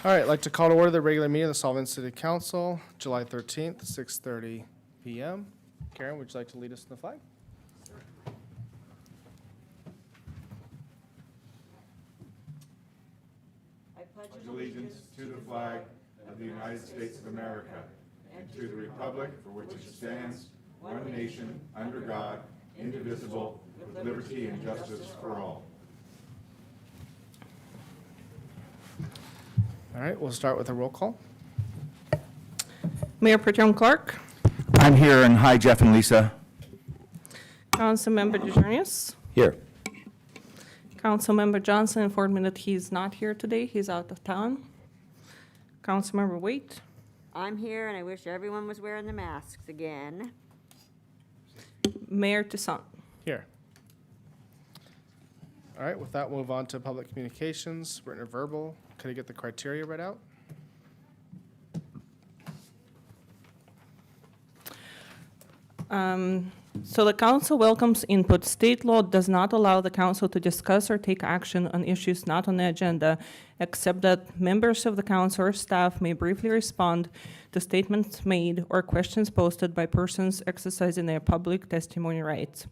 All right, I'd like to call to order the regular meeting of the Solvang City Council, July 13th, 6:30 p.m. Karen, would you like to lead us in the flag? I pledge allegiance to the flag of the United States of America and to the republic for which it stands, one nation, under God, indivisible, with liberty and justice for all. All right, we'll start with a roll call. Mayor Pro Tem Clark, I'm here, and hi, Jeff and Lisa. Councilmember DeJarnius. Here. Councilmember Johnson informed me that he's not here today. He's out of town. Councilmember Waite. I'm here, and I wish everyone was wearing the masks again. Mayor Toussaint. Here. All right, with that, we'll move on to public communications, written or verbal. Could I get the criteria read out? So the council welcomes input. State law does not allow the council to discuss or take action on issues not on the agenda, except that members of the council or staff may briefly respond to statements made or questions posted by persons exercising their public testimony rights.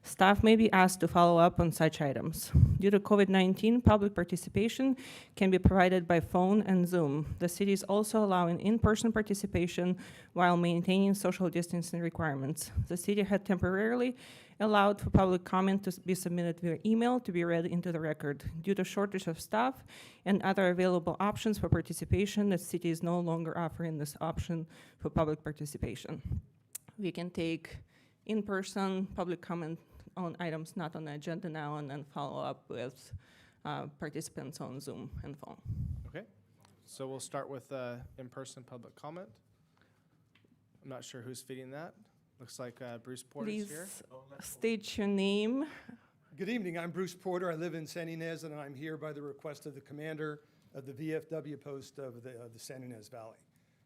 Staff may be asked to follow up on such items. Due to COVID-19, public participation can be provided by phone and Zoom. The city is also allowing in-person participation while maintaining social distancing requirements. The city had temporarily allowed for public comment to be submitted via email to be read into the record. Due to shortage of staff and other available options for participation, the city is no longer offering this option for public participation. We can take in-person public comment on items not on the agenda now, and then follow up with participants on Zoom and phone. Okay, so we'll start with in-person public comment. I'm not sure who's feeding that. Looks like Bruce Porter's here. Please state your name. Good evening, I'm Bruce Porter. I live in San Ynez, and I'm here by the request of the commander of the VFW post of the San Ynez Valley.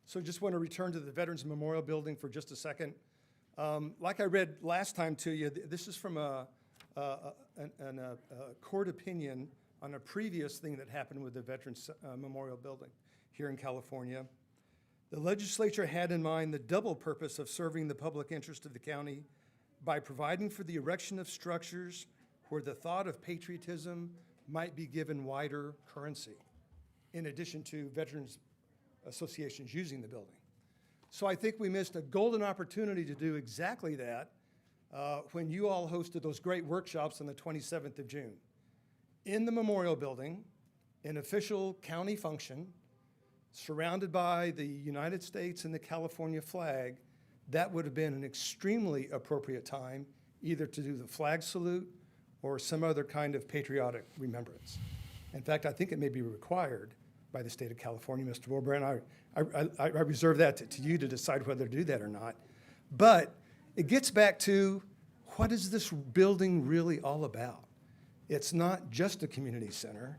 So just want to return to the Veterans Memorial Building for just a second. Like I read last time to you, this is from a court opinion on a previous thing that happened with the Veterans Memorial Building here in California. The legislature had in mind the double purpose of serving the public interest of the county by providing for the erection of structures where the thought of patriotism might be given wider currency, in addition to veterans associations using the building. So I think we missed a golden opportunity to do exactly that when you all hosted those great workshops on the 27th of June. In the Memorial Building, an official county function, surrounded by the United States and the California flag, that would have been an extremely appropriate time either to do the flag salute or some other kind of patriotic remembrance. In fact, I think it may be required by the state of California, Mr. Wilbur, I reserve that to you to decide whether to do that or not. But it gets back to, what is this building really all about? It's not just a community center.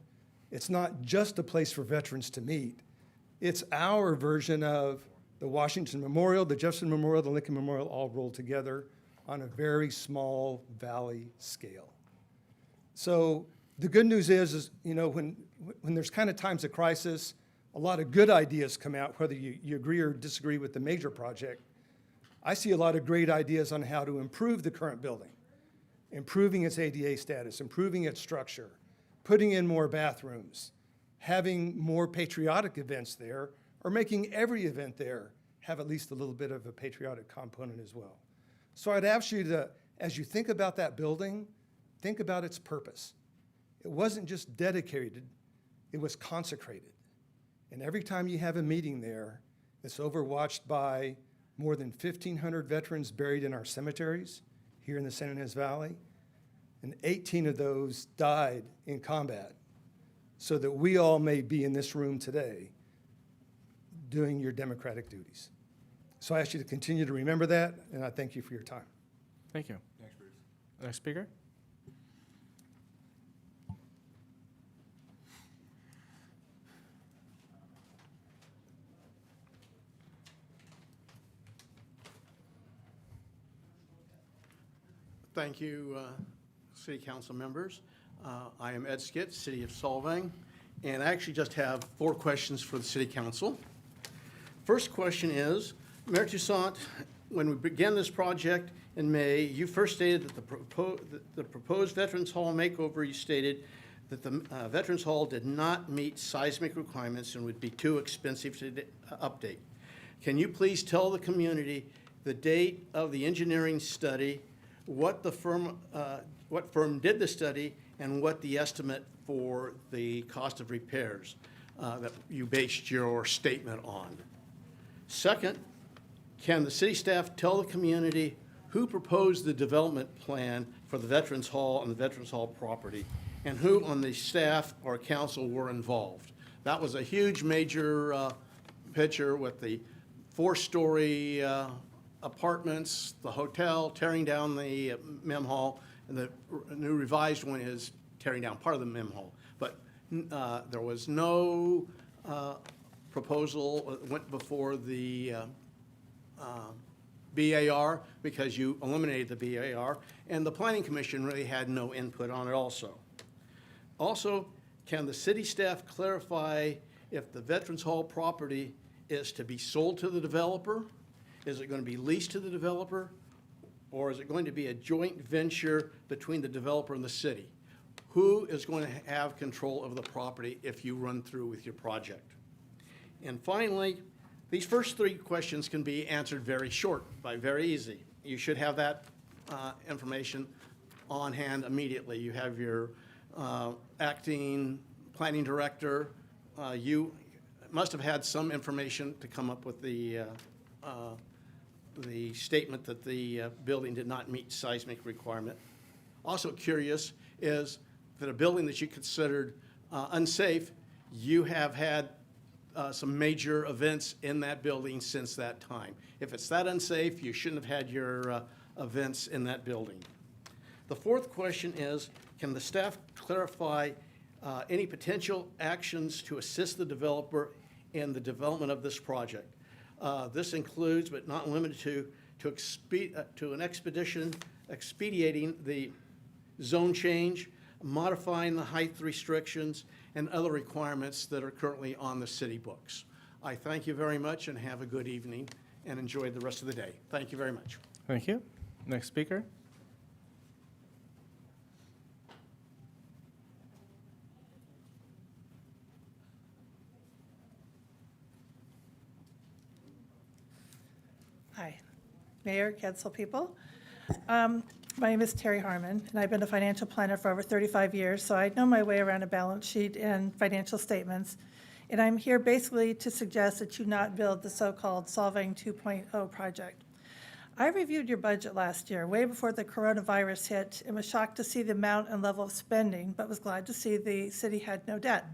It's not just a place for veterans to meet. It's our version of the Washington Memorial, the Jefferson Memorial, the Lincoln Memorial, all rolled together on a very small valley scale. So the good news is you know, when there's kind of times of crisis, a lot of good ideas come out, whether you agree or disagree with the major project. I see a lot of great ideas on how to improve the current building, improving its ADA status, improving its structure, putting in more bathrooms, having more patriotic events there, or making every event there have at least a little bit of a patriotic component as well. So I'd ask you to, as you think about that building, think about its purpose. It wasn't just dedicated, it was consecrated. And every time you have a meeting there, it's overwatched by more than 1,500 veterans buried in our cemeteries here in the San Ynez Valley, and 18 of those died in combat, so that we all may be in this room today doing your democratic duties. So I ask you to continue to remember that, and I thank you for your time. Thank you. Thanks, Bruce. Next speaker. Thank you, City Council members. I am Ed Skitz, City of Solvang, and I actually just have 4 questions for the city council. First question is, Mayor Toussaint, when we began this project in May, you first stated that the proposed Veterans Hall makeover, you stated that the Veterans Hall did not meet seismic requirements and would be too expensive to update. Can you please tell the community the date of the engineering study, what firm did the study, and what the estimate for the cost of repairs that you based your statement on? Second, can the city staff tell the community who proposed the development plan for the Veterans Hall and the Veterans Hall property, and who on the staff or council were involved? That was a huge major picture with the 4-story apartments, the hotel, tearing down the mem hall, and the new revised one is tearing down part of the mem hall. But there was no proposal that went before the BAR because you eliminated the BAR, and the Planning Commission really had no input on it also. Also, can the city staff clarify if the Veterans Hall property is to be sold to the developer? Is it going to be leased to the developer? Or is it going to be a joint venture between the developer and the city? Who is going to have control of the property if you run through with your project? And finally, these first 3 questions can be answered very short, very easy. You should have that information on hand immediately. You have your acting planning director. You must have had some information to come up with the statement that the building did not meet seismic requirement. Also curious is that a building that you considered unsafe, you have had some major events in that building since that time. If it's that unsafe, you shouldn't have had your events in that building. The 4th question is, can the staff clarify any potential actions to assist the developer in the development of this project? This includes, but not limited to an expediting the zone change, modifying the height restrictions, and other requirements that are currently on the city books. I thank you very much and have a good evening and enjoy the rest of the day. Thank you very much. Thank you. Next speaker. Hi, Mayor, council people. My name is Terry Harmon, and I've been a financial planner for over 35 years, so I know my way around a balance sheet and financial statements. And I'm here basically to suggest that you not build the so-called Solvang 2.0 project. I reviewed your budget last year, way before the coronavirus hit, and was shocked to see the amount and level of spending, but was glad to see the city had no debt.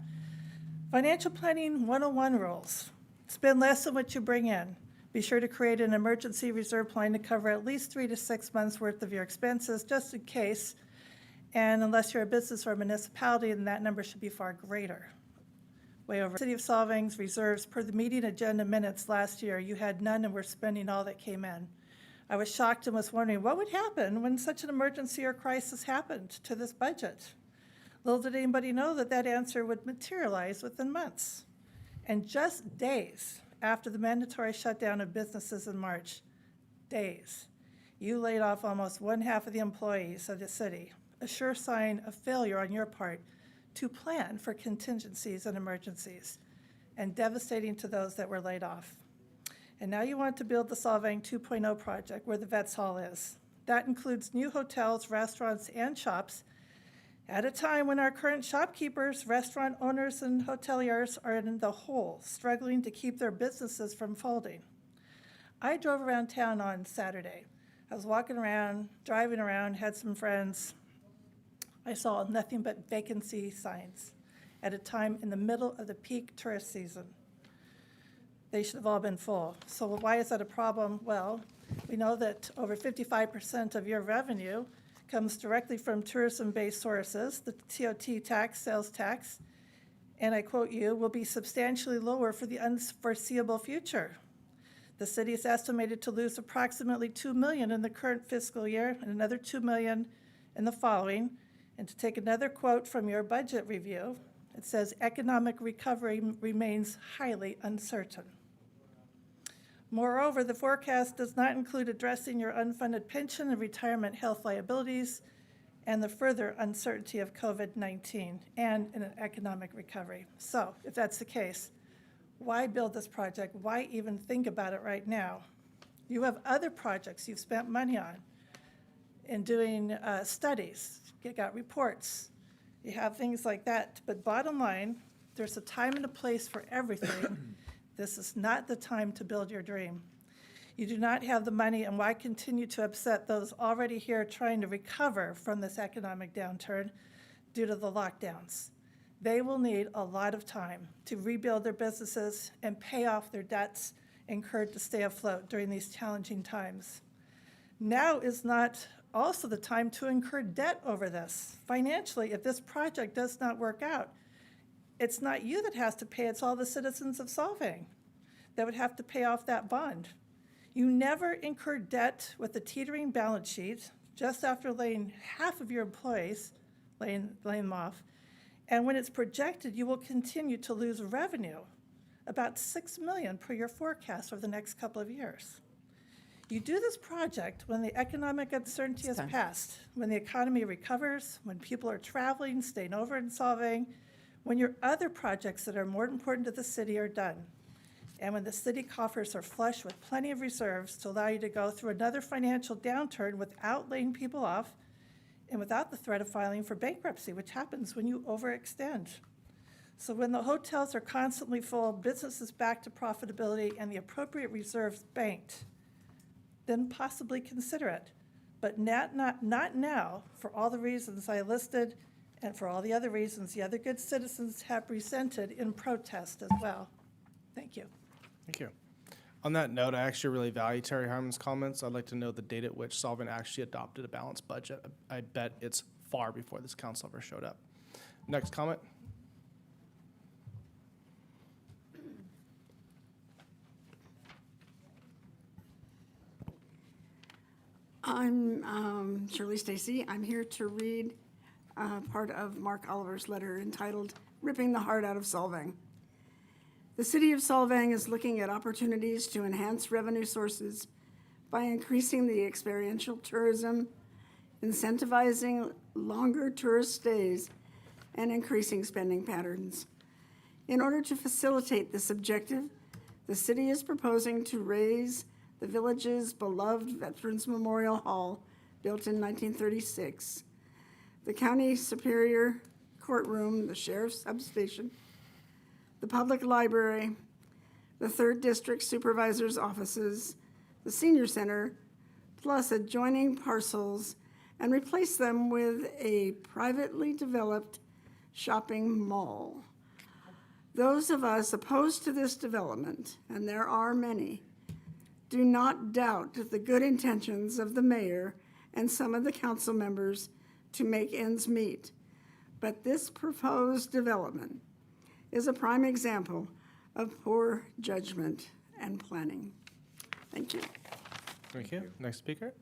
Financial planning 101 rules. Spend less than what you bring in. Be sure to create an emergency reserve plan to cover at least 3 to 6 months' worth of your expenses, just in case. And unless you're a business or a municipality, then that number should be far greater. Way over. City of Solvang's reserves, per the meeting agenda minutes last year, you had none and were spending all that came in. I was shocked and was wondering what would happen when such an emergency or crisis happened to this budget. Little did anybody know that that answer would materialize within months. And just days after the mandatory shutdown of businesses in March, days, you laid off almost 1/2 of the employees of the city, a sure sign of failure on your part to plan for contingencies and emergencies, and devastating to those that were laid off. And now you want to build the Solvang 2.0 project where the Vets Hall is. That includes new hotels, restaurants, and shops at a time when our current shopkeepers, restaurant owners, and hoteliers are in the hole, struggling to keep their businesses from folding. I drove around town on Saturday. I was walking around, driving around, had some friends. I saw nothing but vacancy signs at a time in the middle of the peak tourist season. They should have all been full. So why is that a problem? Well, we know that over 55% of your revenue comes directly from tourism-based sources. The TOT tax, sales tax, and I quote you, will be substantially lower for the unforeseeable future. The city is estimated to lose approximately $2 million in the current fiscal year and another $2 million in the following. And to take another quote from your budget review, It says economic recovery remains highly uncertain. Moreover, the forecast does not include addressing your unfunded pension and retirement health liabilities and the further uncertainty of COVID-19 and in an economic recovery. So if that's the case, why build this project? Why even think about it right now? You have other projects you've spent money on in doing studies. You got reports. You have things like that. But bottom line, there's a time and a place for everything. This is not the time to build your dream. You do not have the money, and why continue to upset those already here trying to recover from this economic downturn due to the lockdowns? They will need a lot of time to rebuild their businesses and pay off their debts incurred to stay afloat during these challenging times. Now is not also the time to incur debt over this. Financially, if this project does not work out, it's not you that has to pay, it's all the citizens of Solvang that would have to pay off that bond. You never incur debt with a teetering balance sheet just after laying half of your employees, laying them off. And when it's projected, you will continue to lose revenue, about $6 million per your forecast over the next couple of years. You do this project when the economic uncertainty has passed, when the economy recovers, when people are traveling, staying over in Solvang, when your other projects that are more important to the city are done, and when the city coffers are flush with plenty of reserves to allow you to go through another financial downturn without laying people off and without the threat of filing for bankruptcy, which happens when you overextend. So when the hotels are constantly full, businesses back to profitability, and the appropriate reserves banked, then possibly consider it. But not now, for all the reasons I listed and for all the other reasons the other good citizens have presented in protest as well. Thank you. Thank you. On that note, I actually really value Terry Harmon's comments. I'd like to know the date at which Solvang actually adopted a balanced budget. I bet it's far before this council ever showed up. Next comment. I'm Shirley Stacy. I'm here to read part of Mark Oliver's letter entitled "Ripping the Heart Out of Solvang." The city of Solvang is looking at opportunities to enhance revenue sources by increasing the experiential tourism, incentivizing longer tourist stays, and increasing spending patterns. In order to facilitate this objective, the city is proposing to raise the village's beloved Veterans Memorial Hall, built in 1936, the County Superior Courtroom, the Sheriff's Substation, the Public Library, the 3rd District Supervisor's offices, the Senior Center, plus adjoining parcels, and replace them with a privately developed shopping mall. Those of us opposed to this development, and there are many, do not doubt the good intentions of the mayor and some of the council members to make ends meet. But this proposed development is a prime example of poor judgment and planning. Thank you. Thank you. Next speaker.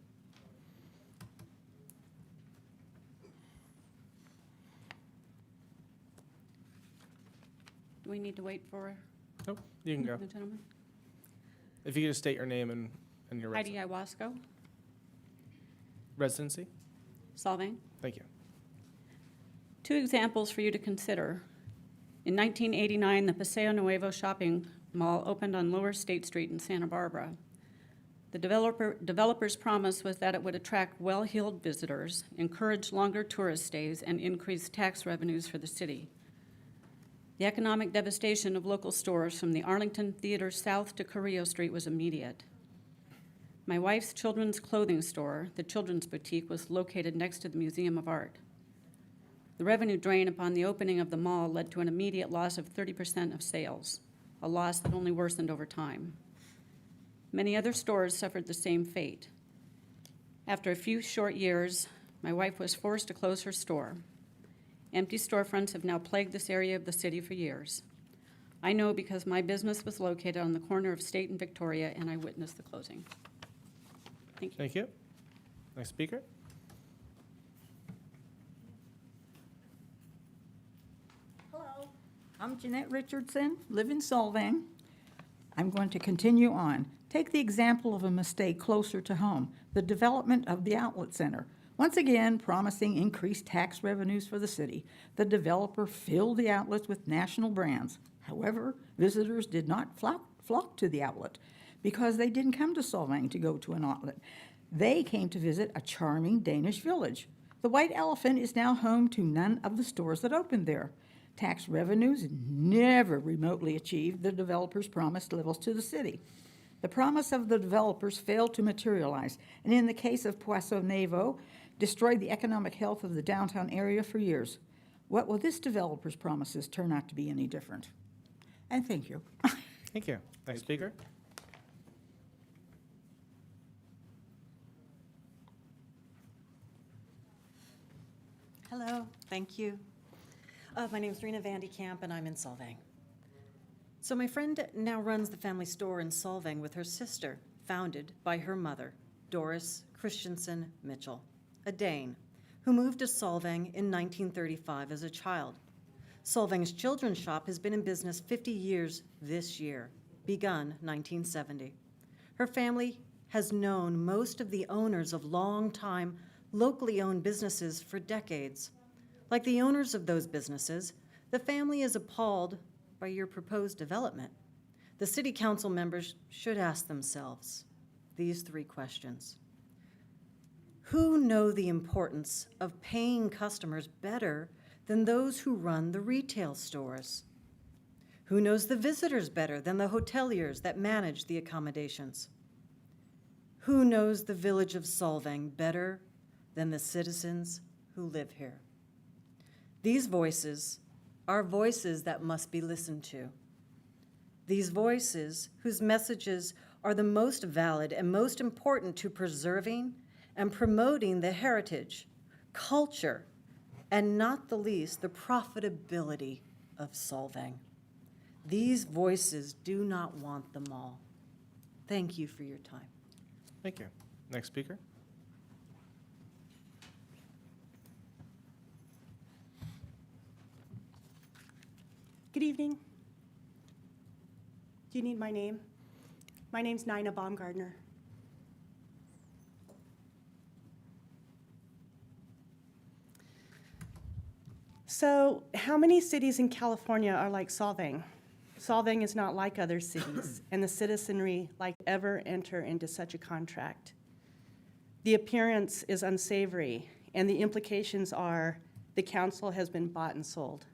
Do we need to wait for Nope, you can go. the gentleman? If you could just state your name and your Heidi Iwasco, residency. Solvang. Thank you. 2 examples for you to consider. In 1989, the Paseo Nuevo shopping mall opened on Lower State Street in Santa Barbara. The developer's promise was that it would attract well-heeled visitors, encourage longer tourist stays, and increase tax revenues for the city. The economic devastation of local stores from the Arlington Theater south to Carrillo Street was immediate. My wife's children's clothing store, the Children's Boutique, was located next to the Museum of Art. The revenue drain upon the opening of the mall led to an immediate loss of 30% of sales, a loss that only worsened over time. Many other stores suffered the same fate. After a few short years, my wife was forced to close her store. Empty storefronts have now plagued this area of the city for years. I know because my business was located on the corner of State and Victoria, and I witnessed the closing. Thank you. Thank you. Next speaker. Hello, I'm Jeanette Richardson, live in Solvang. I'm going to continue on. Take the example of a mistake closer to home, the development of the outlet center. Once again, promising increased tax revenues for the city, the developer filled the outlets with national brands. However, visitors did not flock to the outlet because they didn't come to Solvang to go to an outlet. They came to visit a charming Danish village. The White Elephant is now home to none of the stores that opened there. Tax revenues never remotely achieved the developers' promised levels to the city. The promise of the developers failed to materialize, and in the case of Poissonnevo, destroyed the economic health of the downtown area for years. What will this developer's promises turn out to be any different? And thank you. Thank you. Next speaker. Hello, thank you. My name's Rena Vandekamp, and I'm in Solvang. So my friend now runs the family store in Solvang with her sister, founded by her mother, Doris Christensen Mitchell, a Dane, who moved to Solvang in 1935 as a child. Solvang's children's shop has been in business 50 years this year, begun 1970. Her family has known most of the owners of long-time, locally owned businesses for decades. Like the owners of those businesses, the family is appalled by your proposed development. The city council members should ask themselves these 3 questions. Who know the importance of paying customers better than those who run the retail stores? Who knows the visitors better than the hoteliers that manage the accommodations? Who knows the village of Solvang better than the citizens who live here? These voices are voices that must be listened to. These voices whose messages are the most valid and most important to preserving and promoting the heritage, culture, and not the least, the profitability of Solvang. These voices do not want them all. Thank you for your time. Thank you. Next speaker. Good evening. Do you need my name? My name's Nina Baumgardner. So, how many cities in California are like Solvang? Solvang is not like other cities, and the citizenry like ever enter into such a contract. The appearance is unsavory, and the implications are the council has been bought and sold.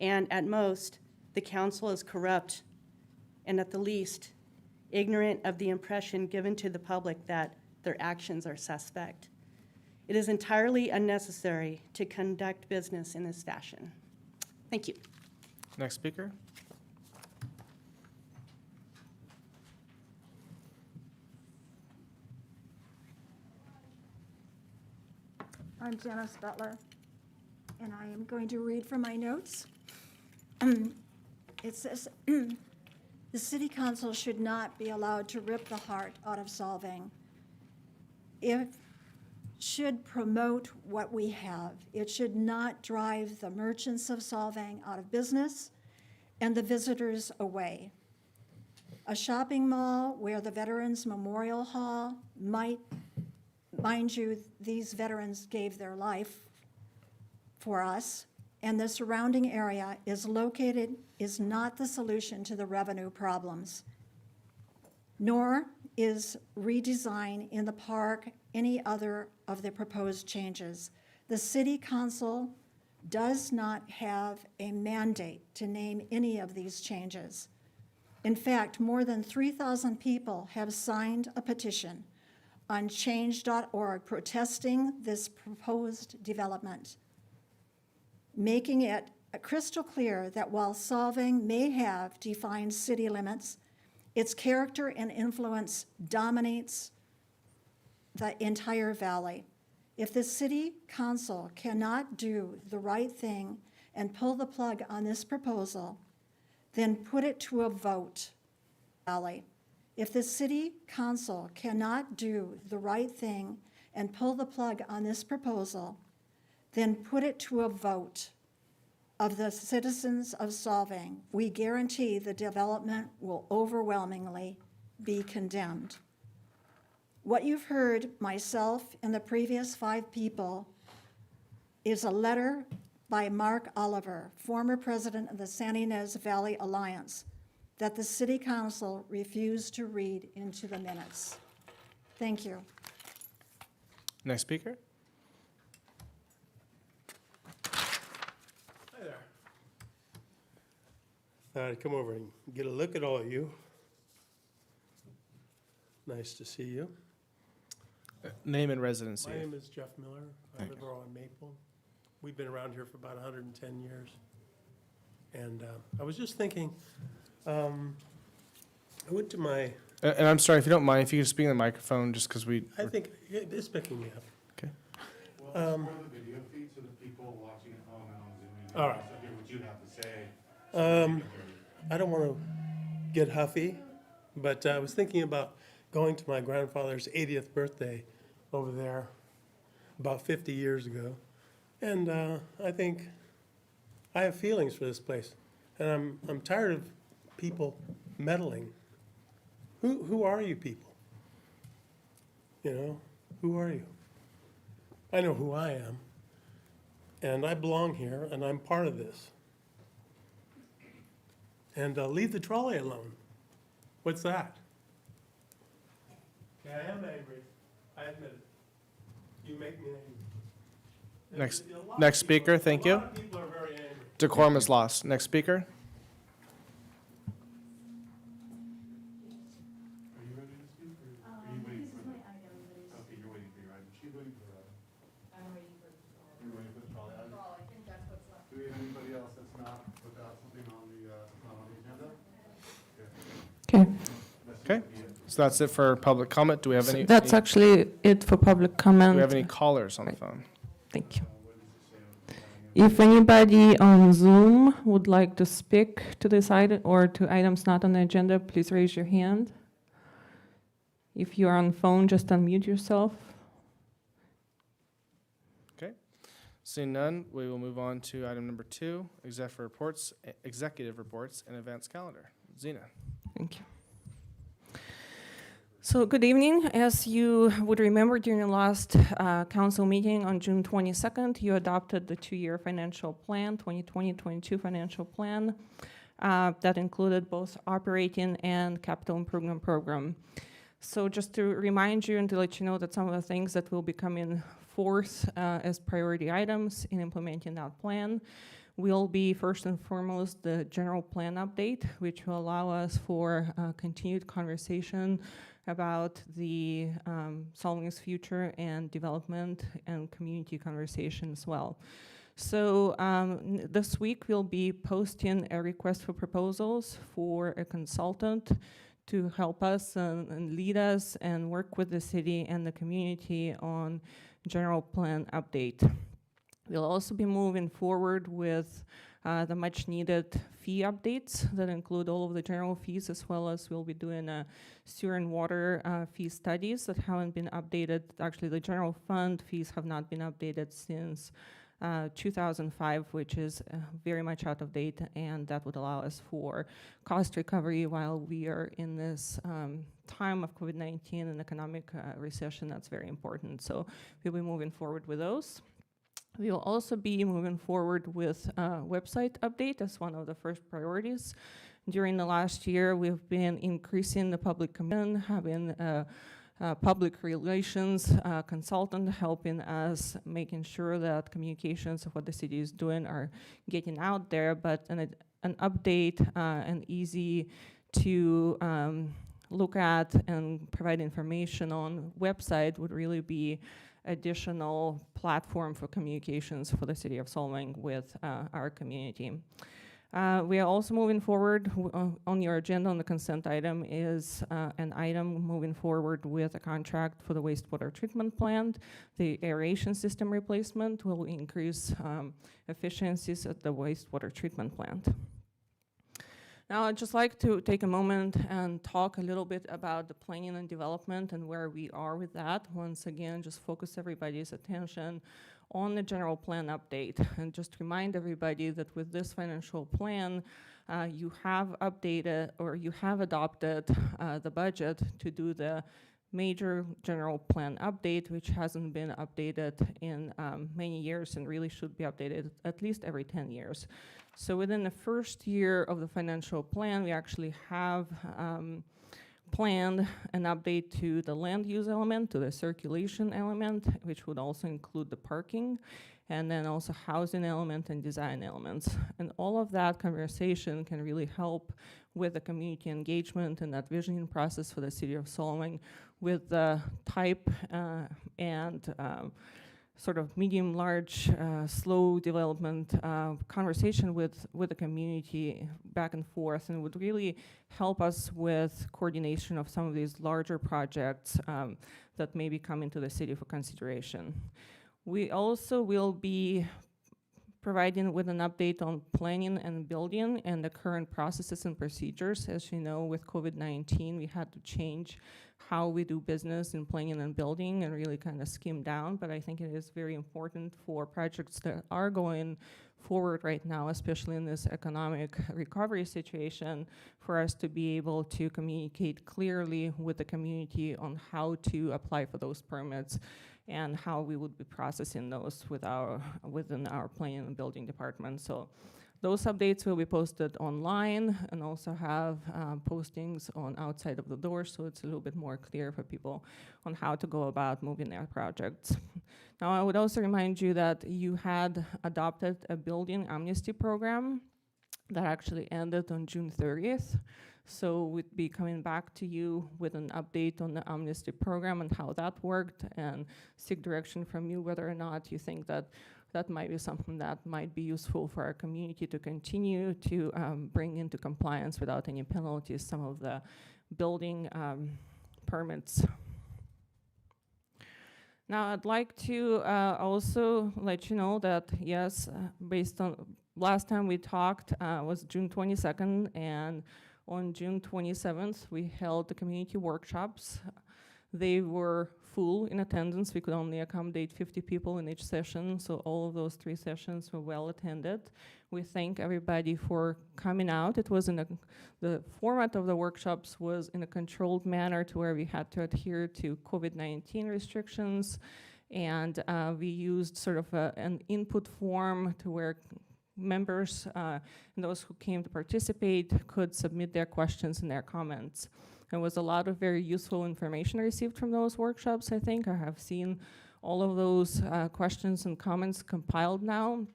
And at most, the council is corrupt, and at the least, ignorant of the impression given to the public that their actions are suspect. It is entirely unnecessary to conduct business in this fashion. Thank you. Next speaker. I'm Janice Butler, and I am going to read from my notes. It says, the city council should not be allowed to rip the heart out of Solvang. It should promote what we have. It should not drive the merchants of Solvang out of business and the visitors away. A shopping mall where the Veterans Memorial Hall might, mind you, these veterans gave their life for us, and the surrounding area is located, is not the solution to the revenue problems, nor is redesign in the park any other of the proposed changes. The city council does not have a mandate to name any of these changes. In fact, more than 3,000 people have signed a petition on change.org protesting this proposed development, making it crystal clear that while Solvang may have defined city limits, its character and influence dominates the entire valley. If the city council cannot do the right thing and pull the plug on this proposal, then put it to a vote. If the city council cannot do the right thing and pull the plug on this proposal, then put it to a vote. of the citizens of Solvang, we guarantee the development will overwhelmingly be condemned. What you've heard, myself and the previous 5 people, is a letter by Mark Oliver, former president of the San Ynez Valley Alliance, that the City Council refused to read into the minutes. Thank you. Next speaker. Hi there. Thought I'd come over and get a look at all of you. Nice to see you. Name and residency. My name is Jeff Miller. I live on Maple. We've been around here for about 110 years. And I was just thinking, I went to my, And I'm sorry, if you don't mind, if you could speak in the microphone, just because I think it's picking me up. Okay. Well, it's for the video feed, so the people watching at home and on Zoom, All right. hear what you have to say. I don't want to get huffy, but I was thinking about going to my grandfather's 80th birthday over there about 50 years ago. And I think I have feelings for this place. And I'm tired of people meddling. Who are you people? You know, who are you? I know who I am. And I belong here, and I'm part of this. And leave the trolley alone. What's that? Yeah, I am angry. I admit it. You make me angry. Next speaker, thank you. A lot of people are very angry. Decorum is lost. Next speaker. Are you ready to speak, or are you waiting for? Okay, you're waiting for your item. She's waiting for her item. You're waiting for the trolley item? Do we have anybody else that's not without something on the, not on the agenda? Okay. Okay. So that's it for public comment. Do we have any? That's actually it for public comment. Do we have any callers on the phone? Thank you. If anybody on Zoom would like to speak to this item or to items not on the agenda, please raise your hand. If you are on phone, just unmute yourself. Okay. Seeing none, we will move on to item number 2, executive reports and events calendar. Zena. Thank you. So good evening. As you would remember, during the last council meeting on June 22nd, you adopted the 2-year financial plan, 2020-22 financial plan, that included both operating and capital improvement program. So just to remind you and to let you know that some of the things that will be coming forth as priority items in implementing that plan will be first and foremost the general plan update, which will allow us for continued conversation about the Solvang's future and development and community conversation as well. So this week we'll be posting a request for proposals for a consultant to help us and lead us and work with the city and the community on general plan update. We'll also be moving forward with the much needed fee updates that include all of the general fees, as well as we'll be doing sewer and water fee studies that haven't been updated. Actually, the general fund fees have not been updated since 2005, which is very much out of date, and that would allow us for cost recovery while we are in this time of COVID-19 and economic recession. That's very important. So we'll be moving forward with those. We will also be moving forward with website update as one of the first priorities. During the last year, we've been increasing the public commitment, having public relations consultant helping us, making sure that communications of what the city is doing are getting out there, but an update and easy to look at and provide information on website would really be additional platform for communications for the city of Solvang with our community. We are also moving forward on your agenda on the consent item is an item moving forward with a contract for the wastewater treatment plant. The aeration system replacement will increase efficiencies at the wastewater treatment plant. Now, I'd just like to take a moment and talk a little bit about the planning and development and where we are with that. Once again, just focus everybody's attention on the general plan update. And just remind everybody that with this financial plan, you have updated or you have adopted the budget to do the major general plan update, which hasn't been updated in many years and really should be updated at least every 10 years. So within the first year of the financial plan, we actually have planned an update to the land use element, to the circulation element, which would also include the parking, and then also housing element and design elements. And all of that conversation can really help with the community engagement and that visioning process for the city of Solvang with the type and sort of medium, large, slow development conversation with the community back and forth, and would really help us with coordination of some of these larger projects that may be coming to the city for consideration. We also will be providing with an update on planning and building and the current processes and procedures. As you know, with COVID-19, we had to change how we do business in planning and building and really kind of skim down, but I think it is very important for projects that are going forward right now, especially in this economic recovery situation, for us to be able to communicate clearly with the community on how to apply for those permits and how we would be processing those within our planning and building department. So those updates will be posted online and also have postings on outside of the door, so it's a little bit more clear for people on how to go about moving their projects. Now, I would also remind you that you had adopted a building amnesty program that actually ended on June 30th. So we'd be coming back to you with an update on the amnesty program and how that worked, and seek direction from you whether or not you think that that might be something that might be useful for our community to continue to bring into compliance without any penalties some of the building permits. Now, I'd like to also let you know that, yes, based on last time we talked was June 22nd, and on June 27th, we held the community workshops. They were full in attendance. We could only accommodate 50 people in each session, so all of those 3 sessions were well attended. We thank everybody for coming out. It was the format of the workshops was in a controlled manner to where we had to adhere to COVID-19 restrictions, and we used sort of an input form to where members and those who came to participate could submit their questions and their comments. There was a lot of very useful information received from those workshops, I think. I have seen all of those questions and comments compiled now,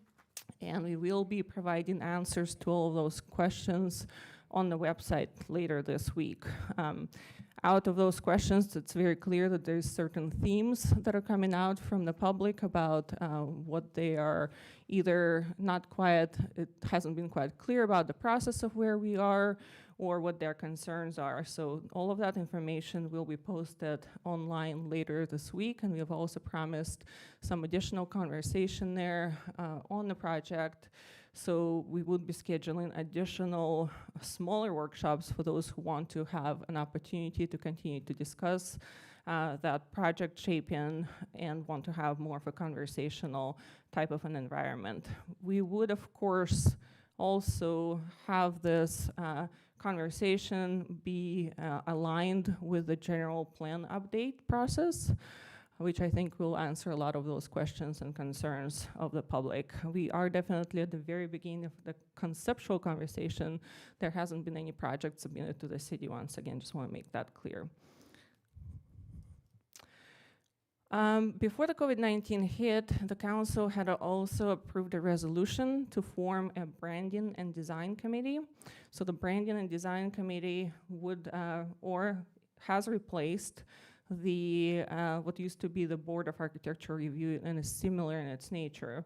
and we will be providing answers to all of those questions on the website later this week. Out of those questions, it's very clear that there's certain themes that are coming out from the public about what they are either not quite, it hasn't been quite clear about the process of where we are, or what their concerns are. So all of that information will be posted online later this week, and we have also promised some additional conversation there on the project. So we would be scheduling additional smaller workshops for those who want to have an opportunity to continue to discuss that project shaping and want to have more of a conversational type of an environment. We would, of course, also have this conversation be aligned with the general plan update process, which I think will answer a lot of those questions and concerns of the public. We are definitely at the very beginning of the conceptual conversation. There hasn't been any project submitted to the city once again, just want to make that clear. Before the COVID-19 hit, the council had also approved a resolution to form a branding and design committee. So the branding and design committee would, or has replaced the what used to be the Board of Architectural Review, and is similar in its nature.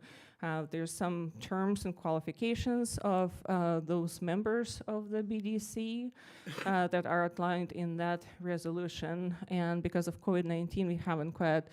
There's some terms and qualifications of those members of the BDC that are outlined in that resolution. And because of COVID-19, we haven't quite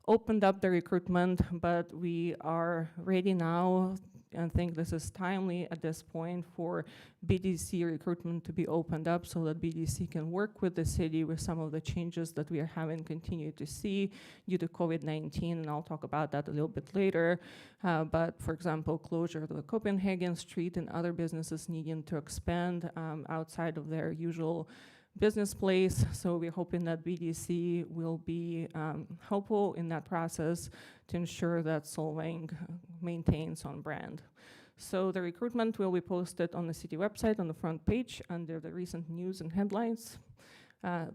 opened up the recruitment, but we are ready now and think this is timely at this point for BDC recruitment to be opened up so that BDC can work with the city with some of the changes that we are having continued to see due to COVID-19, and I'll talk about that a little bit later. But for example, closure of the Copenhagen Street and other businesses needing to expand outside of their usual business place. So we're hoping that BDC will be helpful in that process to ensure that Solvang maintains on brand. So the recruitment will be posted on the city website on the front page under the recent news and headlines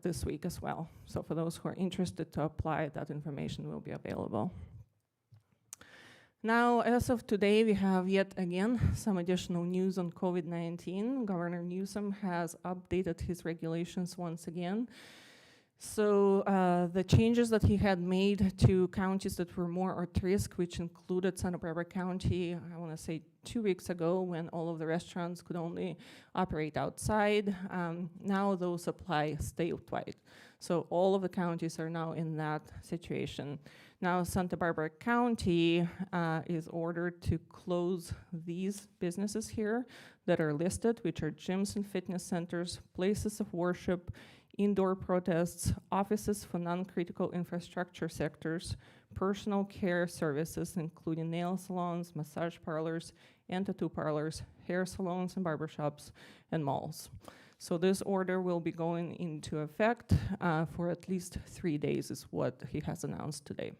this week as well. So for those who are interested to apply, that information will be available. Now, as of today, we have yet again some additional news on COVID-19. Governor Newsom has updated his regulations once again. So the changes that he had made to counties that were more at risk, which included Santa Barbara County, I want to say 2 weeks ago, when all of the restaurants could only operate outside, now those apply statewide. So all of the counties are now in that situation. Now Santa Barbara County is ordered to close these businesses here that are listed, which are gyms and fitness centers, places of worship, indoor protests, offices for non-critical infrastructure sectors, personal care services, including nail salons, massage parlors, and tattoo parlors, hair salons and barbershops, and malls. So this order will be going into effect for at least 3 days, is what he has announced today.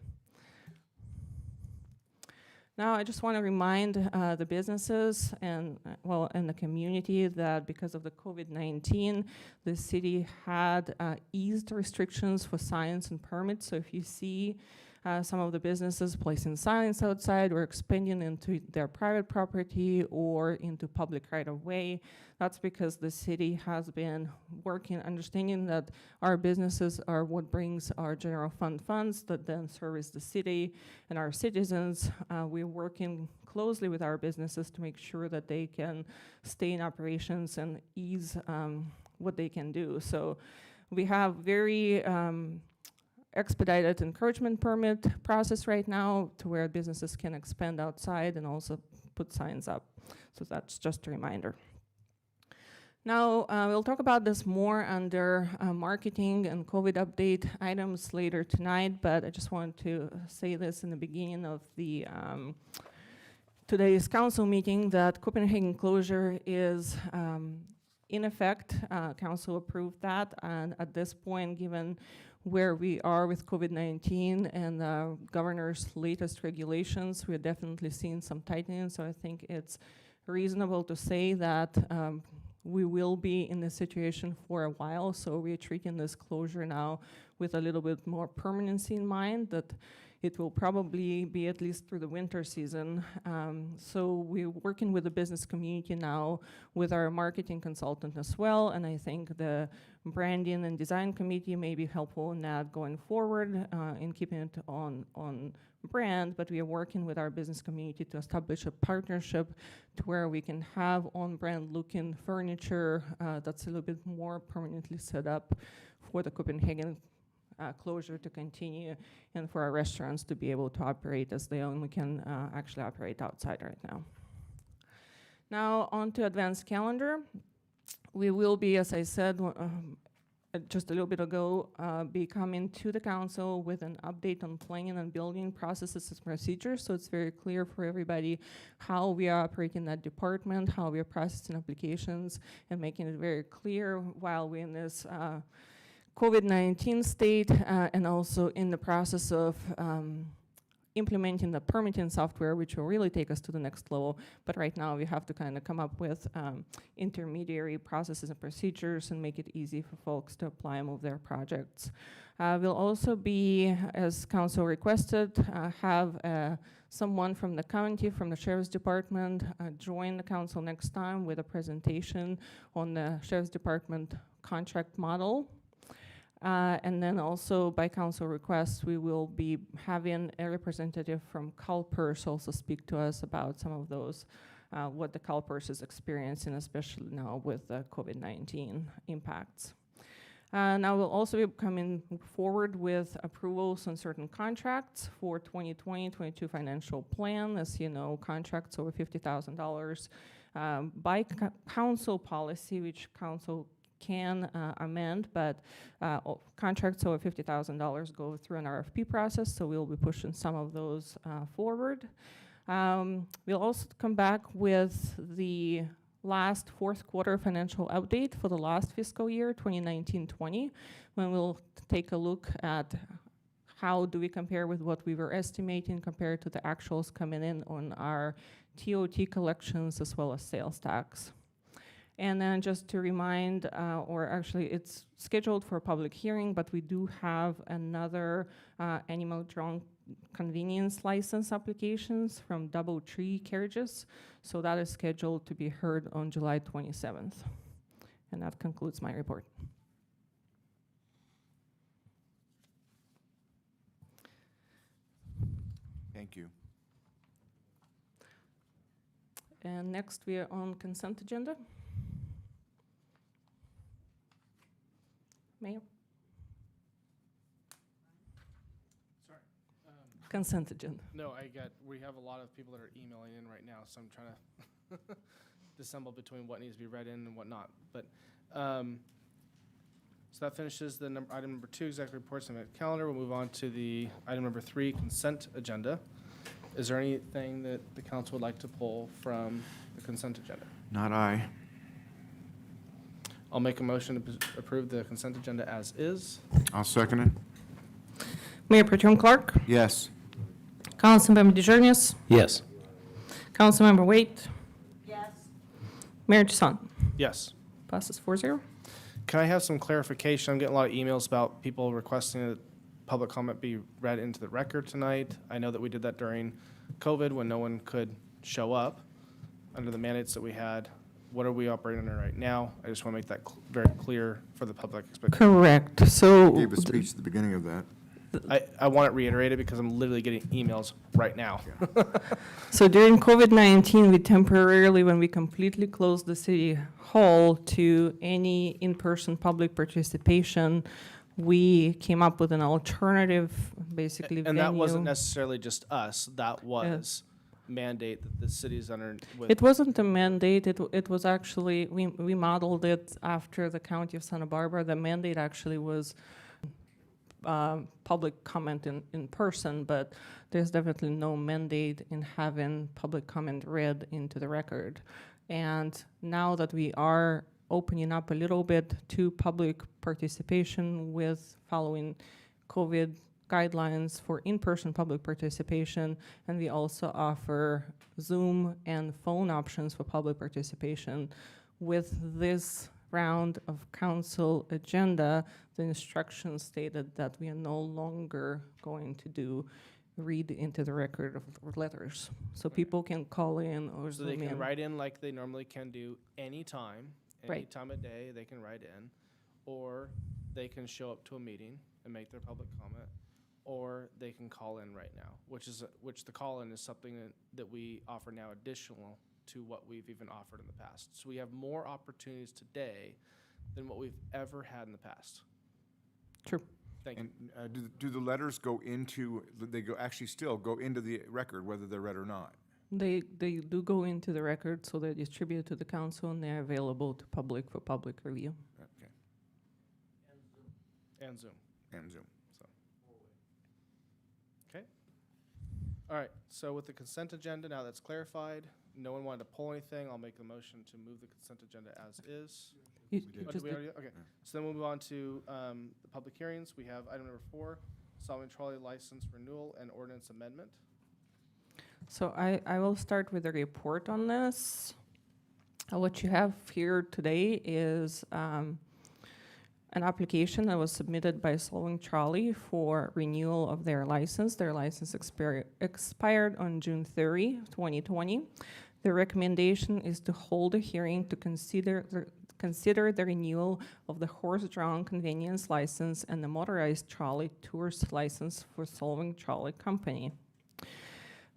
Now, I just want to remind the businesses and the community that because of the COVID-19, the city had eased restrictions for signs and permits. So if you see some of the businesses placing signs outside or expanding into their private property or into public right-of-way, that's because the city has been working, understanding that our businesses are what brings our general fund funds that then service the city and our citizens. We're working closely with our businesses to make sure that they can stay in operations and ease what they can do. So we have very expedited encouragement permit process right now to where businesses can expand outside and also put signs up. So that's just a reminder. Now, we'll talk about this more under marketing and COVID update items later tonight, but I just want to say this in the beginning of the today's council meeting that Copenhagen closure is in effect. Council approved that, and at this point, given where we are with COVID-19 and the governor's latest regulations, we're definitely seeing some tightening. So I think it's reasonable to say that we will be in this situation for a while. So we're treating this closure now with a little bit more permanency in mind, that it will probably be at least through the winter season. So we're working with the business community now with our marketing consultant as well, and I think the branding and design committee may be helpful in that going forward in keeping it on brand, but we are working with our business community to establish a partnership to where we can have on-brand looking furniture that's a little bit more permanently set up for the Copenhagen closure to continue and for our restaurants to be able to operate as they only can actually operate outside right now. Now on to advanced calendar. We will be, as I said just a little bit ago, be coming to the council with an update on planning and building processes and procedures, so it's very clear for everybody how we are operating that department, how we are processing applications, and making it very clear while we're in this COVID-19 state and also in the process of implementing the permitting software, which will really take us to the next level. But right now we have to kind of come up with intermediary processes and procedures and make it easy for folks to apply and move their projects. We'll also be, as council requested, have someone from the county, from the Sheriff's Department, join the council next time with a presentation on the Sheriff's Department contract model. And then also by council request, we will be having a representative from CalPERS also speak to us about some of those, what the CalPERS is experiencing, especially now with the COVID-19 impacts. Now we'll also be coming forward with approvals on certain contracts for 2020-22 financial plan. As you know, contracts over $50,000 by council policy, which council can amend, but contracts over $50,000 go through an RFP process, so we'll be pushing some of those forward. We'll also come back with the last fourth quarter financial update for the last fiscal year, 2019-20, when we'll take a look at how do we compare with what we were estimating compared to the actuals coming in on our TOT collections as well as sales tax. And then just to remind, or actually it's scheduled for a public hearing, but we do have another animal drunk convenience license applications from DoubleTree Carriages. So that is scheduled to be heard on July 27th. And that concludes my report. Thank you. And next we are on consent agenda. Mayor? Sorry. Consent agenda. No, we have a lot of people that are emailing in right now, so I'm trying to dissemble between what needs to be read in and what not. But, so that finishes the item number 2, executive reports and calendar. We'll move on to the item number 3, consent agenda. Is there anything that the council would like to pull from the consent agenda? Not I. I'll make a motion to approve the consent agenda as is. I'll second it. Mayor Pro Tem Clark? Yes. Councilmember DeJarnius? Yes. Councilmember Waite? Yes. Mayor Toussaint? Yes. Passes 4-0. Can I have some clarification? I'm getting a lot of emails about people requesting that public comment be read into the record tonight. I know that we did that during COVID when no one could show up under the mandates that we had. What are we operating under right now? I just want to make that very clear for the public. Correct. So Gave a speech at the beginning of that. I want it reiterated because I'm literally getting emails right now. So during COVID-19, we temporarily, when we completely closed the city hall to any in-person public participation, we came up with an alternative, basically, And venue. that wasn't necessarily just us. That was mandate that the city's under. It wasn't a mandate. It was actually, we modeled it after the county of Santa Barbara. The mandate actually was public comment in person, but there's definitely no mandate in having public comment read into the record. And now that we are opening up a little bit to public participation with following COVID guidelines for in-person public participation, and we also offer Zoom and phone options for public participation. With this round of council agenda, the instructions stated that we are no longer going to do read into the record of letters. So people can call in or So Zoom they can in. write in like they normally can do anytime, any Right. time of day, they can write in. Or they can show up to a meeting and make their public comment. Or they can call in right now, which the call-in is something that we offer now additional to what we've even offered in the past. So we have more opportunities today than what we've ever had in the past. True. Thank you. And do the letters go into, actually still go into the record whether they're read or not? They do go into the record, so they're distributed to the council and they're available to public for public review. Okay. And Zoom. And Zoom. So. Okay. All right, so with the consent agenda, now that's clarified, no one wanted to pull anything, I'll make the motion to move the consent agenda as is. You Oh, did we already? Okay, so then we'll move on to the public hearings. We have item number 4, Solvang trolley license renewal and ordinance amendment. So I will start with a report on this. What you have here today is an application that was submitted by Solvang Trolley for renewal of their license. Their license expired on June 30, 2020. The recommendation is to hold a hearing to consider the renewal of the horse-drawn convenience license and the motorized trolley tours license for Solvang Trolley Company.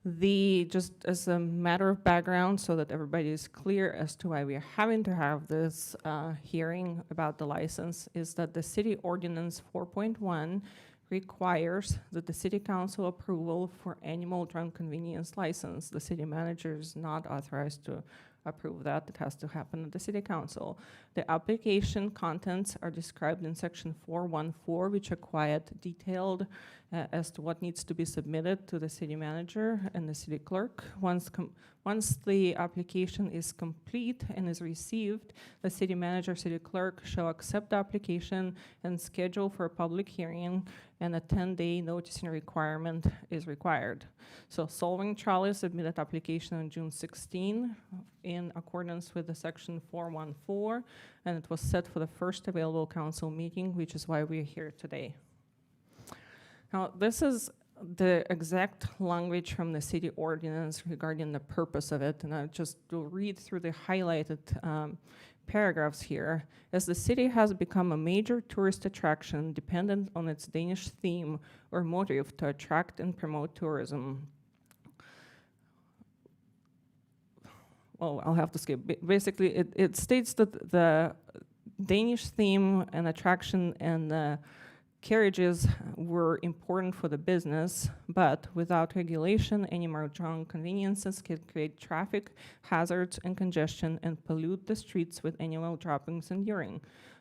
Just as a matter of background, so that everybody is clear as to why we are having to have this hearing about the license, is that the city ordinance 4.1 requires that the city council approval for animal drunk convenience license. The city manager is not authorized to approve that. It has to happen at the city council. The application contents are described in section 414, which are quite detailed as to what needs to be submitted to the city manager and the city clerk. Once the application is complete and is received, the city manager, city clerk shall accept the application and schedule for a public hearing, and a 10-day noticing requirement is required. So Solvang Charlie submitted application on June 16 in accordance with the section 414, and it was set for the first available council meeting, which is why we're here today. Now, this is the exact language from the city ordinance regarding the purpose of it, and I just will read through the highlighted paragraphs here. As the city has become a major tourist attraction dependent on its Danish theme or motive to attract and promote tourism. Well, I'll have to skip. Basically, it states that the Danish theme and attraction and the carriages were important for the business, but without regulation, any more drunk conveniences can create traffic hazards and congestion and pollute the streets with animal droppings and urine.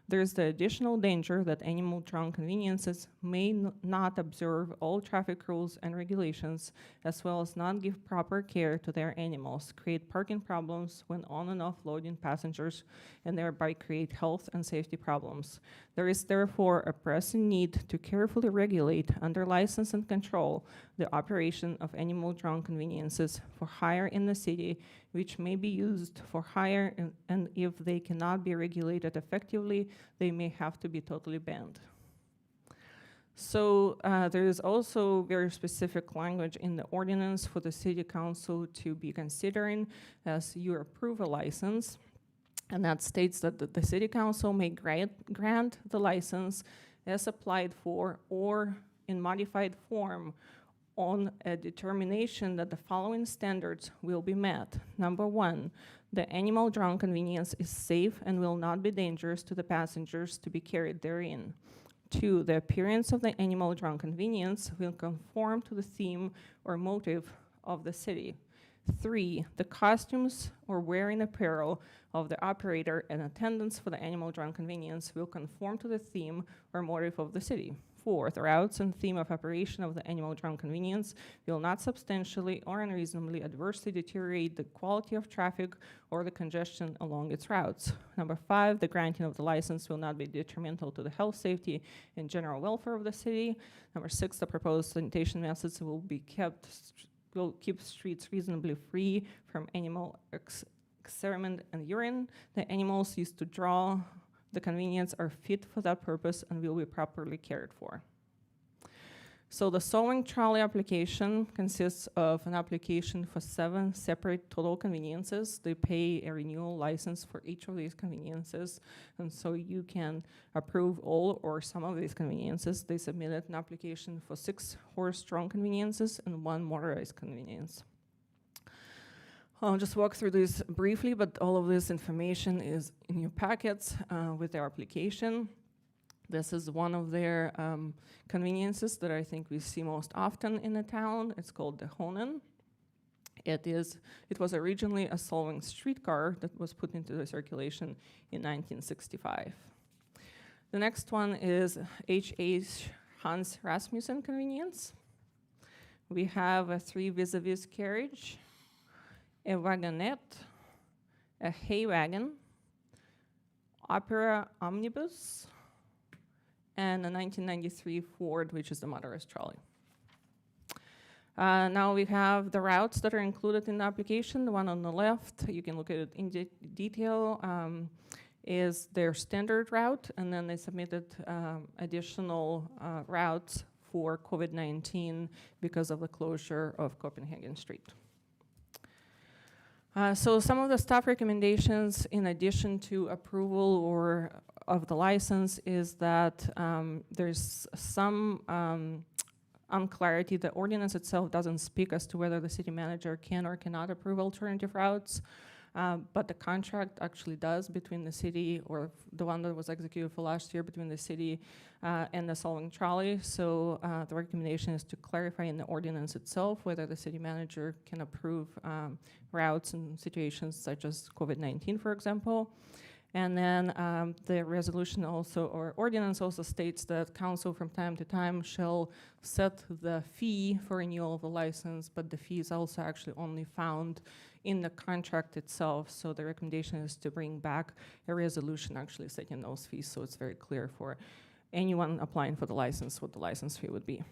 There is the additional danger that animal drunk conveniences may not observe all traffic rules and regulations, as well as not give proper care to their animals, create parking problems when on and off loading passengers, and thereby create health and safety problems. There is therefore a pressing need to carefully regulate, under license and control, the operation of animal drunk conveniences for hire in the city, which may be used for hire, and if they cannot be regulated effectively, they may have to be totally banned. So there is also very specific language in the ordinance for the city council to be considering as you approve a license. And that states that the city council may grant the license as applied for or in modified form on a determination that the following standards will be met. Number one, the animal drunk convenience is safe and will not be dangerous to the passengers to be carried therein. 2, the appearance of the animal drunk convenience will conform to the theme or motive of the city. 3, the costumes or wearing apparel of the operator and attendants for the animal drunk convenience will conform to the theme or motive of the city. 4, the routes and theme of operation of the animal drunk convenience will not substantially or unreasonably adversely deteriorate the quality of traffic or the congestion along its routes. Number 5, the granting of the license will not be detrimental to the health, safety, and general welfare of the city. Number 6, the proposed sanitation methods will keep streets reasonably free from animal excrement and urine. The animals used to draw the convenience are fit for that purpose and will be properly cared for. So the Solvang trolley application consists of an application for 7 separate total conveniences. They pay a renewal license for each of these conveniences, and so you can approve all or some of these conveniences. They submitted an application for 6 horse-drawn conveniences and 1 motorized convenience. I'll just walk through this briefly, but all of this information is in your packets with their application. This is one of their conveniences that I think we see most often in the town. It's called the Honen. It was originally a Solvang streetcar that was put into the circulation in 1965. The next one is H.H. Hans Rasmussen convenience. We have a 3 vis-a-vis carriage, a wagonette, a hay wagon, opera omnibus, and a 1993 Ford, which is the motorized trolley. Now we have the routes that are included in the application. The one on the left, you can look at it in detail, is their standard route, and then they submitted additional routes for COVID-19 because of the closure of Copenhagen Street. So some of the staff recommendations, in addition to approval of the license, is that there's some unclarity. The ordinance itself doesn't speak as to whether the city manager can or cannot approve alternative routes. But the contract actually does between the city, or the one that was executed for last year between the city and the Solvang trolley. So the recommendation is to clarify in the ordinance itself whether the city manager can approve routes in situations such as COVID-19, for example. And then the resolution also, or ordinance also states that council from time to time shall set the fee for renewal of the license, but the fee is also actually only found in the contract itself. So the recommendation is to bring back a resolution actually setting those fees, so it's very clear for anyone applying for the license what the license fee would be.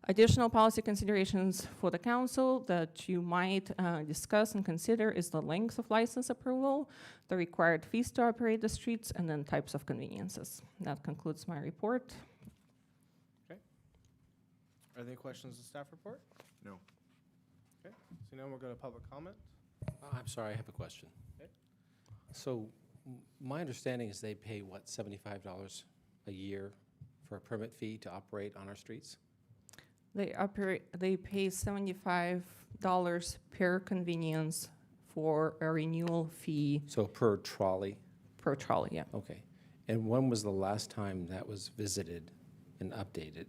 Additional policy considerations for the council that you might discuss and consider is the length of license approval, the required fees to operate the streets, and then types of conveniences. That concludes my report. Okay. Are there any questions on staff report? No. Okay. So now we'll go to public comment. I'm sorry, I have a question. Okay. So my understanding is they pay, what, $75 a year for a permit fee to operate on our streets? They pay $75 per convenience for a renewal fee So per trolley? per trolley, yeah. Okay. And when was the last time that was visited and updated?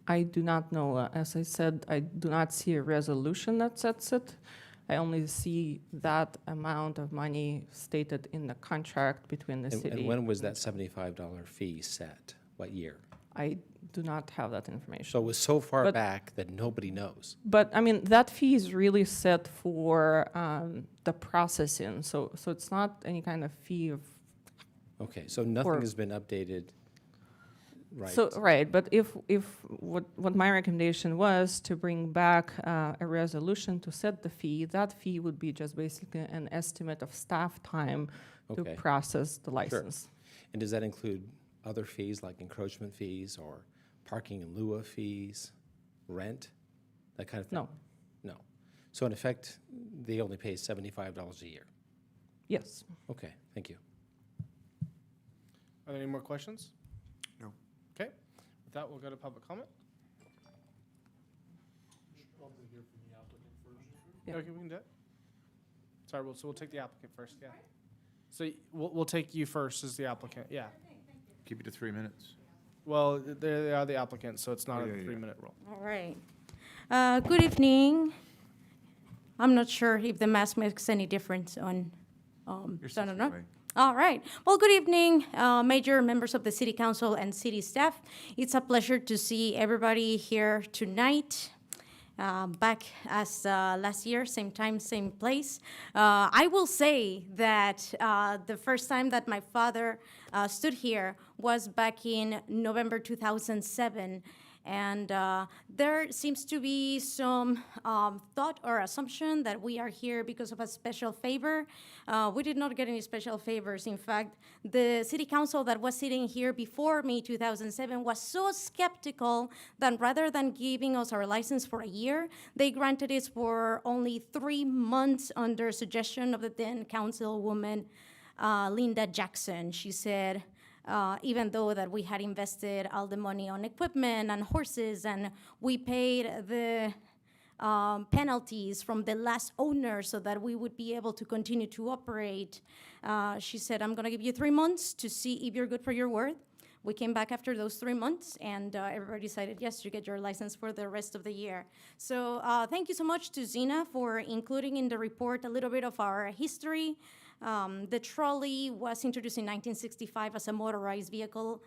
I do not know. As I said, I do not see a resolution that sets it. I only see that amount of money stated in the contract between the city. And when was that $75 fee set? What year? I do not have that information. So it was so far But- back that nobody knows. But, I mean, that fee is really set for the processing, so it's not any kind of fee of. Okay, so nothing Or- has been updated, right? So, right, but if what my recommendation was to bring back a resolution to set the fee, that fee would be just basically an estimate of staff time to Okay. process the license. And does that include other fees like encroachment fees or parking in lieu of fees, rent, that kind of thing? No. No. So in effect, they only pay $75 a year? Yes. Okay, thank you. Are there any more questions? No. Okay. With that, we'll go to public comment. Yeah. Okay, we can do it. Sorry, so we'll take the applicant first, yeah. So we'll take you first as the applicant, yeah. Keep it to 3 minutes. Well, they are the applicant, so it's not Yeah, a yeah. 3-minute rule. All right. Good evening. I'm not sure if the mask makes any difference on, so I don't know. All right. Well, good evening, Major, members of the City Council, and city staff. It's a pleasure to see everybody here tonight. Back as last year, same time, same place. I will say that the first time that my father stood here was back in November 2007. And there seems to be some thought or assumption that we are here because of a special favor. We did not get any special favors. In fact, the city council that was sitting here before me, 2007, was so skeptical that rather than giving us our license for a year, they granted it for only 3 months under suggestion of the then councilwoman, Linda Jackson. She said, even though that we had invested all the money on equipment and horses, and we paid the penalties from the last owner so that we would be able to continue to operate. She said, I'm gonna give you 3 months to see if you're good for your word. We came back after those 3 months, and everybody decided, yes, you get your license for the rest of the year. So thank you so much to Zina for including in the report a little bit of our history. The trolley was introduced in 1965 as a motorized vehicle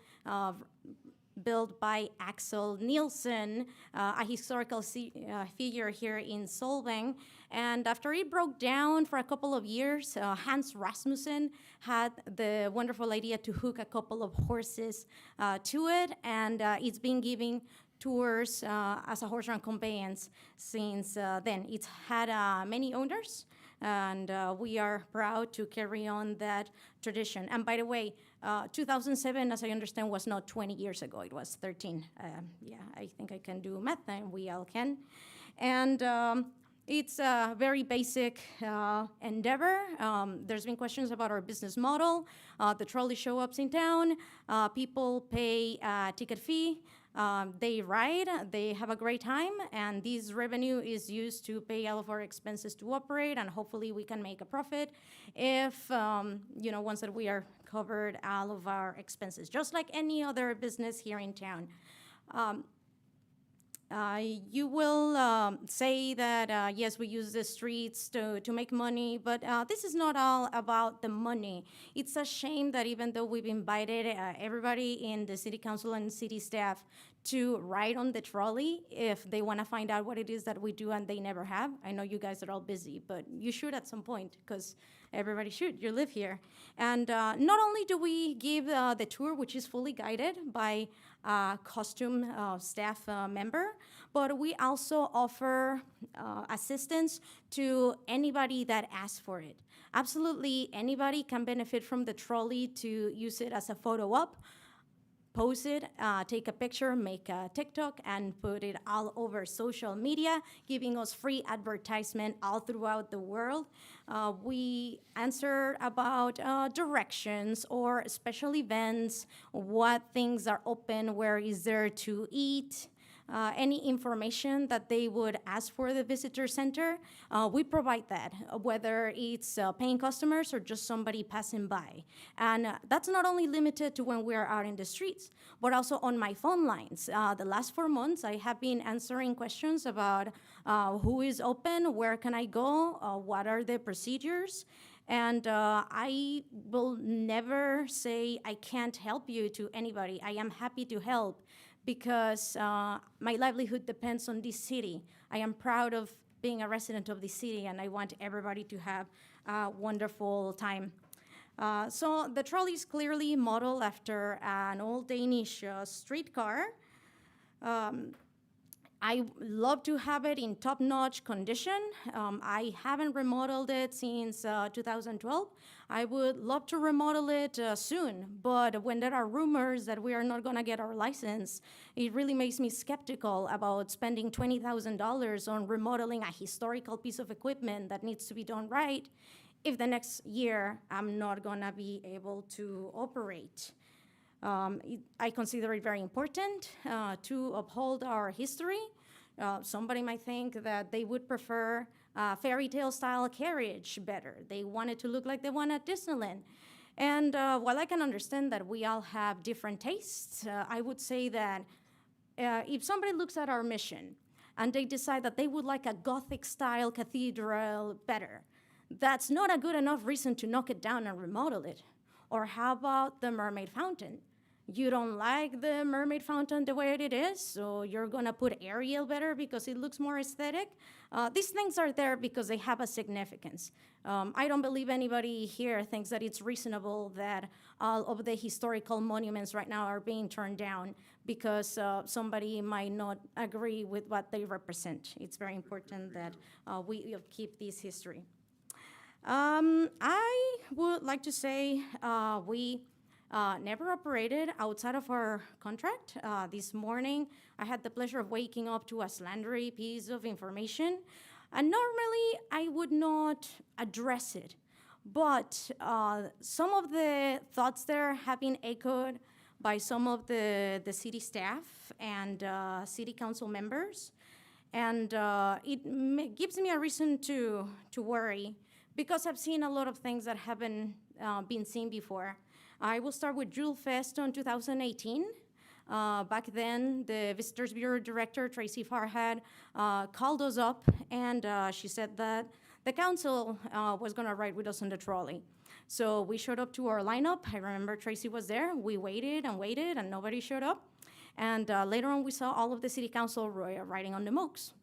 built by Axel Nielsen, a historical figure here in Solvang. And after it broke down for a couple of years, Hans Rasmussen had the wonderful idea to hook a couple of horses to it, and it's been giving tours as a horse-drawn conveyance since then. It's had many owners, and we are proud to carry on that tradition. And by the way, 2007, as I understand, was not 20 years ago. It was 13. Yeah, I think I can do math, and we all can. And it's a very basic endeavor. There's been questions about our business model. The trolley show ups in town. People pay a ticket fee. They ride, they have a great time, and this revenue is used to pay all of our expenses to operate, and hopefully we can make a profit if, once that we are covered all of our expenses, just like any other business here in town. You will say that, yes, we use the streets to make money, but this is not all about the money. It's a shame that even though we've invited everybody in the city council and city staff to ride on the trolley if they want to find out what it is that we do and they never have. I know you guys are all busy, but you should at some point because everybody should. You live here. And not only do we give the tour, which is fully guided by costume staff member, but we also offer assistance to anybody that asks for it. Absolutely anybody can benefit from the trolley to use it as a photo op, post it, take a picture, make a TikTok, and put it all over social media, giving us free advertisement all throughout the world. We answer about directions or special events, what things are open, where is there to eat, any information that they would ask for the visitor center. We provide that, whether it's paying customers or just somebody passing by. And that's not only limited to when we are out in the streets, but also on my phone lines. The last 4 months, I have been answering questions about who is open, where can I go, what are the procedures. And I will never say I can't help you to anybody. I am happy to help because my livelihood depends on this city. I am proud of being a resident of this city, and I want everybody to have a wonderful time. So the trolley is clearly modeled after an old Danish streetcar. I love to have it in top-notch condition. I haven't remodeled it since 2012. I would love to remodel it soon, but when there are rumors that we are not gonna get our license, it really makes me skeptical about spending $20,000 on remodeling a historical piece of equipment that needs to be done right if the next year I'm not gonna be able to operate. I consider it very important to uphold our history. Somebody might think that they would prefer fairy tale style carriage better. They want it to look like the one at Disneyland. And while I can understand that we all have different tastes, I would say that if somebody looks at our mission and they decide that they would like a Gothic style cathedral better, that's not a good enough reason to knock it down and remodel it. Or how about the Mermaid Fountain? You don't like the Mermaid Fountain the way it is, so you're gonna put Ariel better because it looks more aesthetic. These things are there because they have a significance. I don't believe anybody here thinks that it's reasonable that all of the historical monuments right now are being torn down because somebody might not agree with what they represent. It's very important that we keep this history. I would like to say we never operated outside of our contract. This morning, I had the pleasure of waking up to a slandery piece of information. And normally, I would not address it. But some of the thoughts there have been echoed by some of the city staff and city council members. And it gives me a reason to worry because I've seen a lot of things that haven't been seen before. I will start with Jewel Fest on 2018. Back then, the Visitors Bureau Director, Tracy Farhad, called us up, and she said that the council was gonna ride with us on the trolley. So we showed up to our lineup. I remember Tracy was there. We waited, and nobody showed up. And later on, we saw all of the city council riding on the Mokes.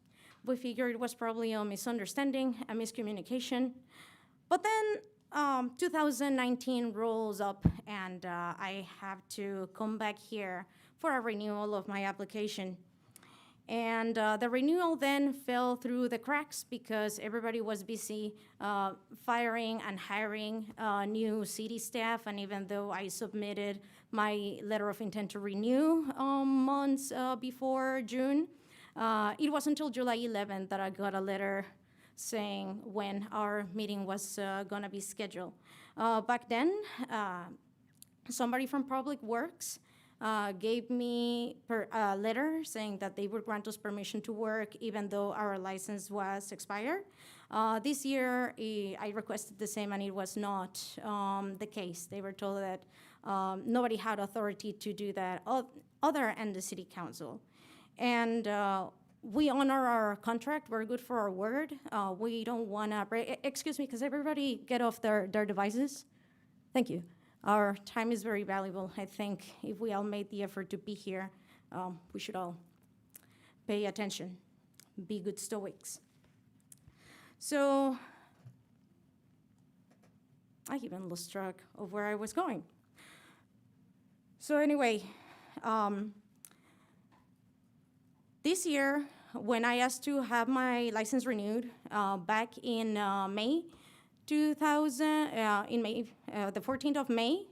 We figured it was probably a misunderstanding, a miscommunication. But then 2019 rolls up, and I have to come back here for a renewal of my application. And the renewal then fell through the cracks because everybody was busy firing and hiring new city staff. And even though I submitted my letter of intent to renew months before June, it wasn't until July 11th that I got a letter saying when our meeting was gonna be scheduled. Back then, somebody from Public Works gave me a letter saying that they would grant us permission to work even though our license was expired. This year, I requested the same, and it was not the case. They were told that nobody had authority to do that other than the city council. And we honor our contract. We're good for our word. We don't want to break. Excuse me, because everybody get off their devices. Thank you. Our time is very valuable. I think if we all made the effort to be here, we should all pay attention, be good Stoics. So I even lost track of where I was going. So anyway, this year, when I asked to have my license renewed back in May 2000, in May, the 14th of May,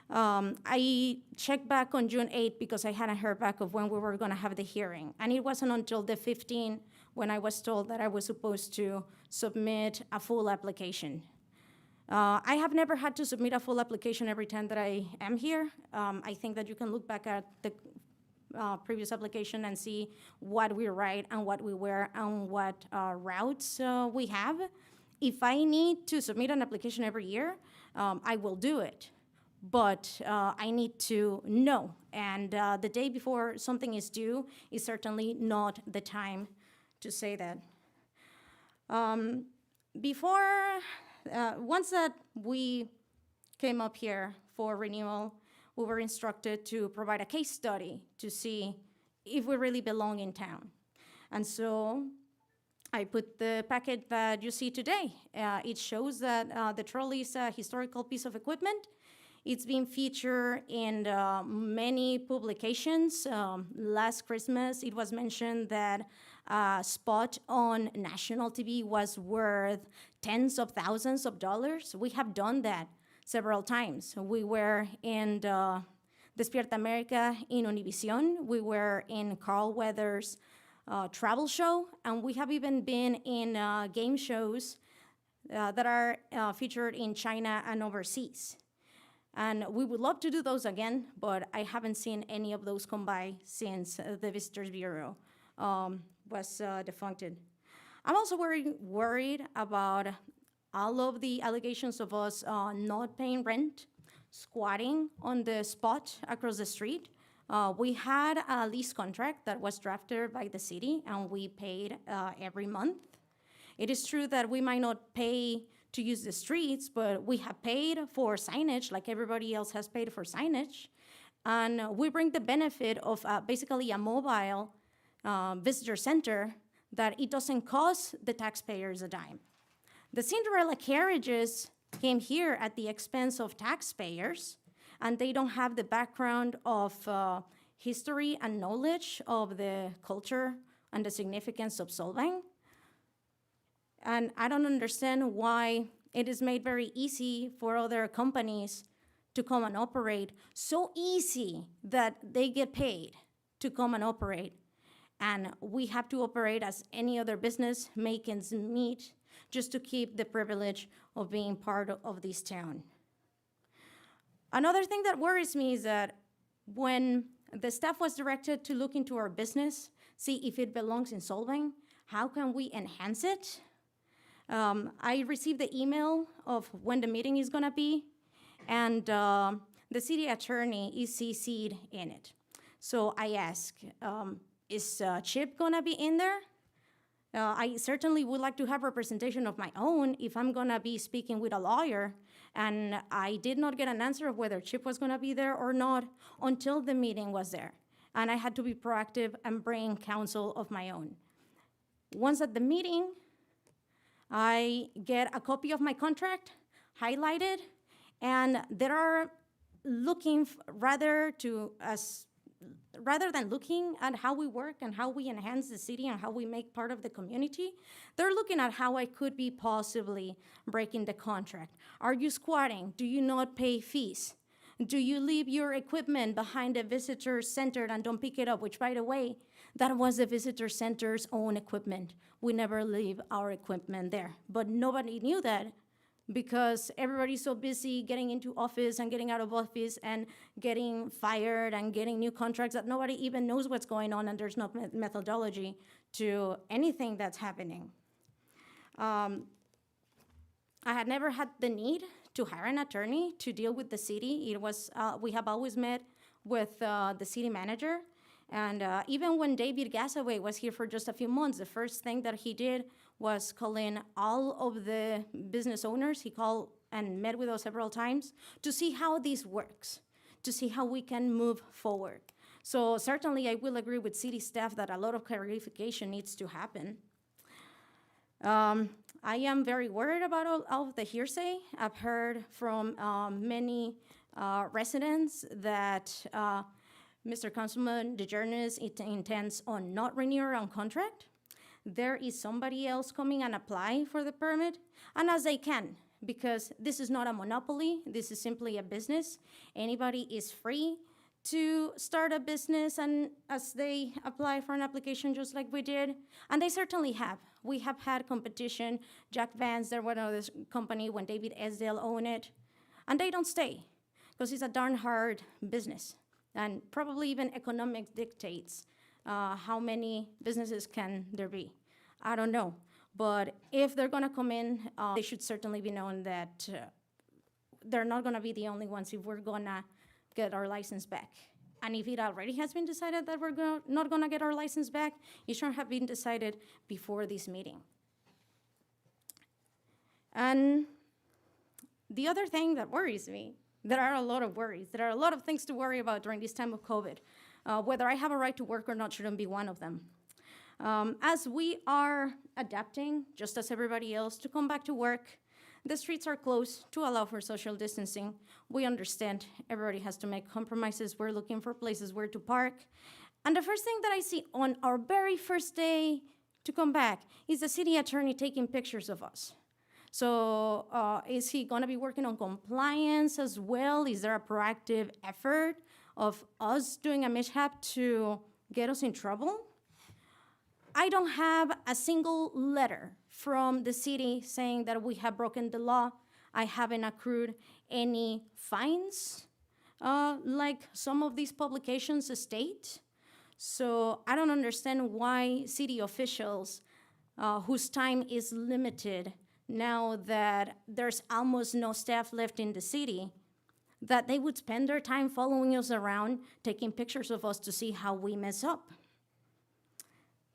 I checked back on June 8th because I hadn't heard back of when we were going to have the hearing. And it wasn't until the 15th when I was told that I was supposed to submit a full application. I have never had to submit a full application every time that I am here. I think that you can look back at the previous application and see what we write and what we wear and what routes we have. If I need to submit an application every year, I will do it. But I need to know. And the day before something is due is certainly not the time to say that. Once that we came up here for renewal, we were instructed to provide a case study to see if we really belong in town. And so I put the packet that you see today. It shows that the trolley is a historical piece of equipment. It's been featured in many publications. Last Christmas, it was mentioned that a spot on national TV was worth tens of thousands of dollars. We have done that several times. We were in Despierta America in Univision. We were in Carl Weathers' travel show, and we have even been in game shows that are featured in China and overseas. And we would love to do those again, but I haven't seen any of those come by since the Visitors Bureau was defunct. I'm also worried about all of the allegations of us not paying rent, squatting on the spot across the street. We had a lease contract that was drafted by the city, and we paid every month. It is true that we might not pay to use the streets, but we have paid for signage like everybody else has paid for signage. And we bring the benefit of basically a mobile visitor center that it doesn't cost the taxpayers a dime. The Cinderella carriages came here at the expense of taxpayers, and they don't have the background of history and knowledge of the culture and the significance of Solvang. And I don't understand why it is made very easy for other companies to come and operate, so easy that they get paid to come and operate. And we have to operate as any other business, make ends meet, just to keep the privilege of being part of this town. Another thing that worries me is that when the staff was directed to look into our business, see if it belongs in Solvang, how can we enhance it? I received the email of when the meeting is gonna be, and the city attorney is CC'd in it. So I ask, is Chip gonna be in there? I certainly would like to have representation of my own if I'm gonna be speaking with a lawyer, and I did not get an answer of whether Chip was gonna be there or not until the meeting was there. And I had to be proactive and bring counsel of my own. Once at the meeting, I get a copy of my contract, highlighted, and they are looking rather than looking at how we work and how we enhance the city and how we make part of the community, they're looking at how I could be possibly breaking the contract. Are you squatting? Do you not pay fees? Do you leave your equipment behind the visitor center and don't pick it up? Which, by the way, that was the visitor center's own equipment. We never leave our equipment there. But nobody knew that because everybody's so busy getting into office and getting out of office and getting fired and getting new contracts that nobody even knows what's going on, and there's no methodology to anything that's happening. I had never had the need to hire an attorney to deal with the city. It was, we have always met with the city manager. And even when David Gasaway was here for just a few months, the first thing that he did was call in all of the business owners. He called and met with us several times to see how this works, to see how we can move forward. So certainly I will agree with city staff that a lot of clarification needs to happen. I am very worried about all of the hearsay. I've heard from many residents that Mr. Councilman DeJarnis intends on not renewing our contract. There is somebody else coming and apply for the permit, and as they can, because this is not a monopoly, this is simply a business. Anybody is free to start a business, and as they apply for an application just like we did, and they certainly have. We have had competition. Jack Vance, they're one of this company when David Esdale owned it, and they don't stay because it's a darn hard business. And probably even economics dictates how many businesses can there be. I don't know. But if they're gonna come in, they should certainly be known that they're not gonna be the only ones if we're gonna get our license back. And if it already has been decided that we're not gonna get our license back, it should have been decided before this meeting. And the other thing that worries me, there are a lot of worries. There are a lot of things to worry about during this time of COVID. Whether I have a right to work or not shouldn't be one of them. As we are adapting, just as everybody else, to come back to work, the streets are closed to allow for social distancing. We understand everybody has to make compromises. We're looking for places where to park. And the first thing that I see on our very first day to come back is the city attorney taking pictures of us. So is he gonna be working on compliance as well? Is there a proactive effort of us doing a mishap to get us in trouble? I don't have a single letter from the city saying that we have broken the law. I haven't accrued any fines like some of these publications state. So I don't understand why city officials whose time is limited now that there's almost no staff left in the city, that they would spend their time following us around, taking pictures of us to see how we mess up.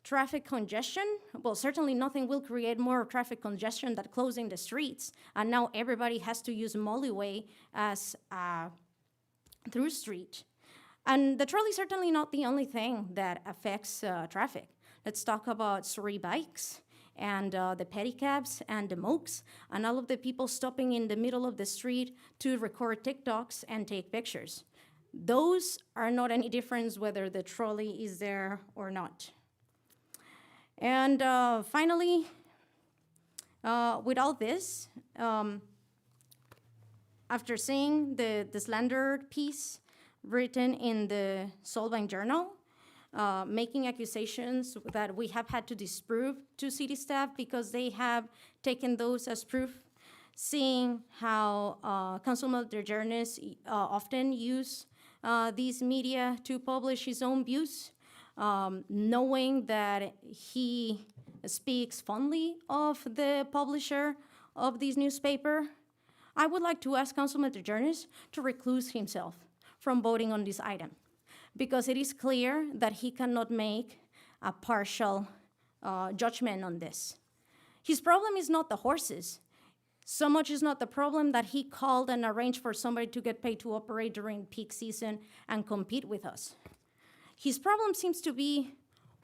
Traffic congestion, well, certainly nothing will create more traffic congestion than closing the streets. And now everybody has to use Mollyway as a through street. And the trolley is certainly not the only thing that affects traffic. Let's talk about Surrey bikes and the pedicabs and the mokes and all of the people stopping in the middle of the street to record TikToks and take pictures. Those are not any difference whether the trolley is there or not. And finally, with all this, after seeing the slandered piece written in the Solvang Journal, making accusations that we have had to disprove to city staff because they have taken those as proof, seeing how Councilman DeJarnis often use these media to publish his own views, knowing that he speaks fondly of the publisher of this newspaper, I would like to ask Councilman DeJarnis to recluse himself from voting on this item, because it is clear that he cannot make a partial judgment on this. His problem is not the horses. So much is not the problem that he called and arranged for somebody to get paid to operate during peak season and compete with us. His problem seems to be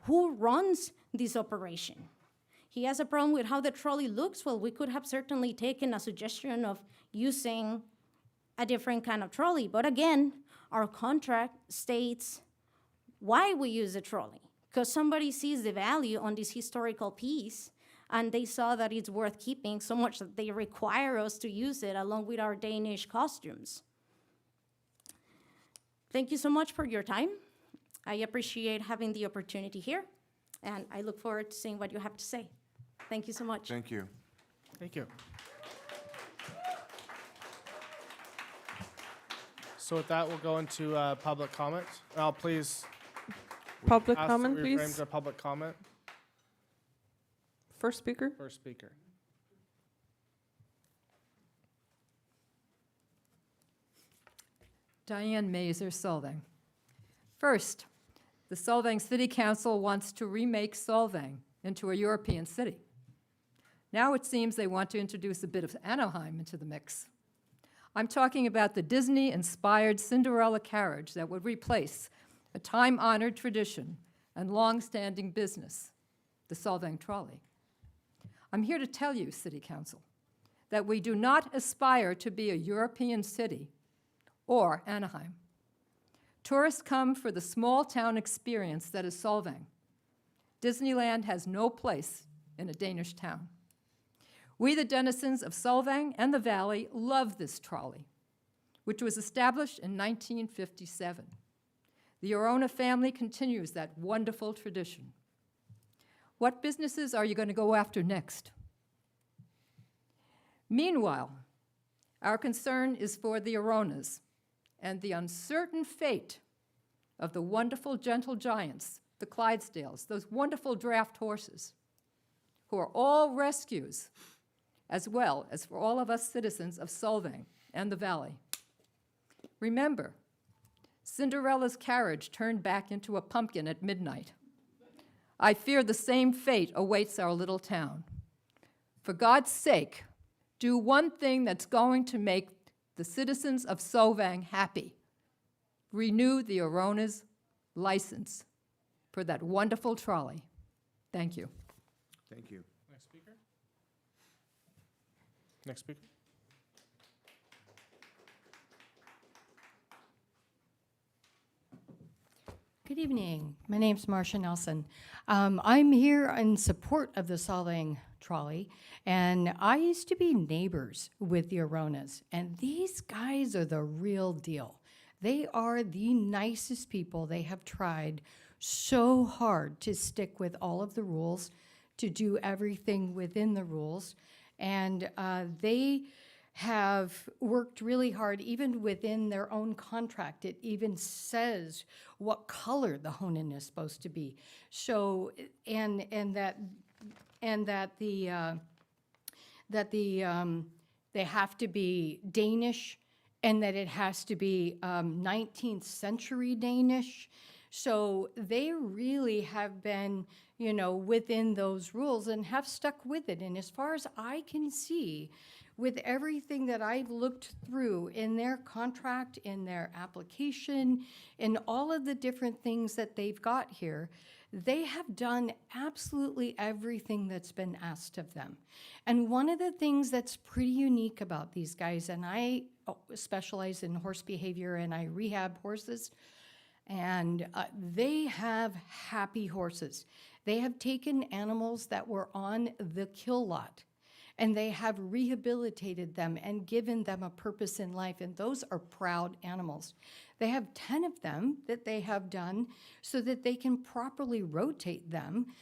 who runs this operation. He has a problem with how the trolley looks. Well, we could have certainly taken a suggestion of using a different kind of trolley. But again, our contract states why we use the trolley, because somebody sees the value on this historical piece and they saw that it's worth keeping so much that they require us to use it along with our Danish costumes. Thank you so much for your time. I appreciate having the opportunity here, and I look forward to seeing what you have to say. Thank you so much. Thank you. Thank you. So with that, we'll go into public comment. I'll please Public ask that comment, we refrain please. to public comment. First speaker. First speaker. Diane Mazer, Solvang. First, the Solvang City Council wants to remake Solvang into a European city. Now it seems they want to introduce a bit of Anaheim into the mix. I'm talking about the Disney-inspired Cinderella carriage that would replace a time-honored tradition and long-standing business, the Solvang trolley. I'm here to tell you, City Council, that we do not aspire to be a European city or Anaheim. Tourists come for the small-town experience that is Solvang. Disneyland has no place in a Danish town. We, the denizens of Solvang and the Valley, love this trolley, which was established in 1957. The Orona family continues that wonderful tradition. What businesses are you going to go after next? Meanwhile, our concern is for the Oronas and the uncertain fate of the wonderful gentle giants, the Clydesdales, those wonderful draft horses, who are all rescues, as well as for all of us citizens of Solvang and the Valley. Remember, Cinderella's carriage turned back into a pumpkin at midnight. I fear the same fate awaits our little town. For God's sake, do one thing that's going to make the citizens of Solvang happy. Renew the Orona's license for that wonderful trolley. Thank you. Thank you. Next speaker. Next speaker. Good evening. My name's Marcia Nelson. I'm here in support of the Solvang trolley, and I used to be neighbors with the Oronas, and these guys are the real deal. They are the nicest people. They have tried so hard to stick with all of the rules, to do everything within the rules, and they have worked really hard, even within their own contract. It even says what color the honen is supposed to be. So, and that they have to be Danish, and that it has to be 19th century Danish. So they really have been, you know, within those rules and have stuck with it. And as far as I can see, with everything that I've looked through in their contract, in their application, in all of the different things that they've got here, they have done absolutely everything that's been asked of them. And one of the things that's pretty unique about these guys, and I specialize in horse behavior and I rehab horses, and they have happy horses. They have taken animals that were on the kill lot, and they have rehabilitated them and given them a purpose in life, and those are proud animals. They have 10 of them that they have done so that they can properly rotate them,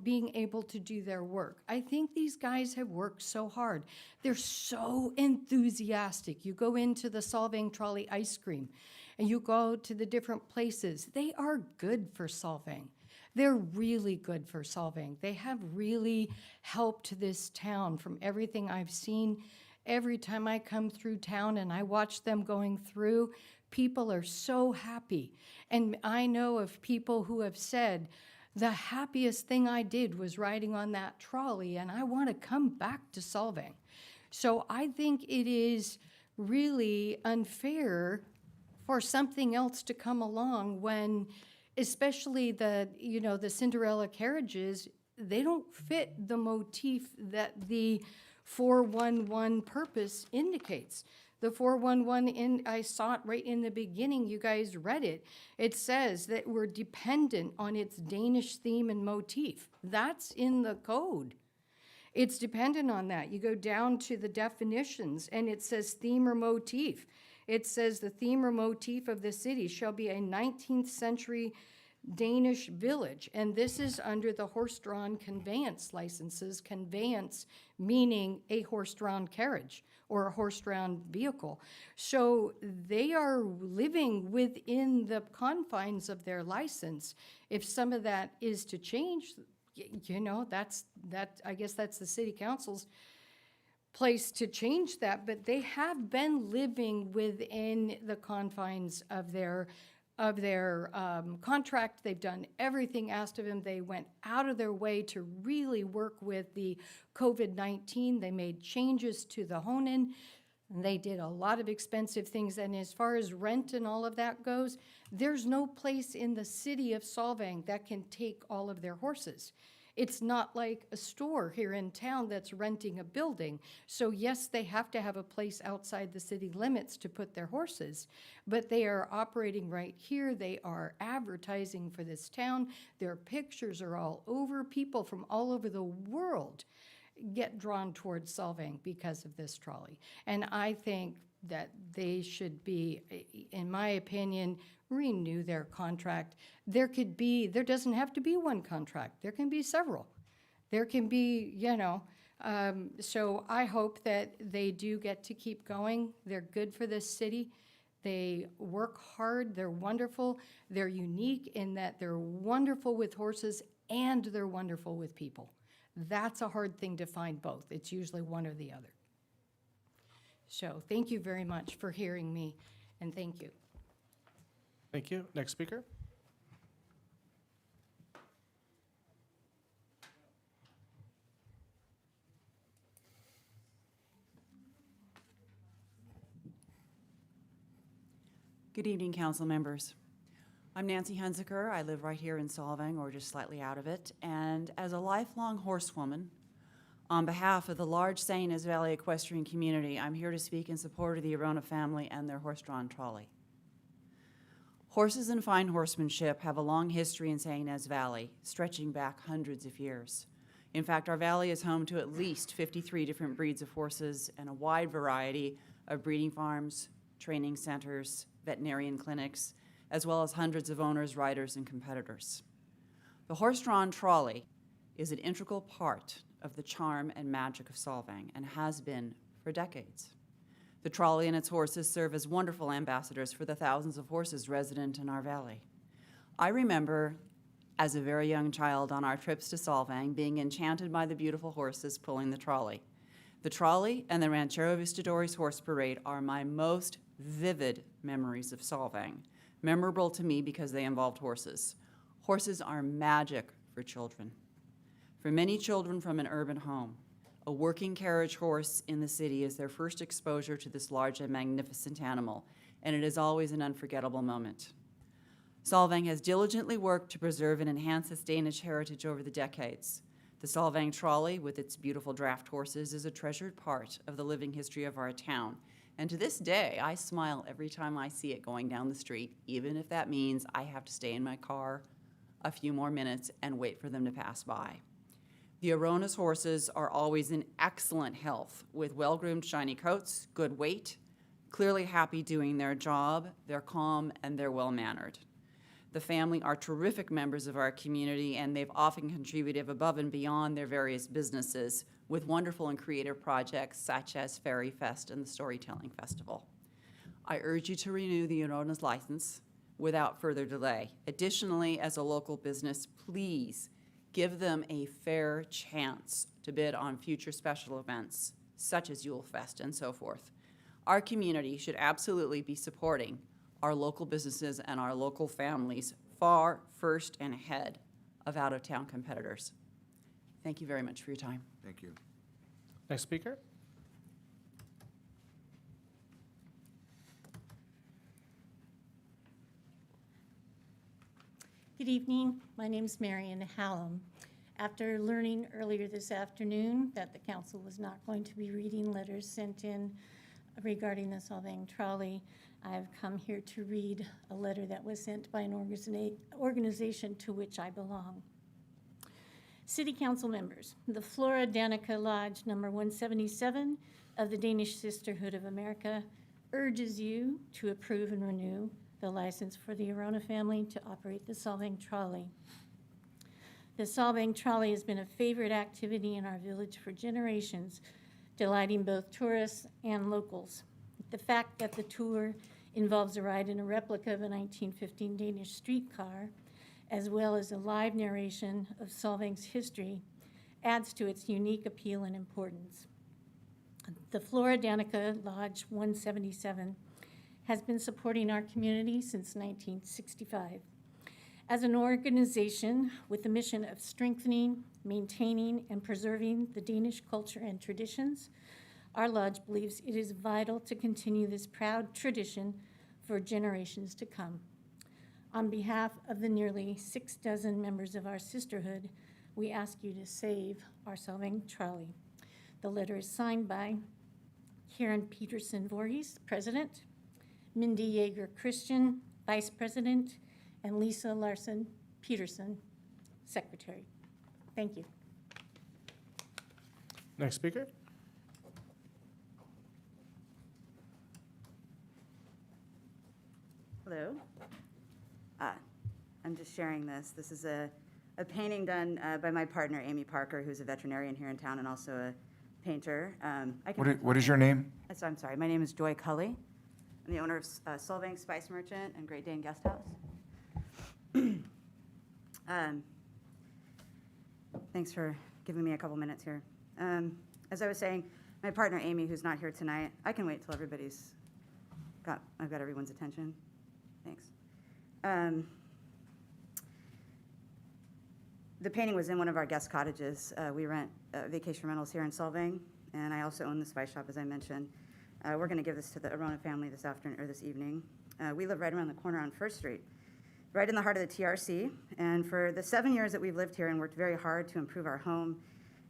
being able to do their work. I think these guys have worked so hard. They're so enthusiastic. You go into the Solvang trolley ice cream, and you go to the different places. They are good for Solvang. They're really good for Solvang. They have really helped this town from everything I've seen. Every time I come through town and I watch them going through, people are so happy. And I know of people who have said, the happiest thing I did was riding on that trolley, and I want to come back to Solvang. So I think it is really unfair for something else to come along when, especially the Cinderella carriages, they don't fit the motif that the 411 purpose indicates. The 411, I saw it right in the beginning, you guys read it. It says that we're dependent on its Danish theme and motif. That's in the code. It's dependent on that. You go down to the definitions and it says theme or motif. It says the theme or motif of the city shall be a 19th century Danish village, and this is under the horse-drawn conveyance licenses, conveyance meaning a horse-drawn carriage or a horse-drawn vehicle. So they are living within the confines of their license. If some of that is to change, I guess that's the city council's place to change that, but they have been living within the confines of their contract. They've done everything asked of them. They went out of their way to really work with the COVID-19. They made changes to the hone-in. They did a lot of expensive things, and as far as rent and all of that goes, there's no place in the city of Solvang that can take all of their horses. It's not like a store here in town that's renting a building. So yes, they have to have a place outside the city limits to put their horses, but they are operating right here. They are advertising for this town. Their pictures are all over. People from all over the world get drawn towards Solvang because of this trolley. And I think that they should be, in my opinion, renew their contract. There doesn't have to be one contract. There can be several. There can be, so I hope that they do get to keep going. They're good for this city. They work hard. They're wonderful. They're unique in that they're wonderful with horses and they're wonderful with people. That's a hard thing to find both. It's usually one or the other. So thank you very much for hearing me, and thank you. Thank you. Next speaker. Good evening, council members. I'm Nancy Hunziker. I live right here in Solvang, or just slightly out of it. And as a lifelong horsewoman, on behalf of the large St. Ynez Valley equestrian community, I'm here to speak in support of the Arona family and their horse-drawn trolley. Horses and fine horsemanship have a long history in St. Ynez Valley, stretching back hundreds of years. In fact, our valley is home to at least 53 different breeds of horses and a wide variety of breeding farms, training centers, veterinarian clinics, as well as hundreds of owners, riders, and competitors. The horse-drawn trolley is an integral part of the charm and magic of Solvang and has been for decades. The trolley and its horses serve as wonderful ambassadors for the thousands of horses resident in our valley. I remember, as a very young child on our trips to Solvang, being enchanted by the beautiful horses pulling the trolley. The trolley and the Ranchero Vistadores Horse Parade are my most vivid memories of Solvang, memorable to me because they involved horses. Horses are magic for children. For many children from an urban home, a working carriage horse in the city is their first exposure to this large and magnificent animal, and it is always an unforgettable moment. Solvang has diligently worked to preserve and enhance its Danish heritage over the decades. The Solvang trolley, with its beautiful draft horses, is a treasured part of the living history of our town. And to this day, I smile every time I see it going down the street, even if that means I have to stay in my car a few more minutes and wait for them to pass by. The Arona's horses are always in excellent health, with well-groomed, shiny coats, good weight, clearly happy doing their job, they're calm, and they're well-mannered. The family are terrific members of our community, and they've often contributed above and beyond their various businesses with wonderful and creative projects such as Fairy Fest and the Storytelling Festival. I urge you to renew the Arona's license without further delay. Additionally, as a local business, please give them a fair chance to bid on future special events, such as Yule Fest and so forth. Our community should absolutely be supporting our local businesses and our local families far first and ahead of out-of-town competitors. Thank you very much for your time. Thank you. Next speaker. Good evening. My name is Marion Hallam. After learning earlier this afternoon that the council was not going to be reading letters sent in regarding the Solvang trolley, I've come here to read a letter that was sent by an organization to which I belong. City Council members, the Flora Danica Lodge number 177 of the Danish Sisterhood of America urges you to approve and renew the license for the Arona family to operate the Solvang trolley. The Solvang trolley has been a favorite activity in our village for generations, delighting both tourists and locals. The fact that the tour involves a ride in a replica of a 1915 Danish streetcar, as well as a live narration of Solvang's history, adds to its unique appeal and importance. The Flora Danica Lodge 177 has been supporting our community since 1965. As an organization with the mission of strengthening, maintaining, and preserving the Danish culture and traditions, our lodge believes it is vital to continue this proud tradition for generations to come. On behalf of the nearly 6 dozen members of our sisterhood, we ask you to save our Solvang trolley. The letter is signed by Karen Peterson Voorhees, President, Mindy Yeager Christian, Vice President, and Lisa Larson Peterson, Secretary. Thank you. Next speaker. Hello. I'm just sharing this. This is a painting done by my partner, Amy Parker, who's a veterinarian here in town and also a painter. What is your name? So I'm sorry. My name is Joy Cully. I'm the owner of Solvang Spice Merchant and Great Dane Guest House. Thanks for giving me a couple minutes here. As I was saying, my partner, Amy, who's not here tonight, I can wait till I've got everyone's attention. Thanks. The painting was in one of our guest cottages. We rent vacation rentals here in Solvang, and I also own the spice shop, as I mentioned. We're going to give this to the Arona family this afternoon or this evening. We live right around the corner on First Street, right in the heart of the TRC. And for the 7 years that we've lived here and worked very hard to improve our home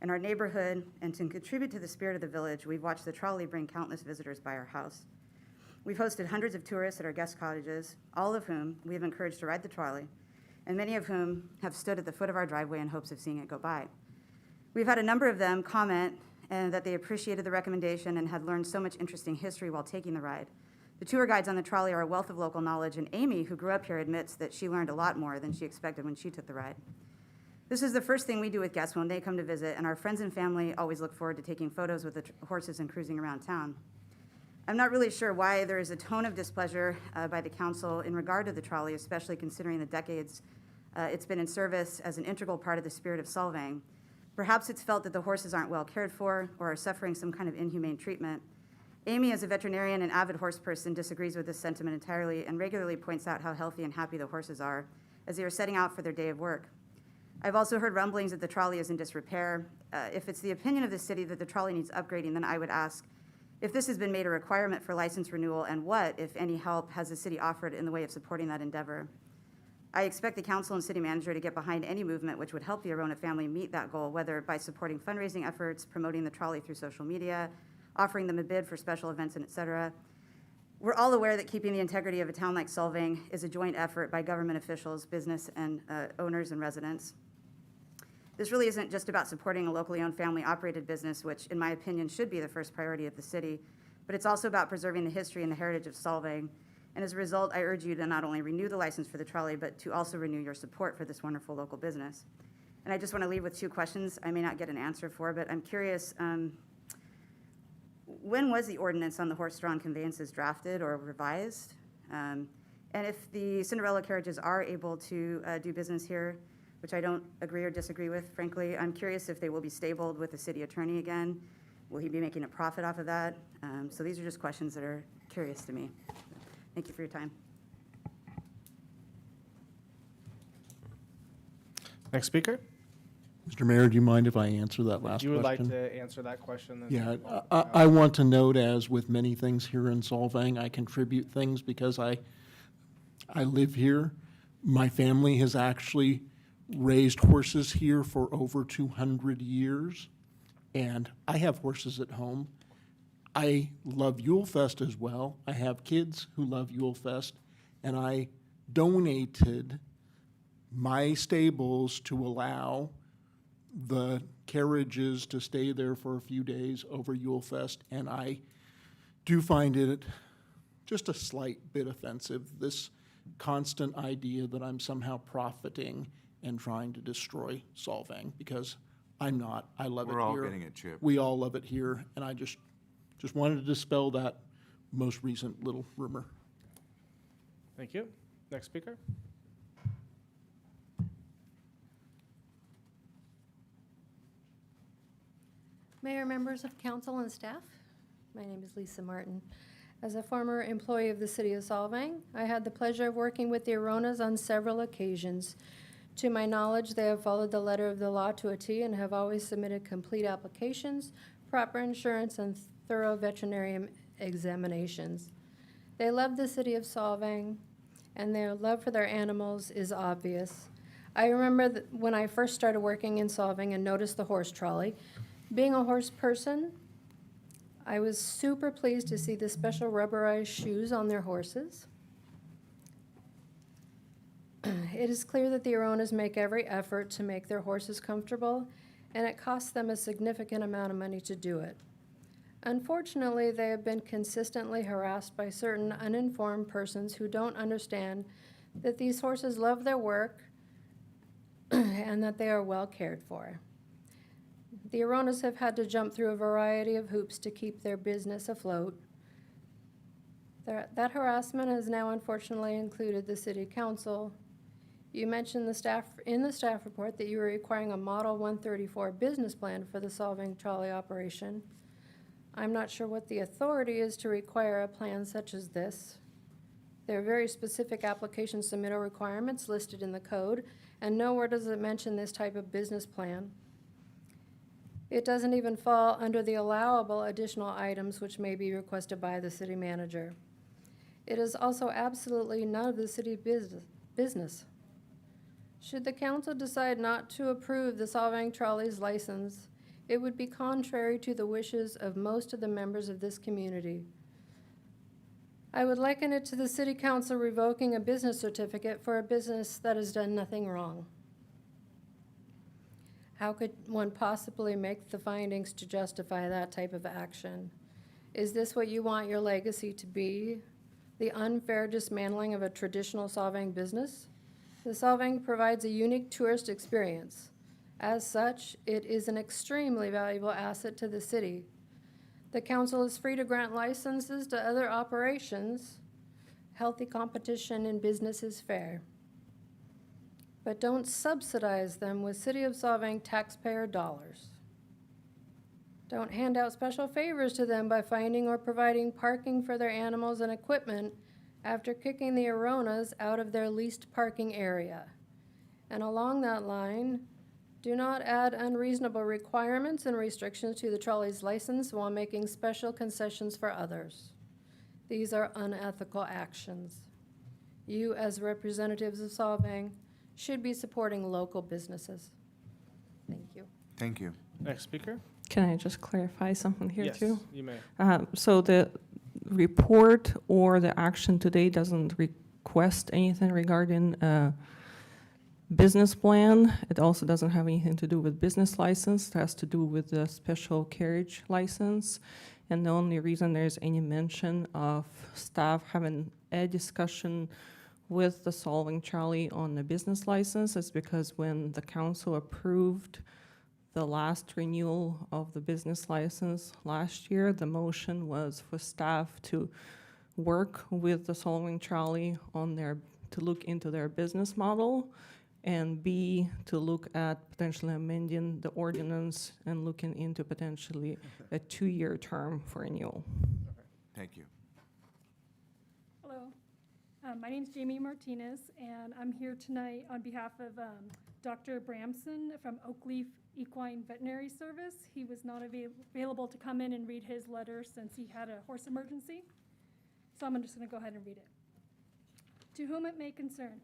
and our neighborhood and to contribute to the spirit of the village, we've watched the trolley bring countless visitors by our house. We've hosted hundreds of tourists at our guest cottages, all of whom we have encouraged to ride the trolley, and many of whom have stood at the foot of our driveway in hopes of seeing it go by. We've had a number of them comment that they appreciated the recommendation and had learned so much interesting history while taking the ride. The tour guides on the trolley are a wealth of local knowledge, and Amy, who grew up here, admits that she learned a lot more than she expected when she took the ride. This is the first thing we do with guests when they come to visit, and our friends and family always look forward to taking photos with the horses and cruising around town. I'm not really sure why there is a tone of displeasure by the council in regard to the trolley, especially considering the decades it's been in service as an integral part of the spirit of Solvang. Perhaps it's felt that the horses aren't well cared for or are suffering some kind of inhumane treatment. Amy, as a veterinarian and avid horse person, disagrees with this sentiment entirely and regularly points out how healthy and happy the horses are as they are setting out for their day of work. I've also heard rumblings that the trolley is in disrepair. If it's the opinion of the city that the trolley needs upgrading, then I would ask if this has been made a requirement for license renewal, and what, if any, help has the city offered in the way of supporting that endeavor. I expect the council and city manager to get behind any movement which would help the Arona family meet that goal, whether by supporting fundraising efforts, promoting the trolley through social media, offering them a bid for special events, and et cetera. We're all aware that keeping the integrity of a town like Solvang is a joint effort by government officials, business and owners and residents. This really isn't just about supporting a locally owned family-operated business, which, in my opinion, should be the first priority of the city, but it's also about preserving the history and the heritage of Solvang. And as a result, I urge you to not only renew the license for the trolley, but to also renew your support for this wonderful local business. And I just want to leave with 2 questions I may not get an answer for, but I'm curious, when was the ordinance on the horse-drawn conveyances drafted or revised? And if the Cinderella carriages are able to do business here, which I don't agree or disagree with, frankly, I'm curious if they will be stabled with the city attorney again. Will he be making a profit off of that? So these are just questions that are curious to me. Thank you for your time. Next speaker. Mr. Mayor, do you mind if I answer that last question? You would like to answer that question? Then Yeah, I want to note, as with many things here in Solvang, I contribute things because I live here. My family has actually raised horses here for over 200 years, and I have horses at home. I love Yule Fest as well. I have kids who love Yule Fest, and I donated my stables to allow the carriages to stay there for a few days over Yule Fest, and I do find it just a slight bit offensive, this constant idea that I'm somehow profiting and trying to destroy Solvang, because I'm not. I love it here. We're all getting it, Chip. We all love it here, and I just wanted to dispel that most recent little rumor. Thank you. Next speaker. Mayor, members of council and staff, my name is Lisa Martin. As a former employee of the city of Solvang, I had the pleasure of working with the Aronas on several occasions. To my knowledge, they have followed the letter of the law to a T and have always submitted complete applications, proper insurance, and thorough veterinary examinations. They love the city of Solvang, and their love for their animals is obvious. I remember that when I first started working in Solvang and noticed the horse trolley. Being a horse person, I was super pleased to see the special rubberized shoes on their horses. It is clear that the Aronas make every effort to make their horses comfortable, and it costs them a significant amount of money to do it. Unfortunately, they have been consistently harassed by certain uninformed persons who don't understand that these horses love their work and that they are well cared for. The Aronas have had to jump through a variety of hoops to keep their business afloat. That harassment has now unfortunately included the city council. You mentioned in the staff report that you were requiring a Model 134 business plan for the Solvang trolley operation. I'm not sure what the authority is to require a plan such as this. There are very specific application submittal requirements listed in the code, and nowhere does it mention this type of business plan. It doesn't even fall under the allowable additional items which may be requested by the city manager. It is also absolutely none of the city business. Should the council decide not to approve the Solvang trolley's license, it would be contrary to the wishes of most of the members of this community. I would liken it to the city council revoking a business certificate for a business that has done nothing wrong. How could one possibly make the findings to justify that type of action? Is this what you want your legacy to be? The unfair dismantling of a traditional Solvang business? The Solvang provides a unique tourist experience. As such, it is an extremely valuable asset to the city. The council is free to grant licenses to other operations. Healthy competition in business is fair. But don't subsidize them with City of Solvang taxpayer dollars. Don't hand out special favors to them by finding or providing parking for their animals and equipment after kicking the Aronas out of their leased parking area. And along that line, do not add unreasonable requirements and restrictions to the trolley's license while making special concessions for others. These are unethical actions. You, as representatives of Solvang, should be supporting local businesses. Thank you. Thank you. Next speaker. Can I just clarify something here Yes, too? you may. So the report or the action today doesn't request anything regarding business plan. It also doesn't have anything to do with business license. It has to do with the special carriage license. And the only reason there's any mention of staff having a discussion with the Solvang trolley on the business license is because when the council approved the last renewal of the business license last year, the motion was for staff to work with the Solvang trolley on to look into their business model, and B, to look at potentially amending the ordinance and looking into potentially a 2-year term for renewal. Thank you. Hello, my name is Jamie Martinez, and I'm here tonight on behalf of Dr. Bramson from Oakleaf Equine Veterinary Service. He was not available to come in and read his letter since he had a horse emergency, so I'm just going to go ahead and read it. To whom it may concern,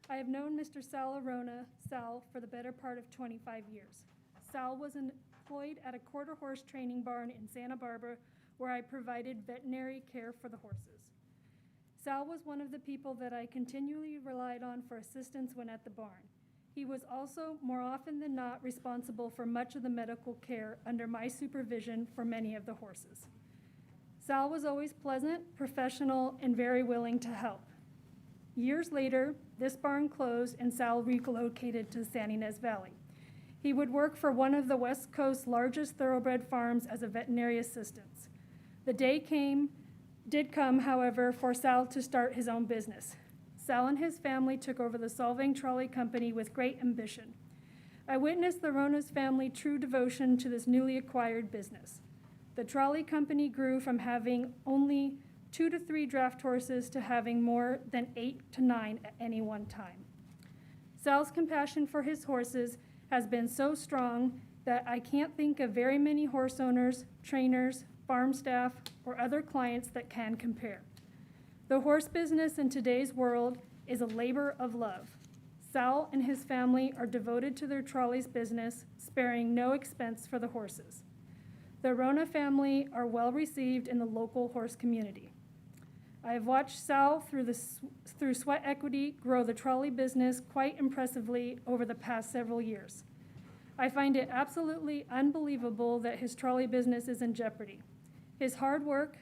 I have known Mr. Sal Arona, Sal, for the better part of 25 years. Sal was employed at a quarter horse training barn in Santa Barbara where I provided veterinary care for the horses. Sal was one of the people that I continually relied on for assistance when at the barn. He was also, more often than not, responsible for much of the medical care under my supervision for many of the horses. Sal was always pleasant, professional, and very willing to help. Years later, this barn closed and Sal relocated to San Ynez Valley. He would work for one of the West Coast's largest thoroughbred farms as a veterinary assistant. The day did come, however, for Sal to start his own business. Sal and his family took over the Solvang Trolley Company with great ambition. I witnessed the Rona's family true devotion to this newly acquired business. The trolley company grew from having only 2 to 3 draft horses to having more than 8 to 9 at any one time. Sal's compassion for his horses has been so strong that I can't think of very many horse owners, trainers, farm staff, or other clients that can compare. The horse business in today's world is a labor of love. Sal and his family are devoted to their trolleys business, sparing no expense for the horses. The Rona family are well received in the local horse community. I have watched Sal through sweat equity grow the trolley business quite impressively over the past several years. I find it absolutely unbelievable that his trolley business is in jeopardy. His hard work,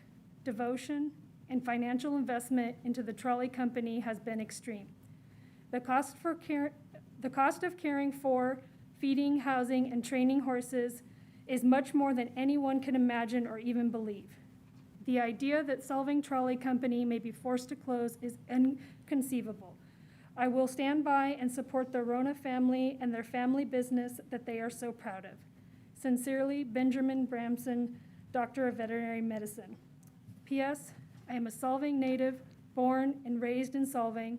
devotion, and financial investment into the trolley company has been extreme. The cost of caring for, feeding, housing, and training horses is much more than anyone can imagine or even believe. The idea that Solvang Trolley Company may be forced to close is inconceivable. I will stand by and support the Rona family and their family business that they are so proud of. Sincerely, Benjamin Bramson, Doctor of Veterinary Medicine. P.S. I am a Solvang native, born and raised in Solvang.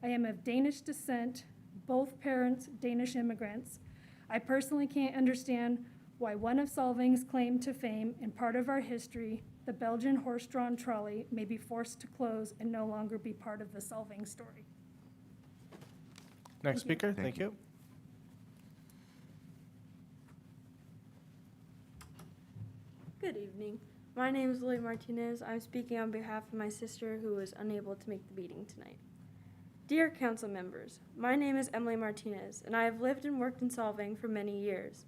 I am of Danish descent, both parents Danish immigrants. I personally can't understand why one of Solvang's claim to fame and part of our history, the Belgian horse-drawn trolley, may be forced to close and no longer be part of the Solvang story. Next speaker, thank you. Good evening. My name is Lily Martinez. I'm speaking on behalf of my sister who was unable to make the meeting tonight. Dear council members, my name is Emily Martinez, and I have lived and worked in Solvang for many years.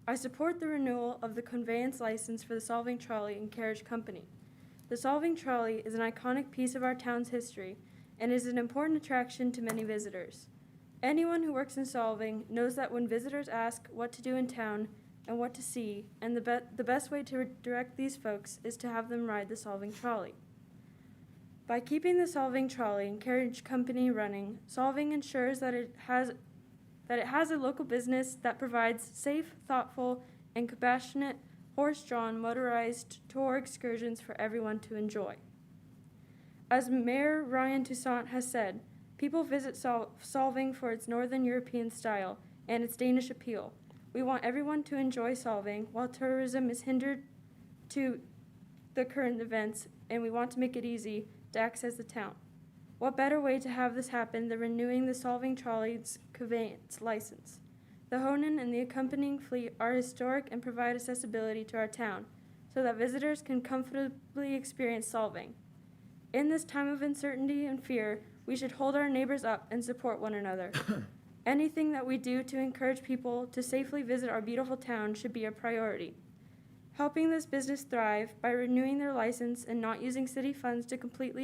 I support the renewal of the conveyance license for the Solvang Trolley and Carriage Company. The Solvang Trolley is an iconic piece of our town's history and is an important attraction to many visitors. Anyone who works in Solvang knows that when visitors ask what to do in town and what to see, and the best way to direct these folks is to have them ride the Solvang Trolley. By keeping the Solvang Trolley and Carriage Company running, Solvang ensures that it has a local business that provides safe, thoughtful, and compassionate horse-drawn motorized tour excursions for everyone to enjoy. As Mayor Ryan Toussaint has said, people visit Solvang for its Northern European style and its Danish appeal. We want everyone to enjoy Solvang while tourism is hindered to the current events, and we want to make it easy to access the town. What better way to have this happen than renewing the Solvang Trolley's conveyance license? The Honan and the accompanying fleet are historic and provide accessibility to our town so that visitors can comfortably experience Solvang. In this time of uncertainty and fear, we should hold our neighbors up and support one another. Anything that we do to encourage people to safely visit our beautiful town should be a priority. Helping this business thrive by renewing their license and not using city funds to compete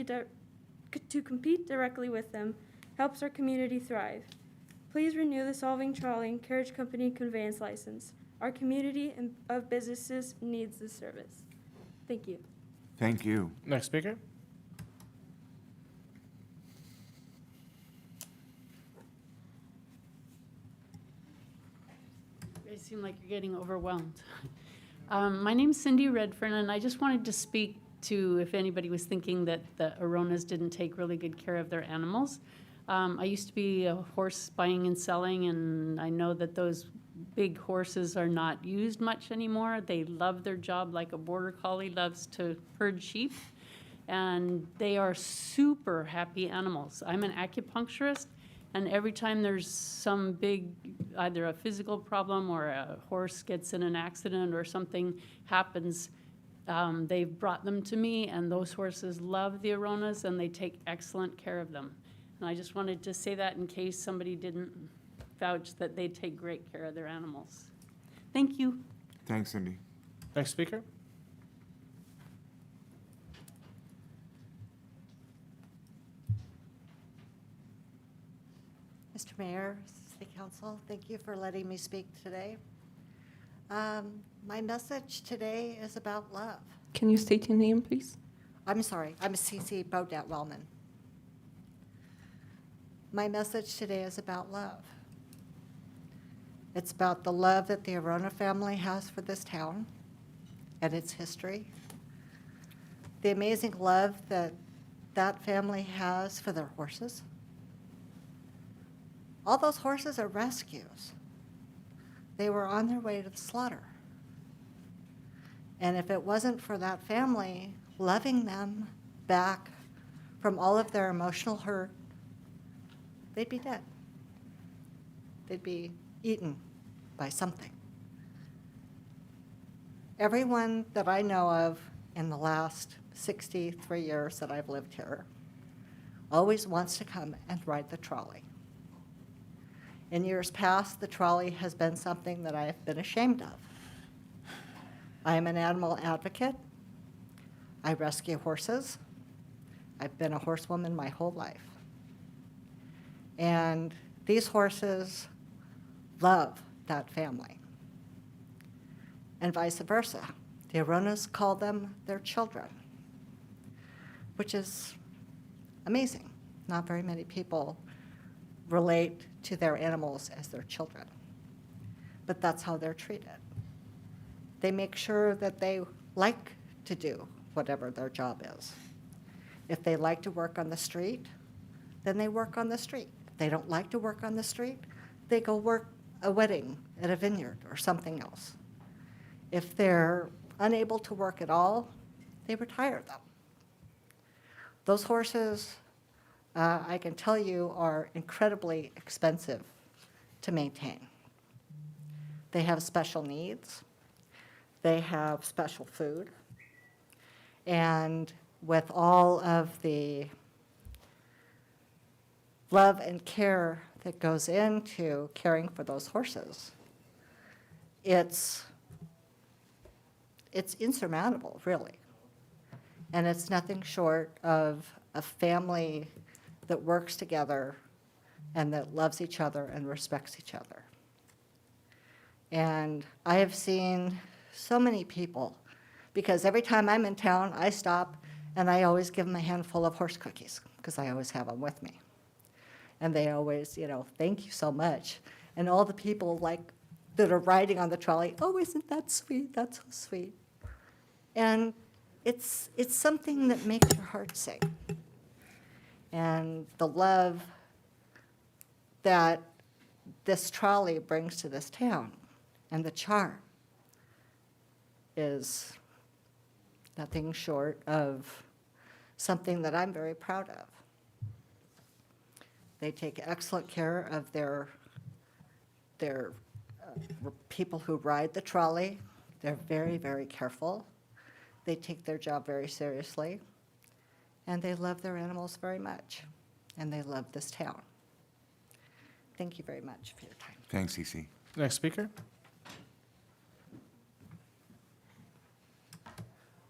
directly with them helps our community thrive. Please renew the Solvang Trolley and Carriage Company conveyance license. Our community of businesses needs this service. Thank you. Thank you. Next speaker. You guys seem like you're getting overwhelmed. My name's Cindy Redfern, and I just wanted to speak to if anybody was thinking that the Aronas didn't take really good care of their animals. I used to be a horse buying and selling, and I know that those big horses are not used much anymore. They love their job like a border collie loves to herd sheep, and they are super happy animals. I'm an acupuncturist, and every time there's some big, either a physical problem or a horse gets in an accident or something happens, they've brought them to me, and those horses love the Aronas, and they take excellent care of them. And I just wanted to say that in case somebody didn't vouch that they take great care of their animals. Thank you. Thanks, Cindy. Next speaker. Mr. Mayor, City Council. Thank you for letting me speak today. My message today is about love. Can you state your name, please? I'm sorry, I'm Cece Bodette-Wellman. My message today is about love. It's about the love that the Arona family has for this town and its history. The amazing love that that family has for their horses. All those horses are rescues. They were on their way to the slaughter. And if it wasn't for that family loving them back from all of their emotional hurt, they'd be dead. They'd be eaten by something. Everyone that I know of in the last 63 years that I've lived here always wants to come and ride the trolley. In years past, the trolley has been something that I have been ashamed of. I am an animal advocate. I rescue horses. I've been a horsewoman my whole life. And these horses love that family. And vice versa. The Aronas call them their children, which is amazing. Not very many people relate to their animals as their children, but that's how they're treated. They make sure that they like to do whatever their job is. If they like to work on the street, then they work on the street. If they don't like to work on the street, they go work a wedding at a vineyard or something else. If they're unable to work at all, they retire them. Those horses, I can tell you, are incredibly expensive to maintain. They have special needs. They have special food. And with all of the love and care that goes into caring for those horses, it's insurmountable, really. And it's nothing short of a family that works together and that loves each other and respects each other. And I have seen so many people, because every time I'm in town, I stop and I always give them a handful of horse cookies, because I always have them with me. And they always, thank you so much. And all the people that are riding on the trolley, oh, isn't that sweet? That's so sweet. And it's something that makes your heart sing. And the love that this trolley brings to this town and the charm is nothing short of something that I'm very proud of. They take excellent care of their people who ride the trolley. They're very, very careful. They take their job very seriously. And they love their animals very much. And they love this town. Thank you very much for your time. Thanks, Cece. Next speaker.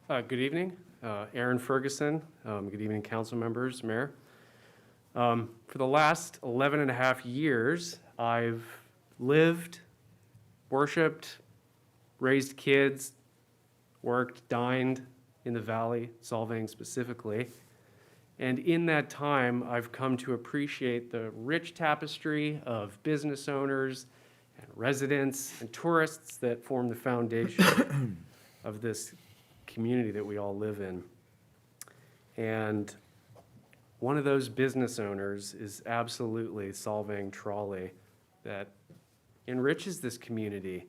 Good evening, Aaron Ferguson. Good evening, council members, mayor. For the last 11 and a half years, I've lived, worshiped, raised kids, worked, dined in the valley, Solvang specifically. And in that time, I've come to appreciate the rich tapestry of business owners and residents and tourists that form the foundation of this community that we all live in. And one of those business owners is absolutely Solvang Trolley, that enriches this community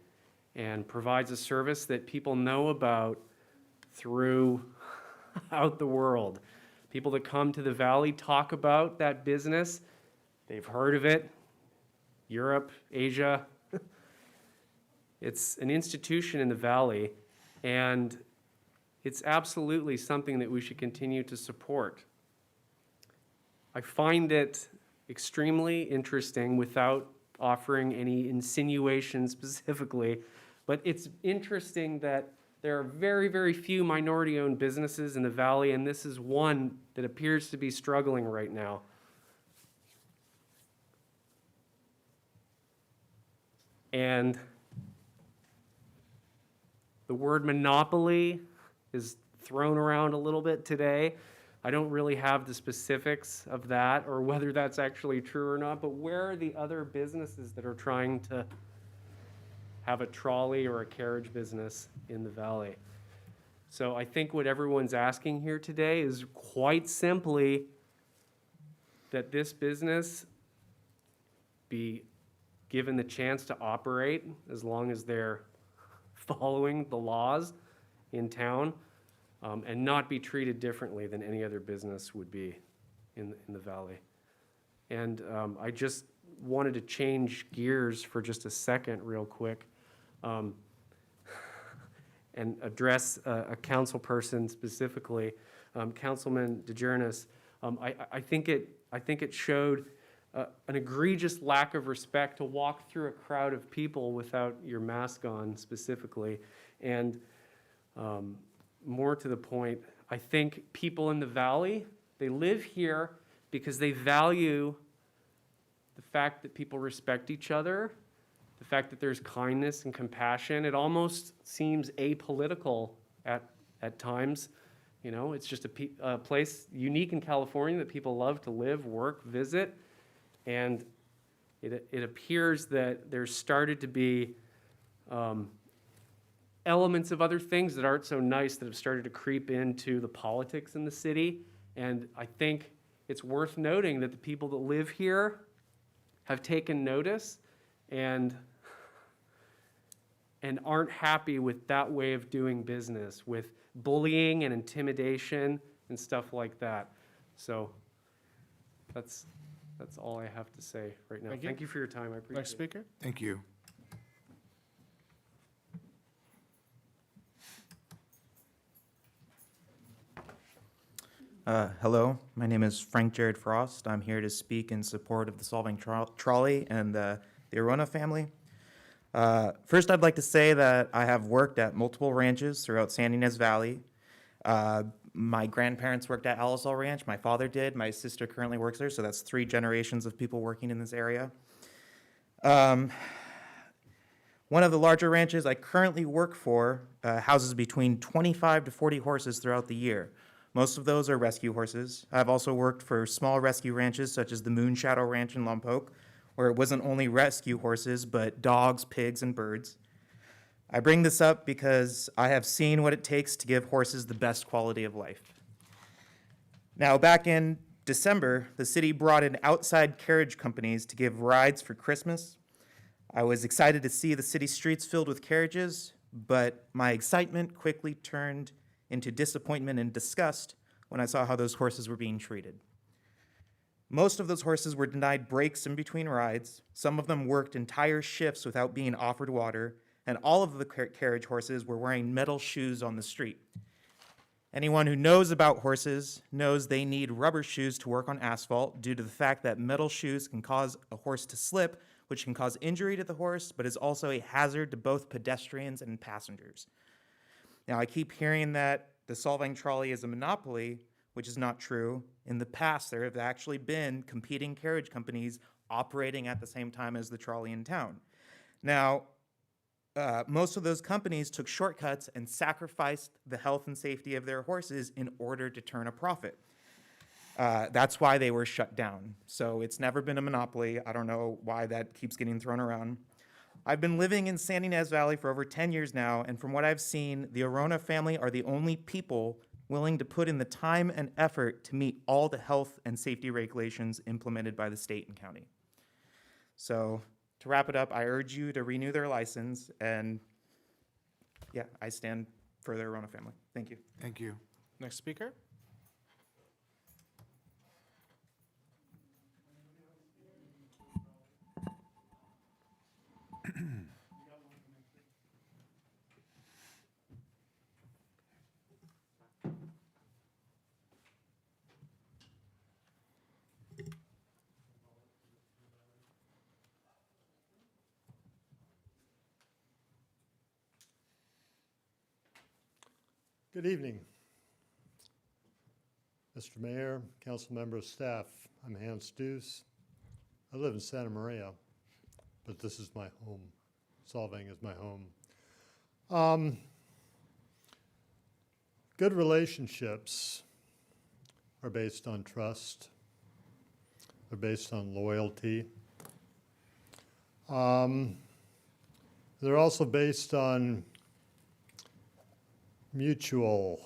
and provides a service that people know about throughout the world. People that come to the valley talk about that business. They've heard of it. Europe, Asia. It's an institution in the valley, and it's absolutely something that we should continue to support. I find it extremely interesting, without offering any insinuation specifically, but it's interesting that there are very, very few minority-owned businesses in the valley, and this is one that appears to be struggling right now. And the word monopoly is thrown around a little bit today. I don't really have the specifics of that or whether that's actually true or not, but where are the other businesses that are trying to have a trolley or a carriage business in the valley? So I think what everyone's asking here today is quite simply that this business be given the chance to operate as long as they're following the laws in town, and not be treated differently than any other business would be in the valley. And I just wanted to change gears for just a second real quick, and address a council person specifically, Councilman DeJarnis. I think it showed an egregious lack of respect to walk through a crowd of people without your mask on specifically. And more to the point, I think people in the valley, they live here because they value the fact that people respect each other, the fact that there's kindness and compassion. It almost seems apolitical at times. You know, it's just a place unique in California that people love to live, work, visit. And it appears that there's started to be elements of other things that aren't so nice that have started to creep into the politics in the city. And I think it's worth noting that the people that live here have taken notice and aren't happy with that way of doing business, with bullying and intimidation and stuff like that. So that's all I have to say right now. Thank you for your time. I appreciate it. Next speaker? Thank you. Hello, my name is Frank Jared Frost. I'm here to speak in support of the Solvang Trolley and the Arona family. First, I'd like to say that I have worked at multiple ranches throughout San Ynez Valley. My grandparents worked at Alisal Ranch. My father did. My sister currently works there, so that's 3 generations of people working in this area. One of the larger ranches I currently work for houses between 25 to 40 horses throughout the year. Most of those are rescue horses. I've also worked for small rescue ranches such as the Moon Shadow Ranch in Lompoc, where it wasn't only rescue horses, but dogs, pigs, and birds. I bring this up because I have seen what it takes to give horses the best quality of life. Now, back in December, the city brought in outside carriage companies to give rides for Christmas. I was excited to see the city streets filled with carriages, but my excitement quickly turned into disappointment and disgust when I saw how those horses were being treated. Most of those horses were denied breaks in between rides. Some of them worked entire shifts without being offered water, and all of the carriage horses were wearing metal shoes on the street. Anyone who knows about horses knows they need rubber shoes to work on asphalt due to the fact that metal shoes can cause a horse to slip, which can cause injury to the horse, but is also a hazard to both pedestrians and passengers. Now, I keep hearing that the Solvang trolley is a monopoly, which is not true. In the past, there have actually been competing carriage companies operating at the same time as the trolley in town. Now, most of those companies took shortcuts and sacrificed the health and safety of their horses in order to turn a profit. That's why they were shut down. So it's never been a monopoly. I don't know why that keeps getting thrown around. I've been living in San Ynez Valley for over 10 years now, and from what I've seen, the Arona family are the only people willing to put in the time and effort to meet all the health and safety regulations implemented by the state and county. So to wrap it up, I urge you to renew their license, and yeah, I stand for the Arona family. Thank you. Thank you. Next speaker? Good evening, Mr. Mayor, council members, staff. I'm Hans Deuce. I live in Santa Maria, but this is my home. Solvang is my home. Good relationships are based on trust. They're based on loyalty. They're also based on mutual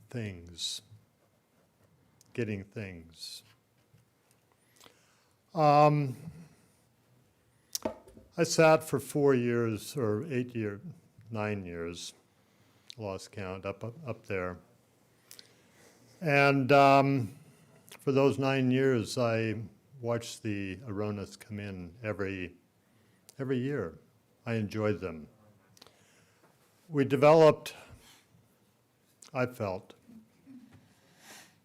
things, getting things. I sat for 4 years, or 8 years, 9 years, lost count, up there. And for those 9 years, I watched the Aronas come in every year. I enjoyed them. We developed, I felt,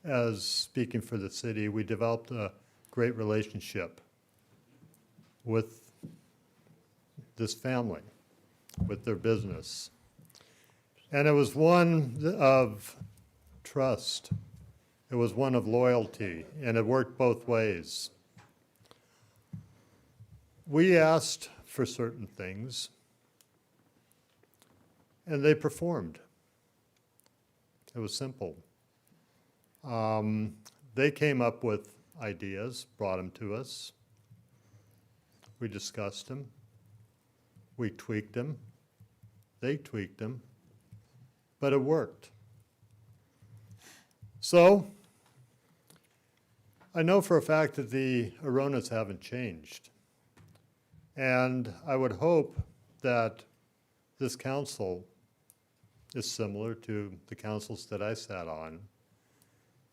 as speaking for the city, we developed a great relationship with this family, with their business. And it was one of trust. It was one of loyalty, and it worked both ways. We asked for certain things, and they performed. It was simple. They came up with ideas, brought them to us. We discussed them. We tweaked them. They tweaked them. But it worked. So, I know for a fact that the Aronas haven't changed. And I would hope that this council is similar to the councils that I sat on.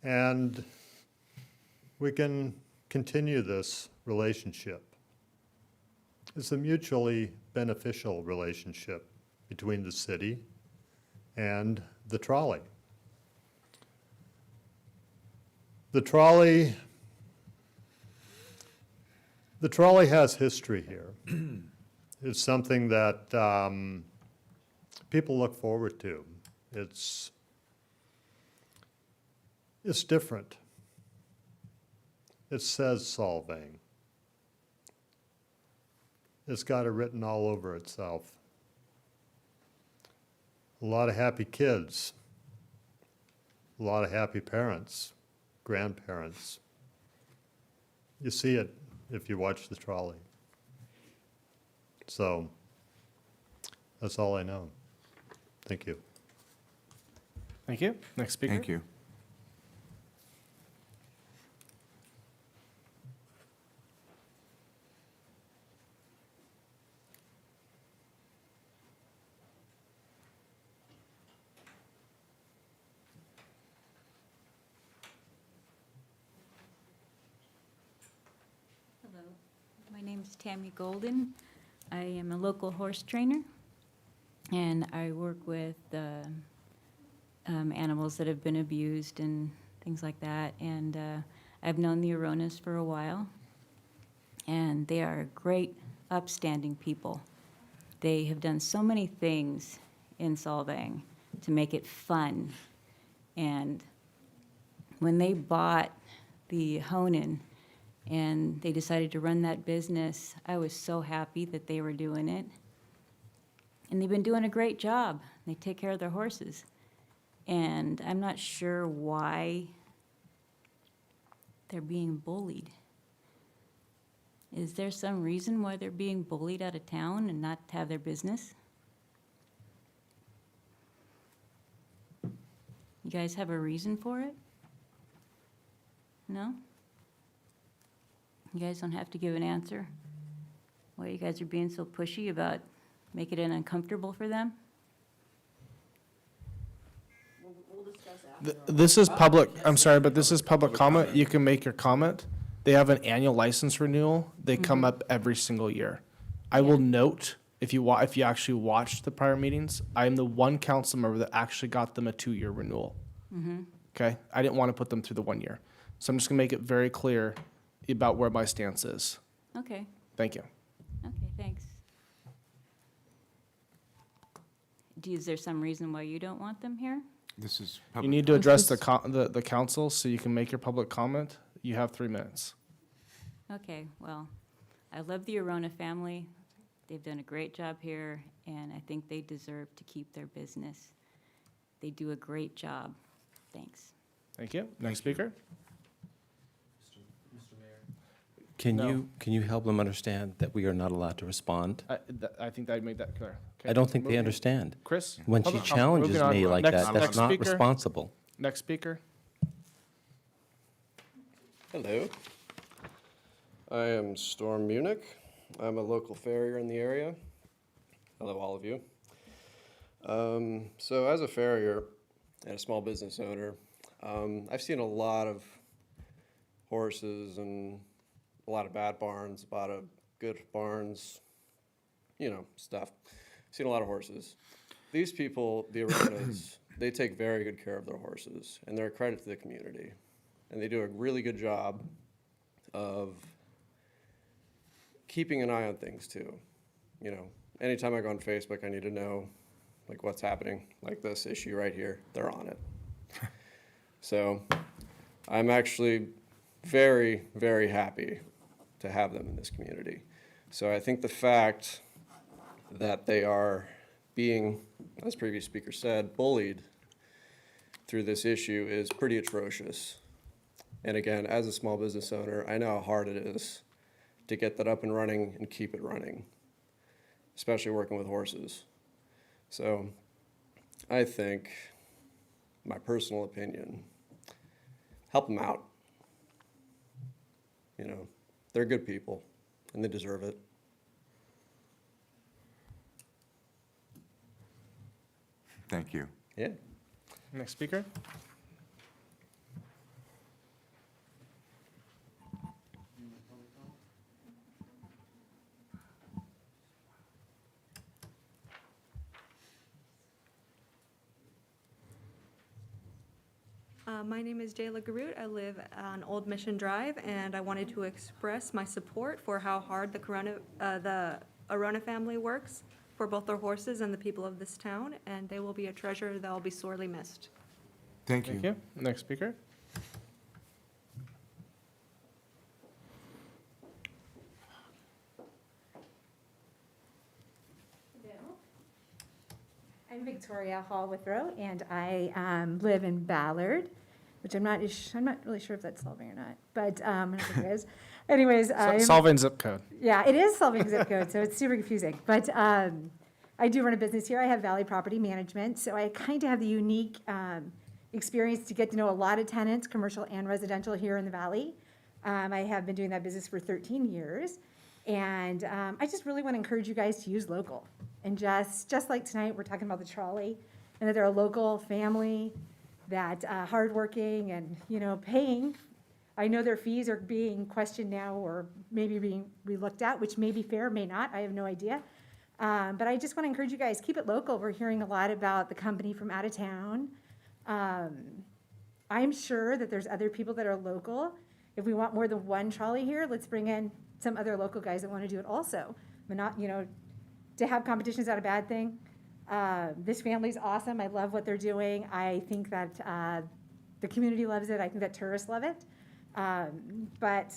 And we can continue this relationship. It's a mutually beneficial relationship between the city and the trolley. The trolley has history here. It's something that people look forward to. It's different. It says Solvang. It's got it written all over itself. A lot of happy kids, a lot of happy parents, grandparents. You see it if you watch the trolley. So that's all I know. Thank you. Thank you. Next speaker. Thank you. Hello, my name is Tammy Golden. I am a local horse trainer, and I work with animals that have been abused and things like that. And I've known the Aronas for a while, and they are great, upstanding people. They have done so many things in Solvang to make it fun. And when they bought the Honan and they decided to run that business, I was so happy that they were doing it. And they've been doing a great job. They take care of their horses. And I'm not sure why they're being bullied. Is there some reason why they're being bullied out of town and not have their business? You guys have a reason for it? No? You guys don't have to give an answer? Why you guys are being so pushy about making it uncomfortable for them? This is public, I'm sorry, but this is public comment. You can make your comment. They have an annual license renewal. They come up every single year. I will note, if you actually watched the prior meetings, I am the one council member that actually got them a 2-year renewal. Okay? I didn't want to put them through the 1 year. So I'm just gonna make it very clear about where my stance is. Okay, Thank you. okay, thanks. Is there some reason why you don't want them here? This is You public. need to address the council so you can make your public comment. You have 3 minutes. Okay, well, I love the Arona family. They've done a great job here, and I think they deserve to keep their business. They do a great job. Thanks. Thank you. Next speaker. Can No. you help them understand that we are not allowed to respond? I think I made that clear. Okay, I don't think they moving- understand. Chris? When Hold she on, challenges moving on. me like Next- that, that's next not speaker. responsible. Next speaker. Hello. I am Storm Munich. I'm a local farrier in the area. Hello, all of you. So as a farrier and a small business owner, I've seen a lot of horses and a lot of bad barns, a lot of good barns, stuff. I've seen a lot of horses. These people, the Aronas, they take very good care of their horses, and they're a credit to the community. And they do a really good job of keeping an eye on things too. Anytime I go on Facebook, I need to know what's happening, like this issue right here, they're on it. So I'm actually very, very happy to have them in this community. So I think the fact that they are being, as previous speaker said, bullied through this issue is pretty atrocious. And again, as a small business owner, I know how hard it is to get that up and running and keep it running, especially working with horses. So I think, my personal opinion, help them out. They're good people and they deserve it. Thank you. Yeah. Next speaker. My name is Jayla Garut. I live on Old Mission Drive, and I wanted to express my support for how hard the Arona family works for both their horses and the people of this town, and they will be a treasure that will be sorely missed. Thank you. Thank you. Next speaker. I'm Victoria Hall Withrow, and I live in Ballard, which I'm not really sure if that's Solvang or not, but I don't think it is. Anyways, Solvang zip code. Yeah, it is Solvang zip code, so it's super confusing. But I do run a business here. I have Valley Property Management, so I kind of have the unique experience to get to know a lot of tenants, commercial and residential, here in the Valley. I have been doing that business for 13 years, and I just really want to encourage you guys to use local. And just like tonight, we're talking about the trolley, and that they're a local family that hardworking and paying. I know their fees are being questioned now, or maybe being relooked at, which may be fair, may not. I have no idea. But I just want to encourage you guys, keep it local. We're hearing a lot about the company from out of town. I'm sure that there's other people that are local. If we want more than one trolley here, let's bring in some other local guys that want to do it also. But not, to have competition is not a bad thing. This family's awesome. I love what they're doing. I think that the community loves it. I think that tourists love it. But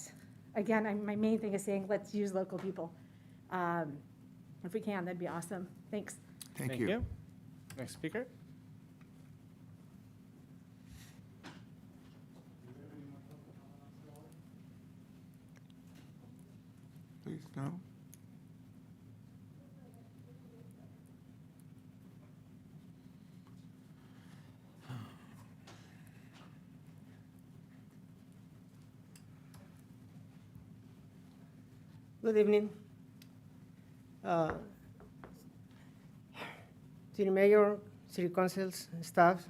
again, my main thing is saying, let's use local people. If we can, that'd be awesome. Thanks. Thank you. Next speaker. Please, no. Good evening. City Mayor, City Council's staff.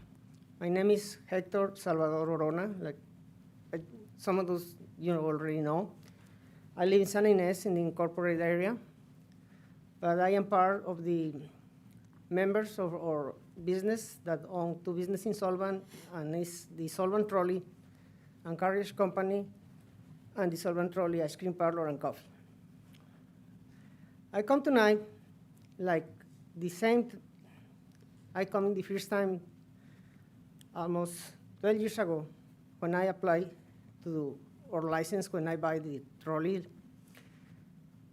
My name is Hector Salvador Orona, like some of those you already know. I live in San Ynez in the incorporated area, but I am part of the members of our business that own two businesses in Solvang, and is the Solvang Trolley and Carriage Company, and the Solvang Trolley Ice Cream Parlor and Coffee. I come tonight like the same, I come in the first time almost 12 years ago when I applied to our license when I buy the trolley.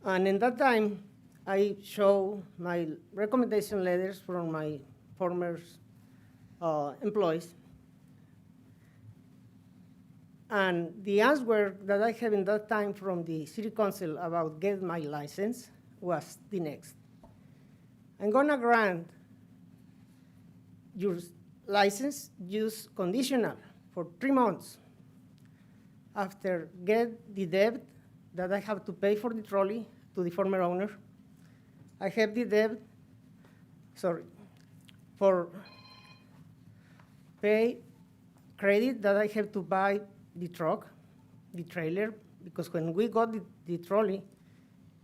And in that time, I show my recommendation letters from my former employees. And the answer that I have in that time from the city council about get my license was the next. I'm gonna grant your license use conditional for 3 months. After get the debt that I have to pay for the trolley to the former owner, I have the debt, for pay credit that I have to buy the truck, the trailer, because when we got the trolley,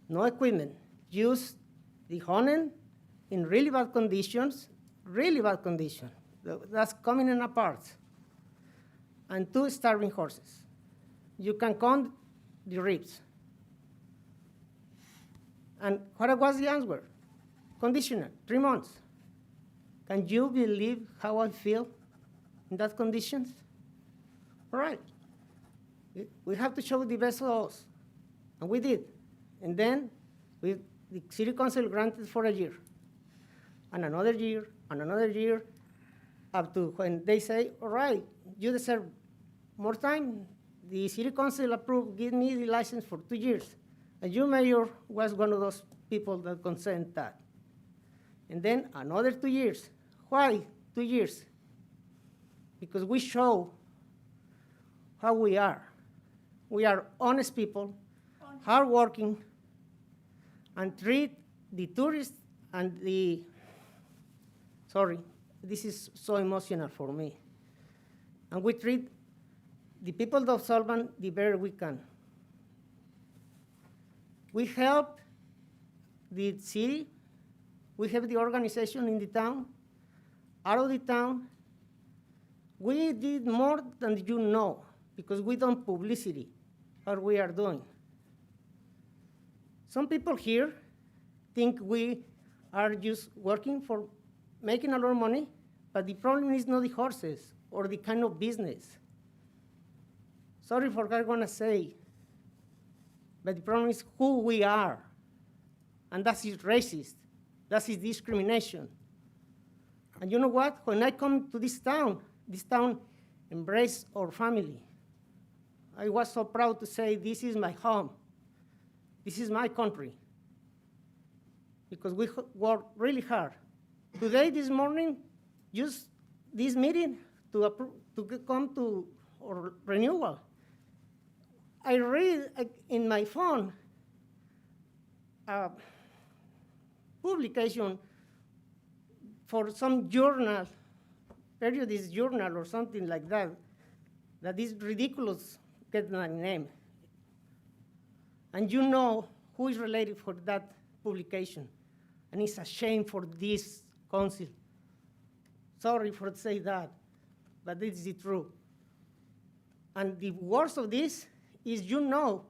no equipment, just the Honen in really bad conditions, that's coming in apart, and 2 starving horses. You can count the ribs. And what was the answer? Conditional, 3 months. Can you believe how I feel in that conditions? All right. We have to show the best of us, and we did. And then the city council granted for a year, and another year, and another year, up to when they say, all right, you deserve more time. The city council approved, give me the license for 2 years. And you, Mayor, was one of those people that consent that. And then another 2 years. Why 2 years? Because we show how we are. We are honest people, hardworking, and treat the tourists and this is so emotional for me. And we treat the people of Solvang the better we can. We help the city, we have the organization in the town, out of the town. We did more than you know, because we don't publicity what we are doing. Some people here think we are just working for making a lot of money, but the problem is not the horses or the kind of business. Sorry for what I'm gonna say, but the problem is who we are. And that is racist, that is discrimination. And you know what? When I come to this town embraced our family. I was so proud to say, this is my home. This is my country. Because we work really hard. Today, this morning, just this meeting to come to our renewal. I read in my phone a publication for some journal, periodist journal or something like that, that is ridiculous, get my name. And you know who is related for that publication. And it's a shame for this council. Sorry for saying that, but this is the truth. And the worst of this is you know,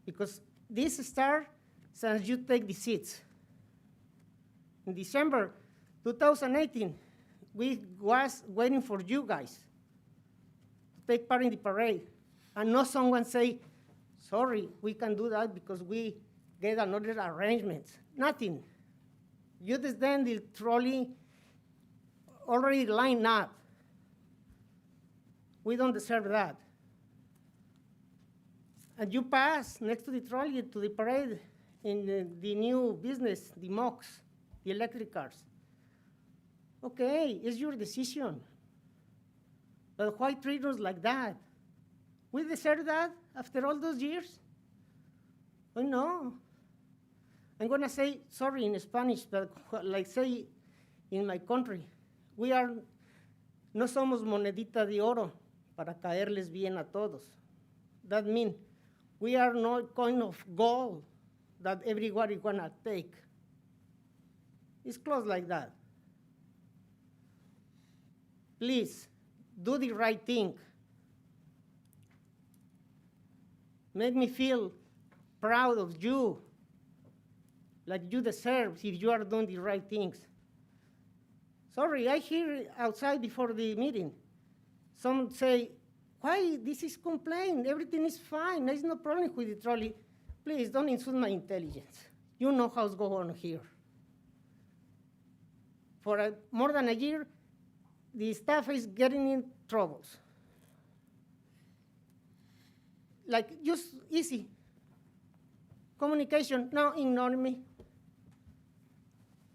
because this starts since you take the seats. In December 2018, we was waiting for you guys to take part in the parade. And not someone say, sorry, we can do that because we get another arrangement. Nothing. You just then the trolley already lined up. We don't deserve that. And you pass next to the trolley to the parade in the new business, the MOCs, the electric cars. Okay, it's your decision. But why treat us like that? We deserve that after all those years? Oh, no. I'm gonna say sorry in Spanish, but like say in my country, we are, no somos monedita de oro para caerles bien a todos. That means we are not kind of gold that everybody gonna take. It's close like that. Please, do the right thing. Make me feel proud of you, like you deserve if you are doing the right things. Sorry, I hear outside before the meeting, some say, why this is complaint? Everything is fine, there's no problem with the trolley. please don't insult my intelligence. You know how's going on here. For more than a year, the staff is getting in troubles. Like, just easy. Communication, no, ignore me.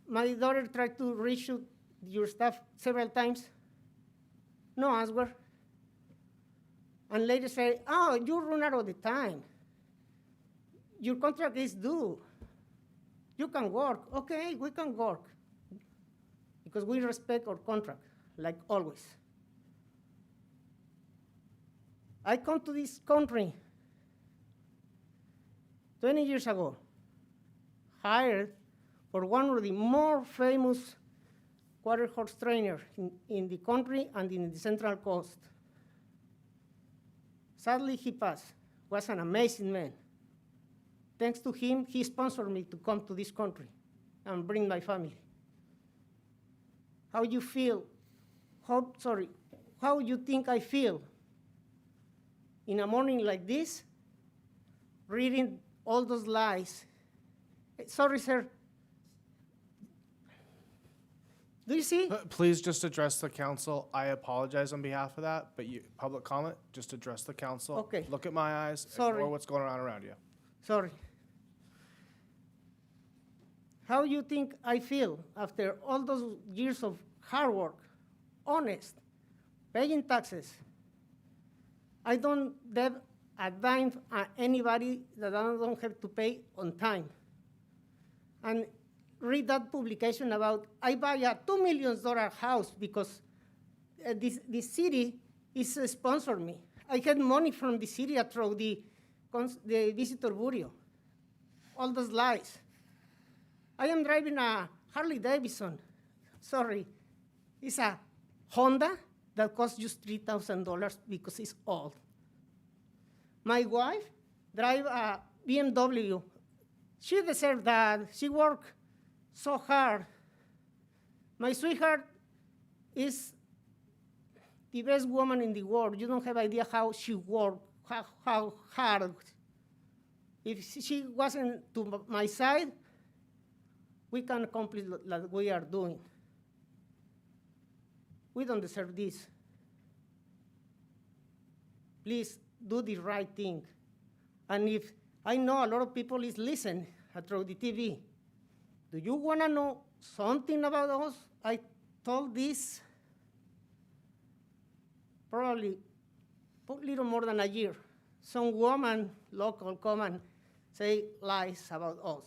My daughter tried to reach your staff several times. No answer. And later say, oh, you run out of the time. Your contract is due. You can work. Okay, we can work. Because we respect our contract, like always. I come to this country 20 years ago, hired for one of the more famous quarter horse trainers in the country and in the Central Coast. Sadly, he passed. Was an amazing man. Thanks to him, he sponsored me to come to this country and bring my family. How you feel? How you think I feel in a morning like this, reading all those lies? Sorry, sir. Do you see? Please just address the council. I apologize on behalf of that, but you, public comment, just address the council. Okay. Look at my eyes, Sorry. ignore what's going on around you. Sorry. How you think I feel after all those years of hard work, honest, paying taxes? I don't debt a dime at anybody that I don't have to pay on time. And read that publication about I buy a $2 million house because this city is sponsored me. I had money from the city through the visitor bureau. All those lies. I am driving a Harley Davidson. Sorry, it's a Honda that costs just $3,000 because it's old. My wife drives a BMW. She deserves that. She worked so hard. My sweetheart is the best woman in the world. You don't have idea how she worked, how hard. If she wasn't to my side, we can accomplish what we are doing. We don't deserve this. Please do the right thing. And if I know a lot of people is listening through the TV, do you want to know something about us? I told this probably a little more than a year. Some woman local come and say lies about us.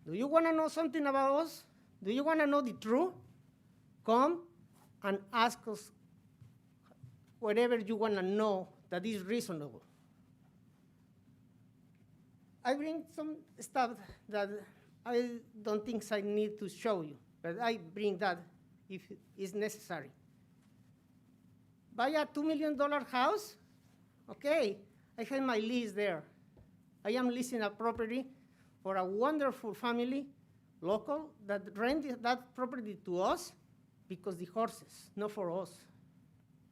Do you want to know something about us? Do you want to know the truth? Come and ask us whatever you want to know that is reasonable. I bring some stuff that I don't think I need to show you, but I bring that if it's necessary. Buy a $2 million house? Okay, I have my lease there. I am leasing a property for a wonderful family, local, that rented that property to us because the horses, not for us,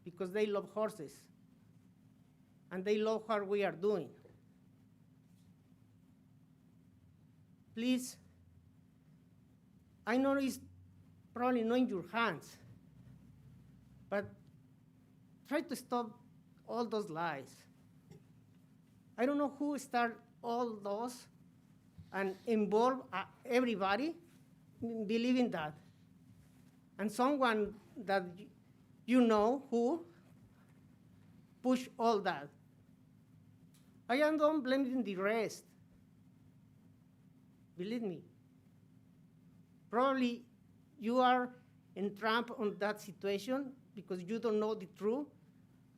because they love horses, and they love what we are doing. Please, I know it's probably not in your hands, but try to stop all those lies. I don't know who started all those and involve everybody in believing that. And someone that you know who push all that. I don't blame the rest. Believe me. Probably you are entrapped on that situation because you don't know the truth.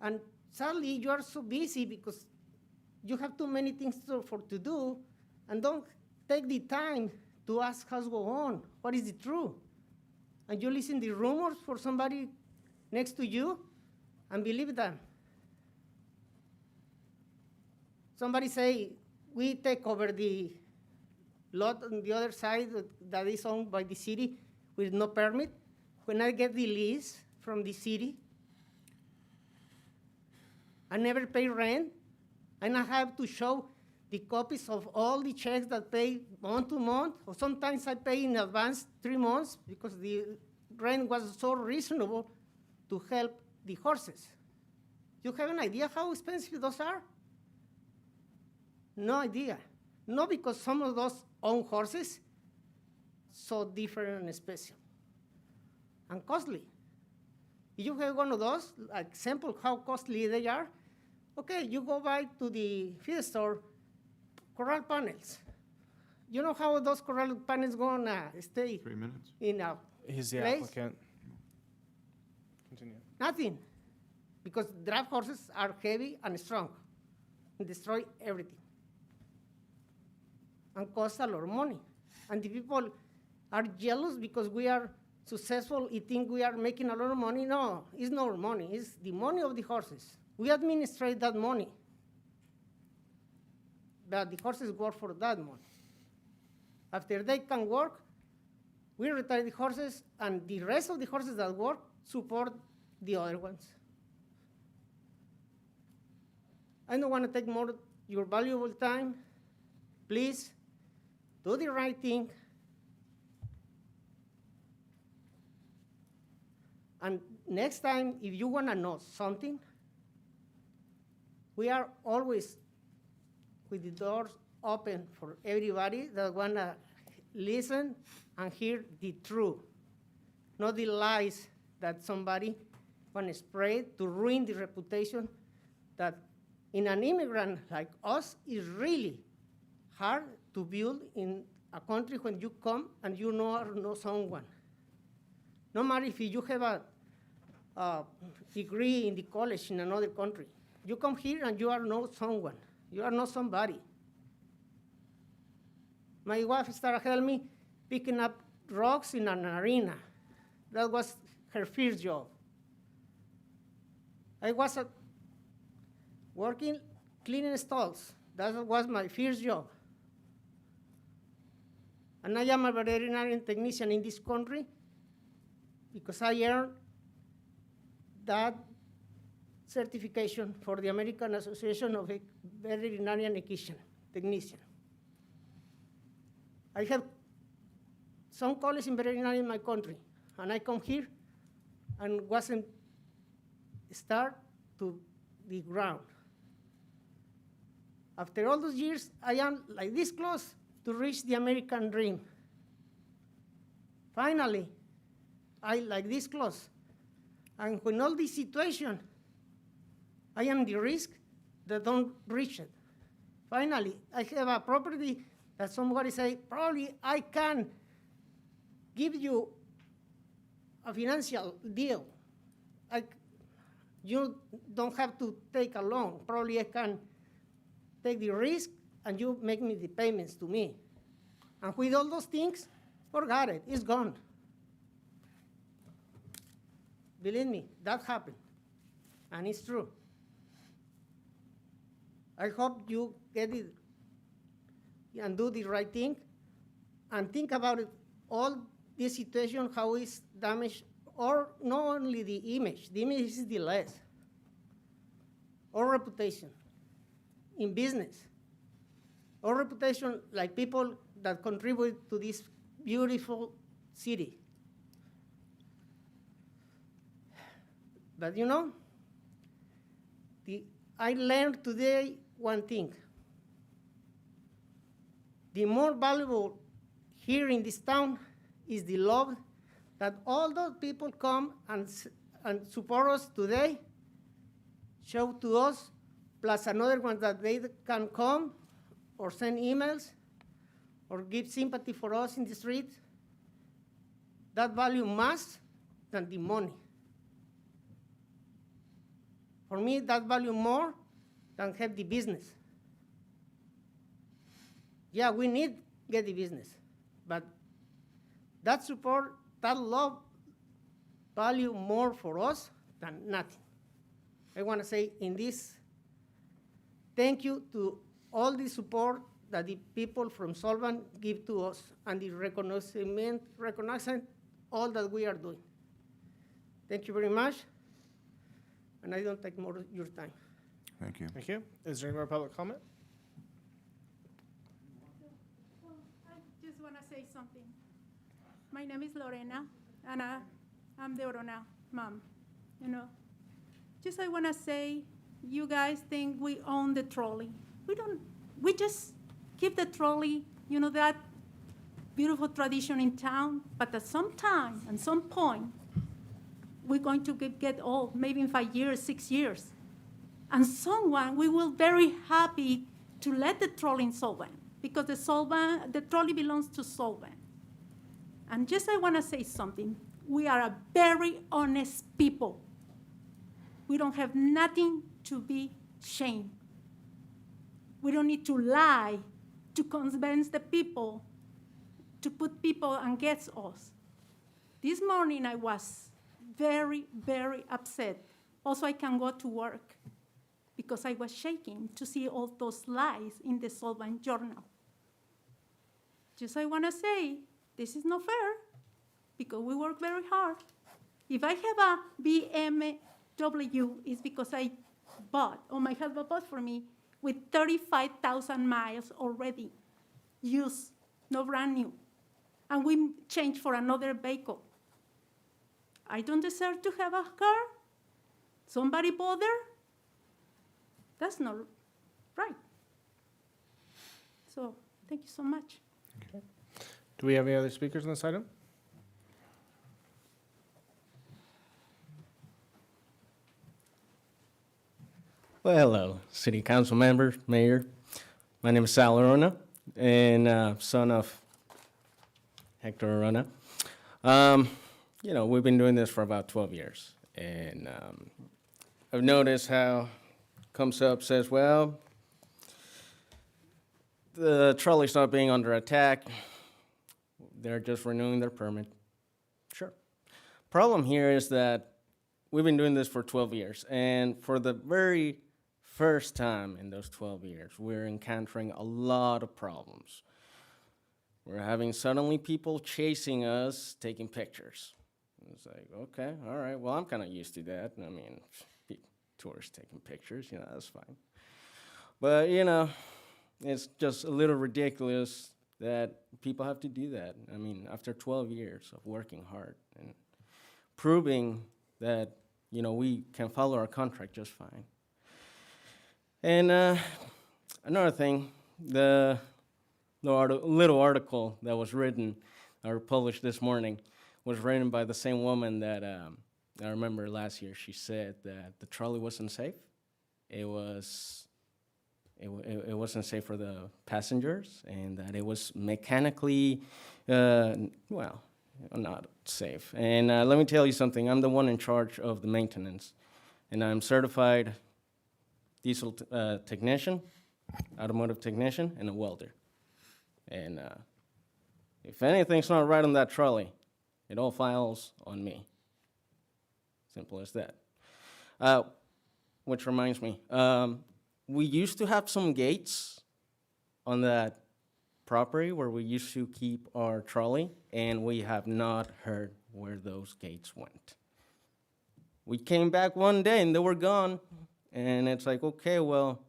And sadly, you are so busy because you have too many things to do, and don't take the time to ask what's going on, what is the truth. And you listen to rumors for somebody next to you and believe them. Somebody say, we take over the lot on the other side that is owned by the city with no permit. When I get the lease from the city, I never pay rent, and I have to show the copies of all the checks that pay month to month, or sometimes I pay in advance 3 months because the rent was so reasonable to help the horses. You have an idea how expensive those are? No idea. Not because some of those own horses, so different and special and costly. If you have one of those, like example how costly they are, okay, you go by to the feed store, corral panels. You know how those corral panels gonna stay 3 minutes. in a He's the place? applicant. Continue. Nothing, because draft horses are heavy and strong and destroy everything and cost a lot of money. And the people are jealous because we are successful and think we are making a lot of money. No, it's not money, it's the money of the horses. We administrate that money, but the horses work for that money. After they can work, we retire the horses, and the rest of the horses that work support the other ones. I don't want to take more of your valuable time. Please do the right thing. And next time, if you want to know something, we are always with the doors open for everybody that want to listen and hear the truth, not the lies that somebody want to spread to ruin the reputation that in an immigrant like us is really hard to build in a country when you come and you know someone. No matter if you have a degree in the college in another country, you come here and you are not someone. You are not somebody. My wife started helping me picking up rocks in an arena. That was her first job. I was working cleaning stalls. That was my first job. And I am a veterinarian technician in this country because I earned that certification for the American Association of Veterinarian Technician. I have some college in veterinary in my country, and I come here and wasn't start to the ground. After all those years, I am like this close to reach the American dream. Finally, I like this close. And when all this situation, I am the risk that don't reach it. Finally, I have a property that somebody say, probably I can give you a financial deal. You don't have to take a loan. Probably I can take the risk and you make me the payments to me. And with all those things, forget it, it's gone. Believe me, that happened, and it's true. I hope you get it and do the right thing, and think about it, all this situation, how it's damaged, or not only the image is the less, or reputation in business, or reputation like people that contribute to this beautiful city. But you know, I learned today one thing. The more valuable here in this town is the love that all those people come and support us today, show to us, plus another one that they can come or send emails or give sympathy for us in the street. That value more than the money. For me, that value more than have the business. Yeah, we need get the business, but that support, that love value more for us than nothing. I want to say in this, thank you to all the support that the people from Solvang give to us and the recognizing all that we are doing. Thank you very much, and I don't take more of your time. Thank you. Thank you. Is there any more public comment? say something. My name is Lorena, and I'm the Orona mom, you know. Just I want to say, you guys think we own the trolley. We don't. We just keep the trolley, you know, that beautiful tradition in town, but at some time, at some point, we're going to get old, maybe in 5 years, 6 years. And someone, we will very happy to let the trolley in Solvang, because the trolley belongs to Solvang. And just I want to say something. We are a very honest people. We don't have nothing to be ashamed. We don't need to lie to convince the people, to put people against us. This morning I was very, very upset. Also, I can go to work because I was shaking to see all those lies in the Solvang Journal. Just I want to say, this is not fair because we work very hard. If I have a BMW, it's because I bought, or my husband bought for me, with 35,000 miles already, used, no brand new. And we changed for another vehicle. I don't deserve to have a car? Somebody bother? That's not right. So, thank you so much. Okay. Do we have any other speakers on this item? Well, hello, City Council members, Mayor. My name is Sal Arona, and son of Hector Arona. You know, we've been doing this for about 12 years, and I've noticed how comes up, says, well, the trolley's not being under attack. They're just renewing their permit. Sure. Problem here is that we've been doing this for 12 years, and for the very first time in those 12 years, we're encountering a lot of problems. We're having suddenly people chasing us, taking pictures. It's like, okay, all right, well, I'm kind of used to that. I mean, tourists taking pictures, you know, that's fine. But, you know, it's just a little ridiculous that people have to do that. I mean, after 12 years of working hard and proving that, you know, we can follow our contract just fine. And another thing, the little article that was written or published this morning was written by the same woman that I remember last year. She said that the trolley wasn't safe. It wasn't safe for the passengers, and that it was mechanically, well, not safe. And let me tell you something. I'm the one in charge of the maintenance, and I'm certified diesel technician, automotive technician, and a welder. And if anything's not right on that trolley, it all falls on me. Simple as that. Which reminds me, we used to have some gates on that property where we used to keep our trolley, and we have not heard where those gates went. We came back one day and they were gone, and it's like, okay, well,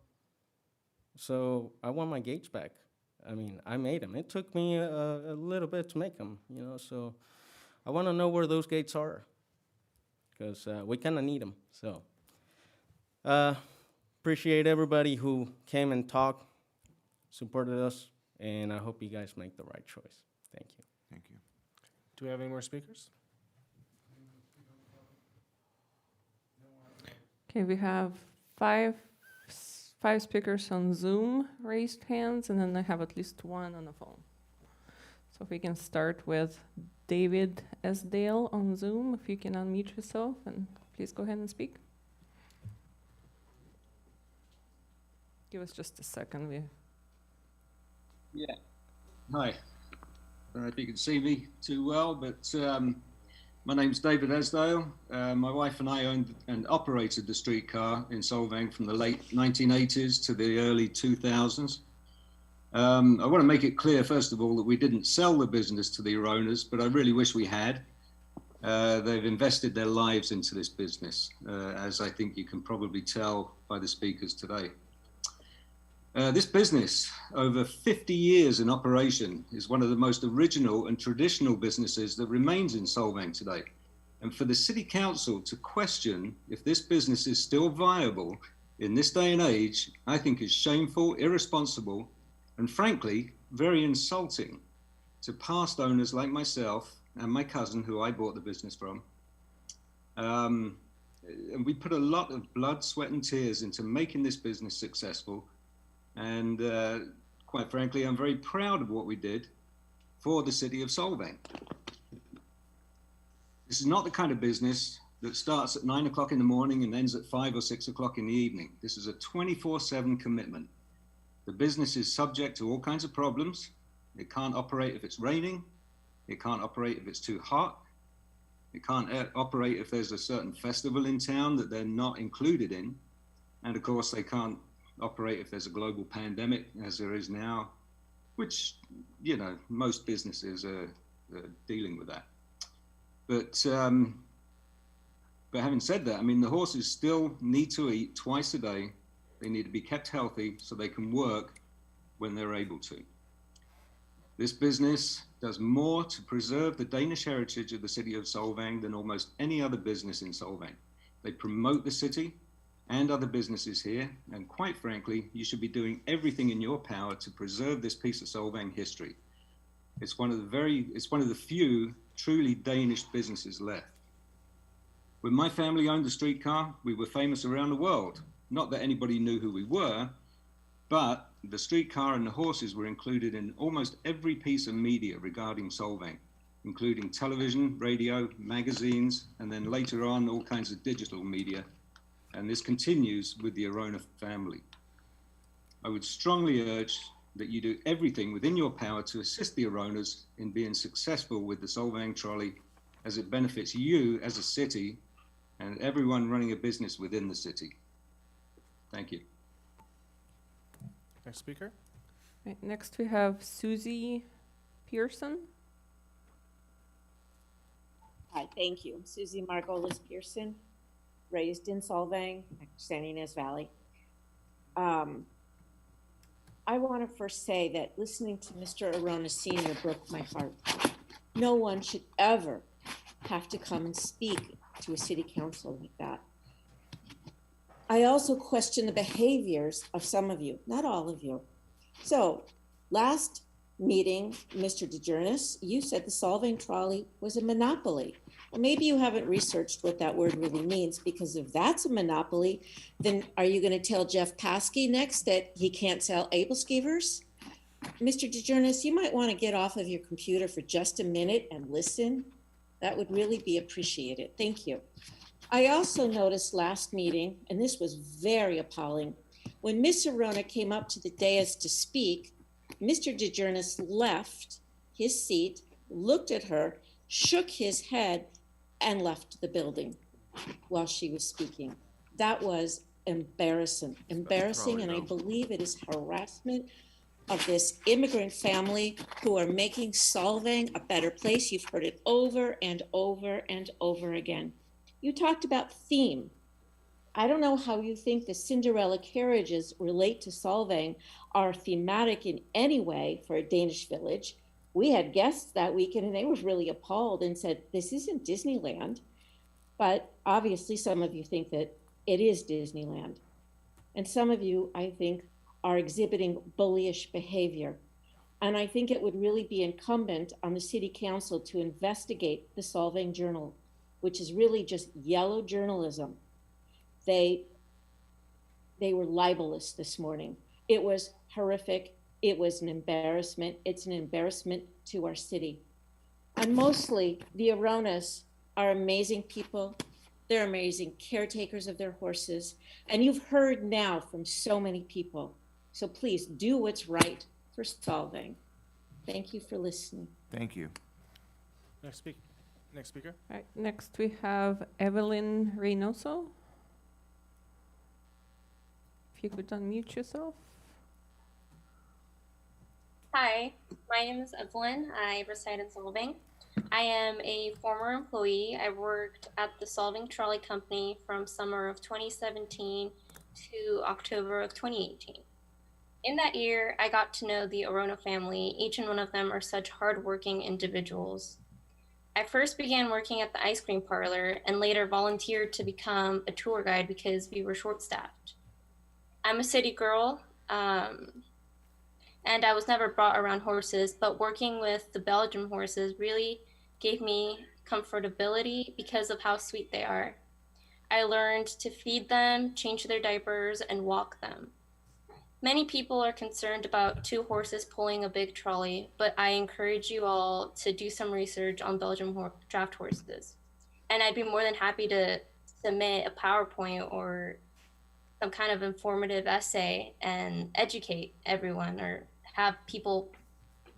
so I want my gates back. I mean, I made them. It took me a little bit to make them, you know, so I want to know where those gates are, because we kind of need them. So appreciate everybody who came and talked, supported us, and I hope you guys make the right choice. Thank you. Thank you. Do we have any more speakers? Okay, we have five speakers on Zoom, raised hands, and then I have at least one on the phone. So if we can start with David S. Dale on Zoom, if you can unmute yourself, and please go ahead and speak. Give us just a second. Yeah. Hi. I don't know if you can see me too well, but my name's David Esdale. My wife and I owned and operated the streetcar in Solvang from the late 1980s to the early 2000s. I want to make it clear, first of all, that we didn't sell the business to the owners, but I really wish we had. They've invested their lives into this business, as I think you can probably tell by the speakers today. This business, over 50 years in operation, is one of the most original and traditional businesses that remains in Solvang today. And for the City Council to question if this business is still viable in this day and age, I think is shameful, irresponsible, and frankly, very insulting to past owners like myself and my cousin, who I bought the business from. And we put a lot of blood, sweat, and tears into making this business successful. And quite frankly, I'm very proud of what we did for the city of Solvang. This is not the kind of business that starts at 9 o'clock in the morning and ends at 5 or 6 o'clock in the evening. This is a 24/7 commitment. The business is subject to all kinds of problems. It can't operate if it's raining. It can't operate if it's too hot. It can't operate if there's a certain festival in town that they're not included in. And of course, they can't operate if there's a global pandemic, as there is now, which, you know, most businesses are dealing with that. But having said that, I mean, the horses still need to eat twice a day. They need to be kept healthy so they can work when they're able to. This business does more to preserve the Danish heritage of the city of Solvang than almost any other business in Solvang. They promote the city and other businesses here, and quite frankly, you should be doing everything in your power to preserve this piece of Solvang history. It's one of the few truly Danish businesses left. When my family owned the streetcar, we were famous around the world. Not that anybody knew who we were, but the streetcar and the horses were included in almost every piece of media regarding Solvang, including television, radio, magazines, and then later on, all kinds of digital media. And this continues with the Arona family. I would strongly urge that you do everything within your power to assist the Aronas in being successful with the Solvang trolley, as it benefits you as a city and everyone running a business within the city. Thank you. Next speaker. Right, next we have Susie Pearson. Hi, thank you. Susie Margolis Pearson, raised in Solvang, San Ynez Valley. I want to first say that listening to Mr. Arona Sr. broke my heart. No one should ever have to come and speak to a city council like that. I also question the behaviors of some of you, not all of you. So last meeting, Mr. DeJernis, you said the Solvang trolley was a monopoly. Well, maybe you haven't researched what that word really means, because if that's a monopoly, then are you going to tell Jeff Paskey next that he can't sell able skeevers? Mr. DeJernis, you might want to get off of your computer for just a minute and listen. That would really be appreciated. Thank you. I also noticed last meeting, and this was very appalling, when Ms. Arona came up to the dais to speak, Mr. DeJernis left his seat, looked at her, shook his head, and left the building while she was speaking. That was embarrassing, and I believe it is harassment of this immigrant family who are making Solvang a better place. You've heard it over and over and over again. You talked about theme. I don't know how you think the Cinderella carriages relate to Solvang are thematic in any way for a Danish village. We had guests that weekend and they were really appalled and said, this isn't Disneyland. But obviously some of you think that it is Disneyland. And some of you, I think, are exhibiting bullyish behavior. And I think it would really be incumbent on the city council to investigate the Solvang Journal, which is really just yellow journalism. They were libelous this morning. It was horrific. It was an embarrassment. It's an embarrassment to our city. And mostly, the Aronas are amazing people. They're amazing caretakers of their horses. And you've heard now from so many people. So please do what's right for Solvang. Thank you for listening. Thank you. Next speaker. All right, next we have Evelyn Reynoso. If you could unmute yourself. Hi, my name is Evelyn. I reside in Solvang. I am a former employee. I worked at the Solvang Trolley Company from summer of 2017 to October of 2018. In that year, I got to know the Arona family. Each and one of them are such hardworking individuals. I first began working at the ice cream parlor and later volunteered to become a tour guide because we were short-staffed. I'm a city girl, and I was never brought around horses, but working with the Belgian horses really gave me comfortability because of how sweet they are. I learned to feed them, change their diapers, and walk them. Many people are concerned about two horses pulling a big trolley, but I encourage you all to do some research on Belgian draft horses. And I'd be more than happy to submit a PowerPoint or some kind of informative essay and educate everyone or have people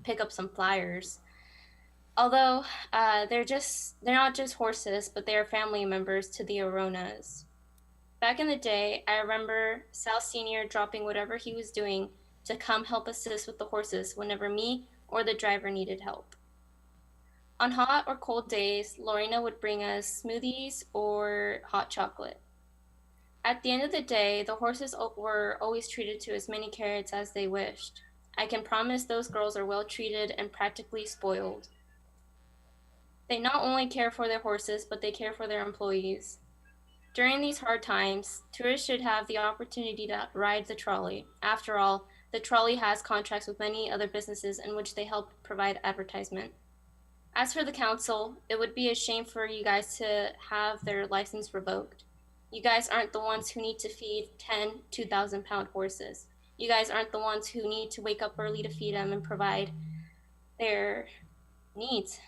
pick up some flyers. Although they're not just horses, but they are family members to the Aronas. Back in the day, I remember Sal Sr. dropping whatever he was doing to come help assist with the horses whenever me or the driver needed help. On hot or cold days, Lorena would bring us smoothies or hot chocolate. At the end of the day, the horses were always treated to as many carrots as they wished. I can promise those girls are well treated and practically spoiled. They not only care for their horses, but they care for their employees. During these hard times, tourists should have the opportunity to ride the trolley. After all, the trolley has contracts with many other businesses in which they help provide advertisement. As for the council, it would be a shame for you guys to have their license revoked. You guys aren't the ones who need to feed 10 2,000-pound horses. You guys aren't the ones who need to wake up early to feed them and provide their needs.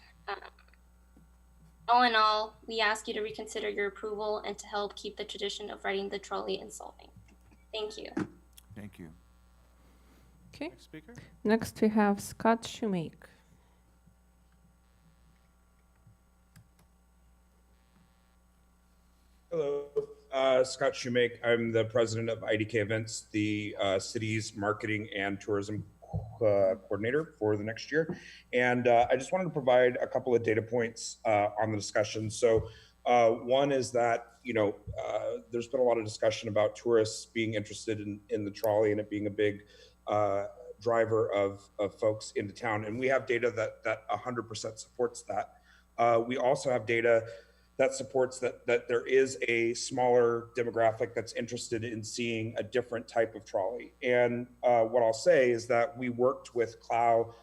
All in all, we ask you to reconsider your approval and to help keep the tradition of riding the trolley in Solvang. Thank you. Thank you. Okay. Next speaker. Next, we have Scott Shoemake. Hello, Scott Shoemake. I'm the president of IDK Events, the city's marketing and tourism coordinator for the next year. And I just wanted to provide a couple of data points on the discussion. So one is that, there's been a lot of discussion about tourists being interested in the trolley and it being a big driver of folks into town. And we have data that 100% supports that. We also have data that supports that there is a smaller demographic that's interested in seeing a different type of trolley. And what I'll say is that we worked with Clow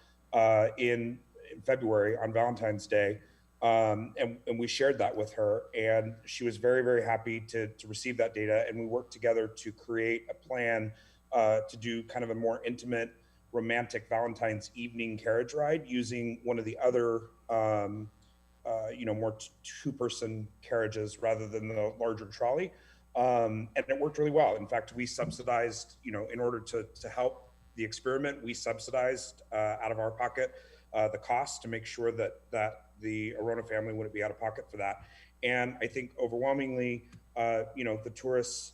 in February on Valentine's Day, and we shared that with her, and she was very, very happy to receive that data. And we worked together to create a plan to do kind of a more intimate, romantic Valentine's evening carriage ride using one of the other more two-person carriages rather than the larger trolley. And it worked really well. In fact, we subsidized, in order to help the experiment, we subsidized out of our pocket the cost to make sure that the Arona family wouldn't be out of pocket for that. And I think overwhelmingly, the tourists,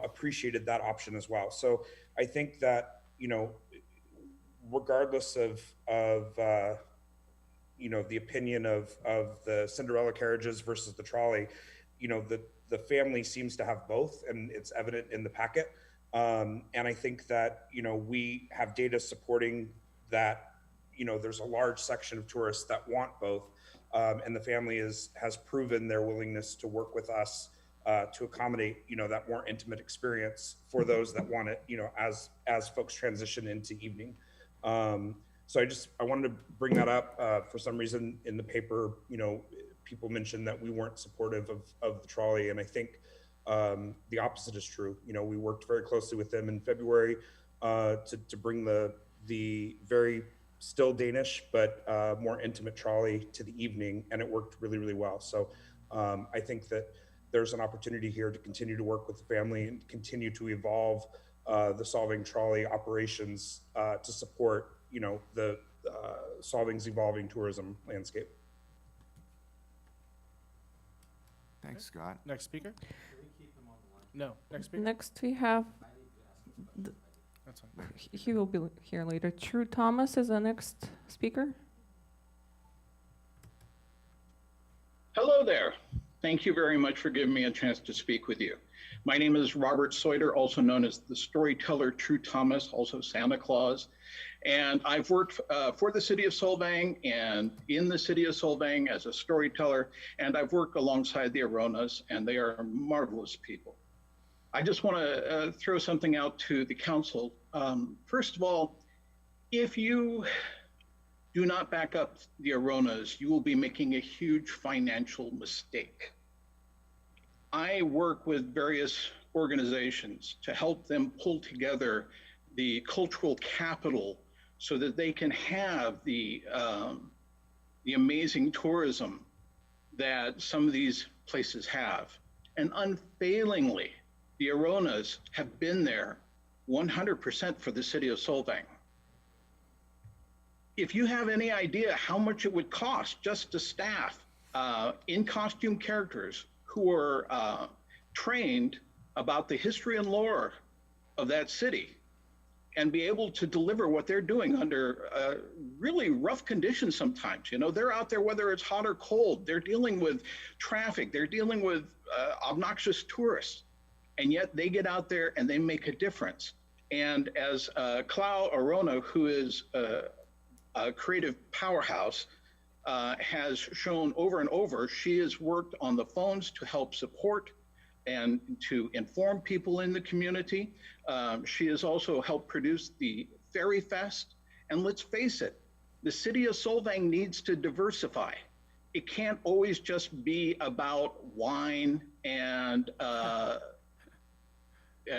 appreciated that option as well. So I think that, regardless of the opinion of the Cinderella carriages versus the trolley, the family seems to have both, and it's evident in the packet. And I think that, we have data supporting that, there's a large section of tourists that want both. And the family has proven their willingness to work with us to accommodate, that more intimate experience for those that want it, as folks transition into evening. So I wanted to bring that up. For some reason in the paper, people mentioned that we weren't supportive of the trolley. And I think the opposite is true. We worked very closely with them in February to bring the very still Danish, but more intimate trolley to the evening. And it worked really, really well. So I think that there's an opportunity here to continue to work with the family and continue to evolve the Solvang trolley operations to support the Solvang's evolving tourism landscape. Thanks, Scott. Next speaker. No, next speaker. Next, we have, That's fine. he will be here later. True Thomas is the next speaker. Hello there. Thank you very much for giving me a chance to speak with you. My name is Robert Soiter, also known as the storyteller True Thomas, also Santa Claus. And I've worked for the city of Solvang and in the city of Solvang as a storyteller, and I've worked alongside the Aronas, and they are marvelous people. I just want to throw something out to the council. First of all, if you do not back up the Aronas, you will be making a huge financial mistake. I work with various organizations to help them pull together the cultural capital so that they can have the amazing tourism that some of these places have. And unfailingly, the Aronas have been there 100% for the city of Solvang. If you have any idea how much it would cost just to staff in costume characters who are trained about the history and lore of that city and be able to deliver what they're doing under really rough conditions sometimes. You know, they're out there, whether it's hot or cold, they're dealing with traffic, they're dealing with obnoxious tourists, and yet they get out there and they make a difference. And as Clau Arona, who is a creative powerhouse, has shown over and over, she has worked on the phones to help support and to inform people in the community. She has also helped produce the Fairy Fest. And let's face it, the city of Solvang needs to diversify. It can't always just be about wine and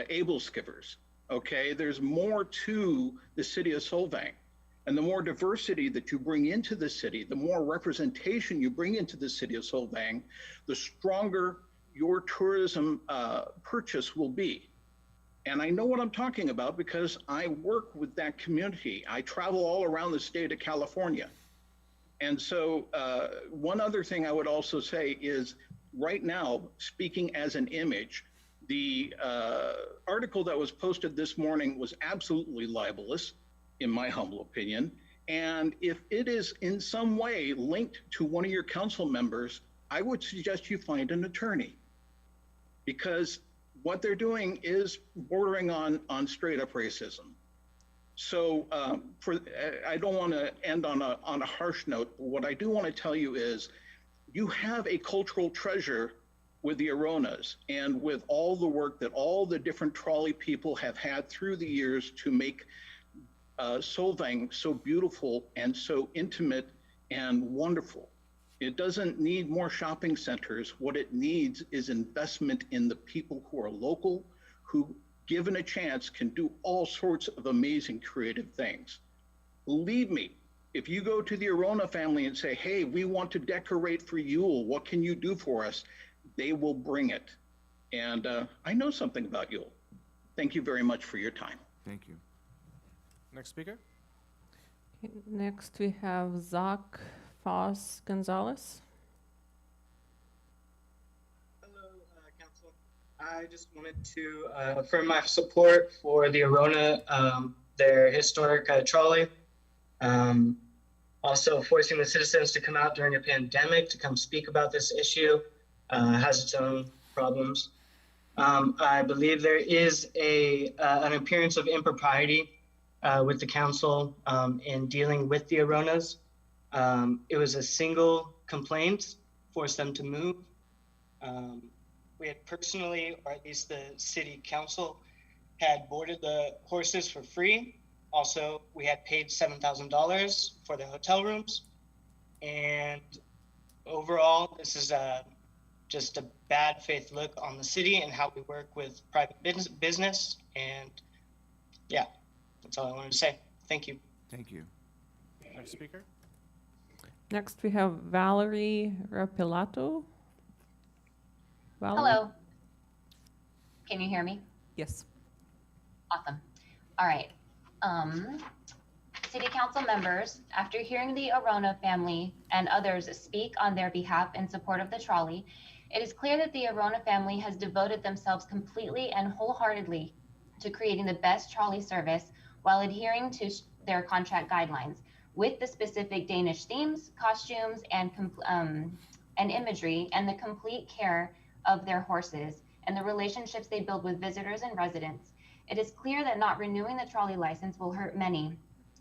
able skippers, okay? There's more to the city of Solvang. And the more diversity that you bring into the city, the more representation you bring into the city of Solvang, the stronger your tourism purchase will be. And I know what I'm talking about because I work with that community. I travel all around the state of California. And so one other thing I would also say is right now, speaking as an image, the article that was posted this morning was absolutely libelous, in my humble opinion. And if it is in some way linked to one of your council members, I would suggest you find an attorney, because what they're doing is bordering on straight up racism. So I don't want to end on a harsh note, but what I do want to tell you is you have a cultural treasure with the Aronas and with all the work that all the different trolley people have had through the years to make Solvang so beautiful and so intimate and wonderful. It doesn't need more shopping centers. What it needs is investment in the people who are local, who, given a chance, can do all sorts of amazing creative things. Believe me, if you go to the Arona family and say, hey, we want to decorate for Yule, what can you do for us? They will bring it. And I know something about Yule. Thank you very much for your time. Thank you. Next speaker. Okay, next, we have Zach Foss Gonzalez. Hello, Council. I just wanted to affirm my support for the Arona, their historic trolley. Also, forcing the citizens to come out during a pandemic to come speak about this issue has its own problems. I believe there is an appearance of impropriety with the council in dealing with the Aronas. It was a single complaint, forced them to move. We had personally, or at least the city council, had boarded the horses for free. Also, we had paid $7,000 for the hotel rooms. And overall, this is just a bad faith look on the city and how we work with private business. And yeah, that's all I wanted to say. Thank you. Thank you. Next speaker. Next, we have Valerie Rapilato. Valerie? Hello. Can you hear me? Yes. Awesome. All right. City council members, after hearing the Arona family and others speak on their behalf in support of the trolley, it is clear that the Arona family has devoted themselves completely and wholeheartedly to creating the best trolley service while adhering to their contract guidelines with the specific Danish themes, costumes, and imagery, and the complete care of their horses and the relationships they build with visitors and residents. It is clear that not renewing the trolley license will hurt many.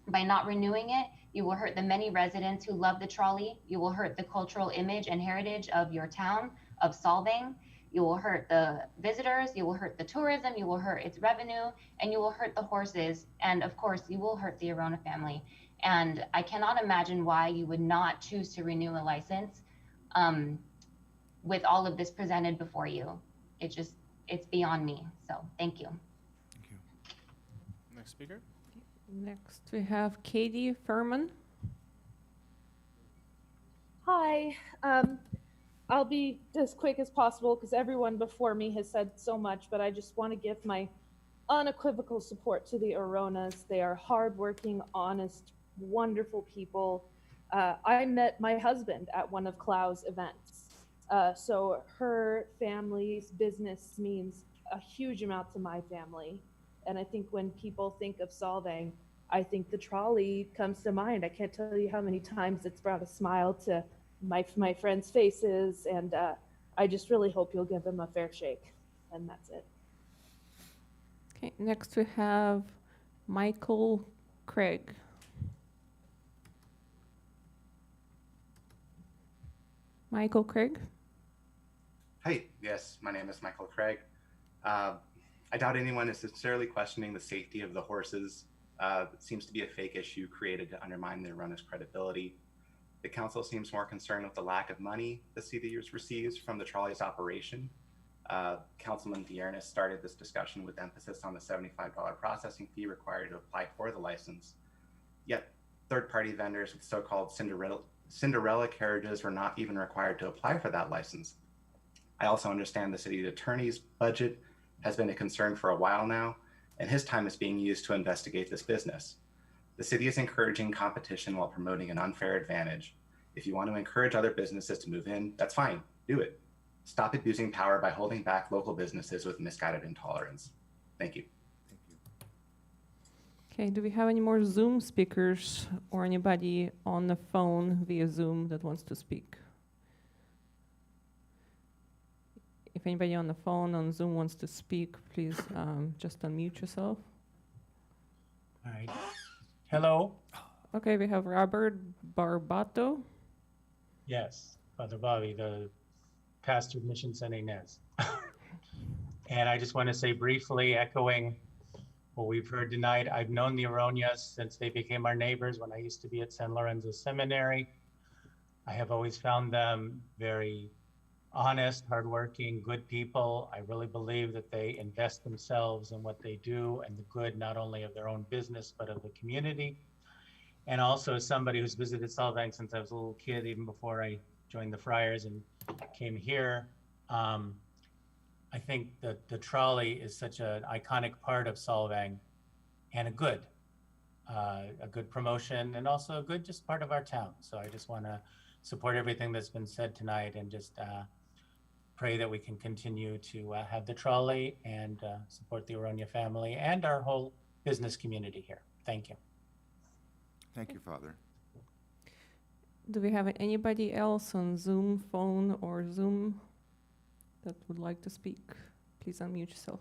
By not renewing it, you will hurt the many residents who love the trolley. You will hurt the cultural image and heritage of your town, of Solvang. You will hurt the visitors, you will hurt the tourism, you will hurt its revenue, and you will hurt the horses. And of course, you will hurt the Arona family. And I cannot imagine why you would not choose to renew a license with all of this presented before you. It's beyond me. So thank you. Next speaker. Next, we have Katie Furman. Hi. I'll be as quick as possible because everyone before me has said so much, but I just want to give my unequivocal support to the Aronas. They are hardworking, honest, wonderful people. I met my husband at one of Klau's events. So her family's business means a huge amount to my family. And I think when people think of Solvang, I think the trolley comes to mind. I can't tell you how many times it's brought a smile to my friends' faces, and I just really hope you'll give them a fair shake. And that's it. Okay, next we have Michael Craig. Michael Craig? Hi, yes, my name is Michael Craig. I doubt anyone is sincerely questioning the safety of the horses. It seems to be a fake issue created to undermine the Arona's credibility. The council seems more concerned with the lack of money the city receives from the trolley's operation. Councilman Dearness started this discussion with emphasis on the $75 processing fee required to apply for the license. Yet third-party vendors with so-called Cinderella carriages were not even required to apply for that license. I also understand the city attorney's budget has been a concern for a while now, and his time is being used to investigate this business. The city is encouraging competition while promoting an unfair advantage. If you want to encourage other businesses to move in, that's fine, do it. Stop abusing power by holding back local businesses with misguided intolerance. Thank you. Okay, do we have any more Zoom speakers or anybody on the phone via Zoom that wants to speak? If anybody on the phone on Zoom wants to speak, please just unmute yourself. All right. Hello. Okay, we have Robert Barbato. Yes, Father Bobby, the pastor of Mission San Ynez. And I just want to say briefly, echoing what we've heard tonight, I've known the Aronias since they became our neighbors when I used to be at San Lorenzo Seminary. I have always found them very honest, hardworking, good people. I really believe that they invest themselves in what they do and the good not only of their own business, but of the community. And also as somebody who's visited Solvang since I was a little kid, even before I joined the Friars and came here, I think that the trolley is such an iconic part of Solvang and a good promotion and also a good just part of our town. So I just want to support everything that's been said tonight and just pray that we can continue to have the trolley and support the Aronia family and our whole business community here. Thank you. Thank you, Father. Do we have anybody else on Zoom, phone, or Zoom that would like to speak? Please unmute yourself.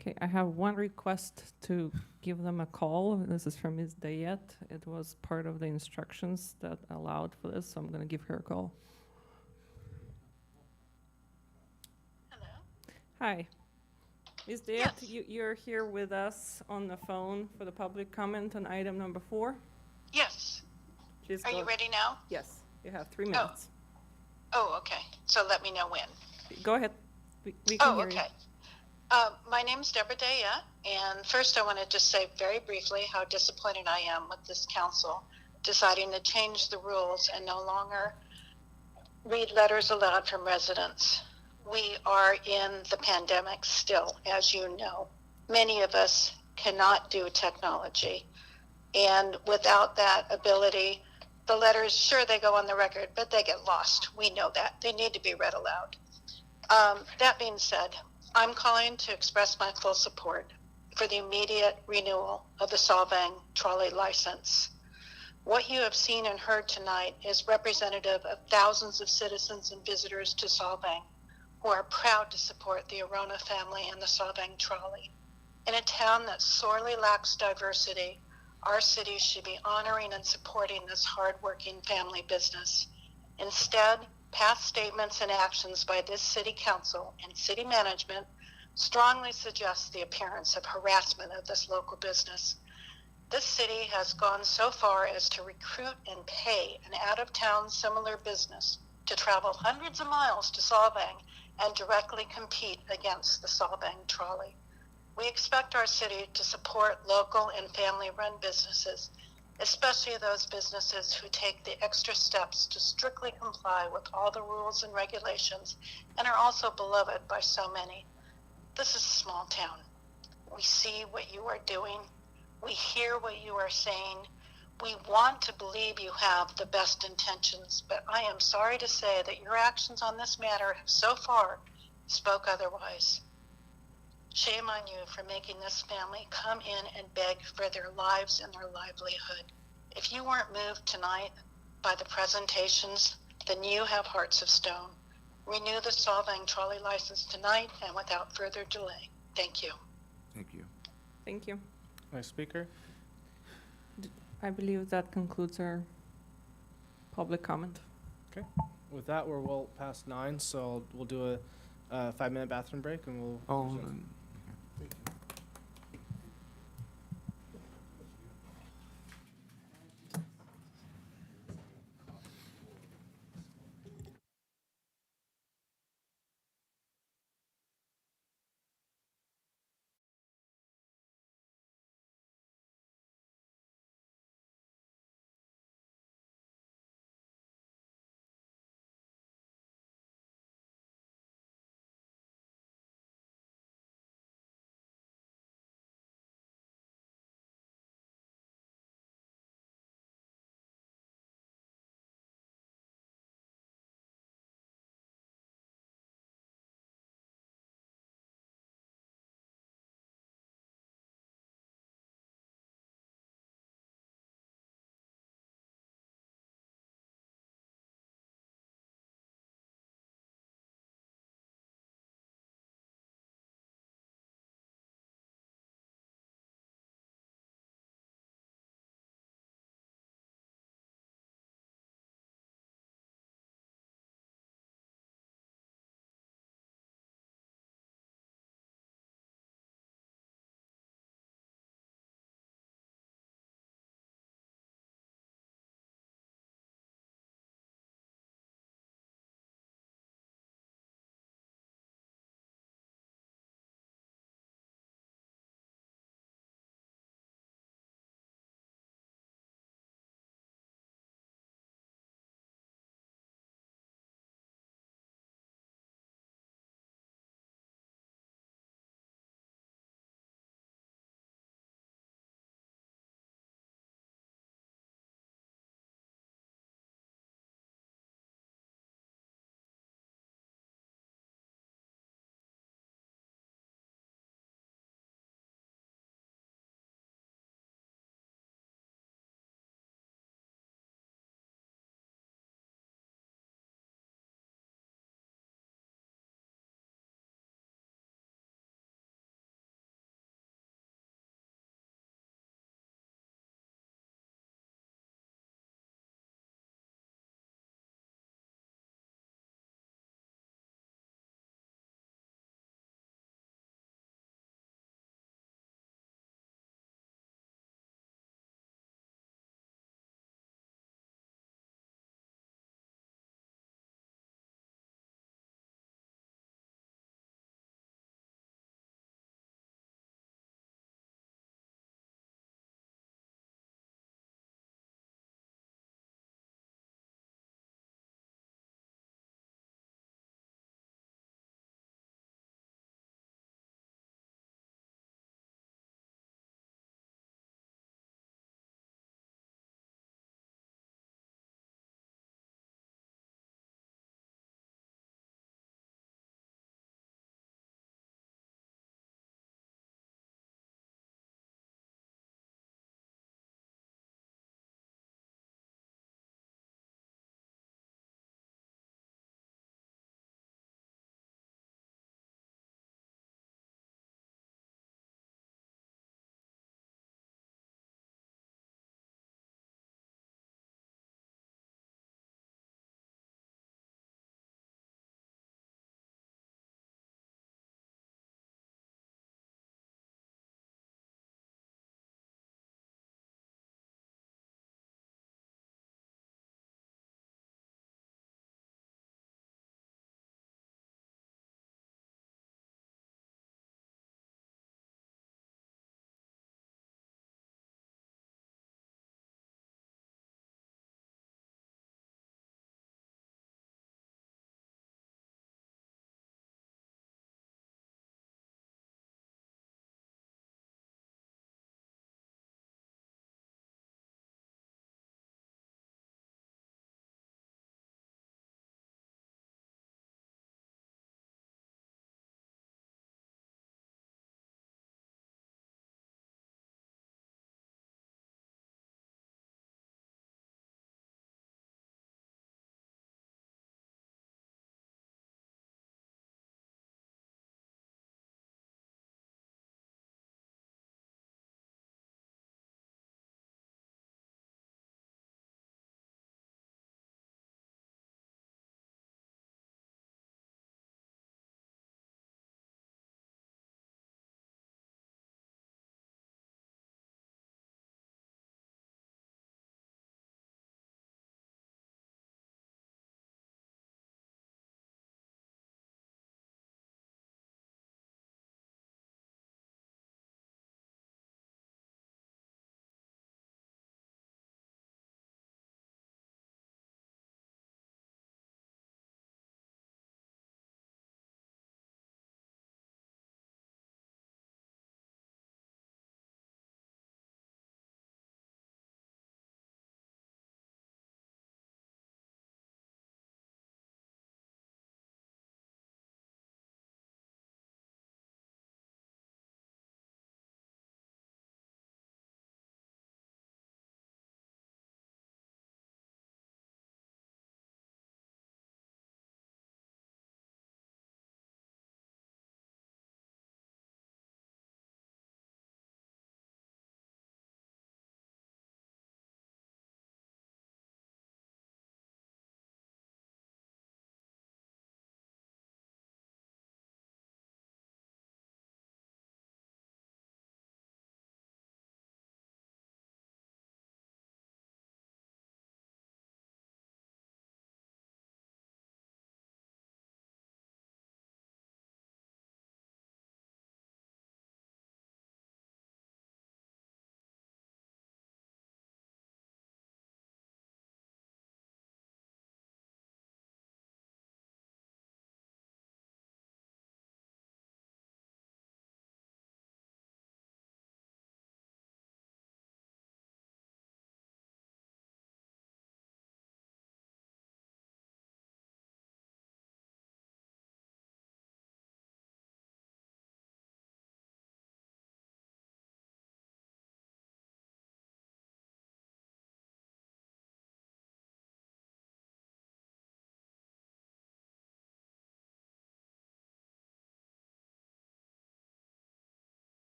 Okay, I have one request to give them a call. This is from Ms. Dayet. It was part of the instructions that allowed for this, so I'm going to give her a call. Hello. Hi. Ms. Dayet, you're here with us on the phone for the public comment on item number 4. Yes. Please Are go. you ready now? Yes, you have 3 minutes. Oh, okay. So let me know when. Go ahead. We can hear okay. My name's Deborah Daya, and first I want to just say very briefly how disappointed I am with this council deciding to change the rules and no longer read letters aloud from residents. We are in the pandemic still, as you know. Many of us cannot do technology, and without that ability, the letters, sure, they go on the record, but they get lost. We know that. They need to be read aloud. That being said, I'm calling to express my full support for the immediate renewal of the Solvang trolley license. What you have seen and heard tonight is representative of thousands of citizens and visitors to Solvang who are proud to support the Arona family and the Solvang trolley. In a town that sorely lacks diversity, our city should be honoring and supporting this hardworking family business. Instead, past statements and actions by this city council and city management strongly suggest the appearance of harassment of this local business. This city has gone so far as to recruit and pay an out-of-town similar business to travel hundreds of miles to Solvang and directly compete against the Solvang trolley. We expect our city to support local and family-run businesses, especially those businesses who take the extra steps to strictly comply with all the rules and regulations and are also beloved by so many. This is a small town. We see what you are doing. We hear what you are saying. We want to believe you have the best intentions, but I am sorry to say that your actions on this matter have so far spoke otherwise. Shame on you for making this family come in and beg for their lives and their livelihood. If you weren't moved tonight by the presentations, then you have hearts of stone. Renew the Solvang trolley license tonight and without further delay. Thank you. Thank you. Thank you. Next speaker. I believe that concludes our public comment. Okay. With that, we're well past 9, so we'll do a 5-minute bathroom break and we'll. Oh,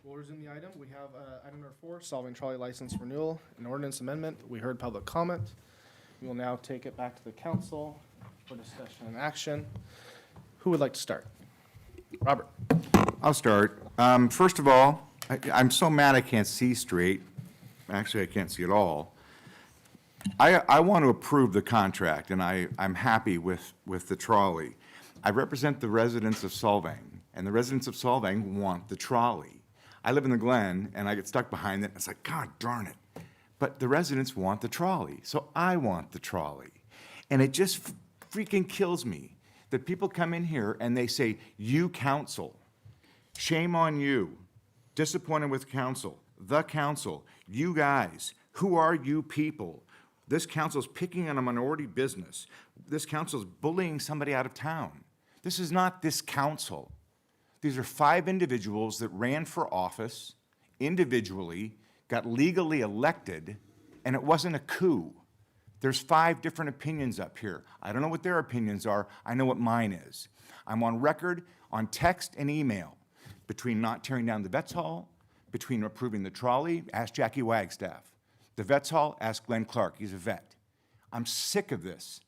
We'll resume the item. We have item number 4, solving trolley license renewal, an ordinance amendment. We heard public comment. We will now take it back to the council for discussion and action. Who would like to start? Robert. I'll start. First of all, I'm so mad I can't see straight. Actually, I can't see at all. I want to approve the contract, and I'm happy with the trolley. I represent the residents of Solvang, and the residents of Solvang want the trolley. I live in the Glen, and I get stuck behind it, and it's like, God darn it. But the residents want the trolley, so I want the trolley. And it just freaking kills me that people come in here and they say, you council, shame on you, disappointed with council, the council, you guys, who are you people? This council's picking on a minority business. This council's bullying somebody out of town. This is not this council. These are 5 individuals that ran for office individually, got legally elected, and it wasn't a coup. There's 5 different opinions up here. I don't know what their opinions are. I know what mine is. I'm on record on text and email between not tearing down the Vets Hall, between approving the trolley, ask Jackie Wagstaff. The Vets Hall, ask Glenn Clark. He's a vet. I'm sick of this,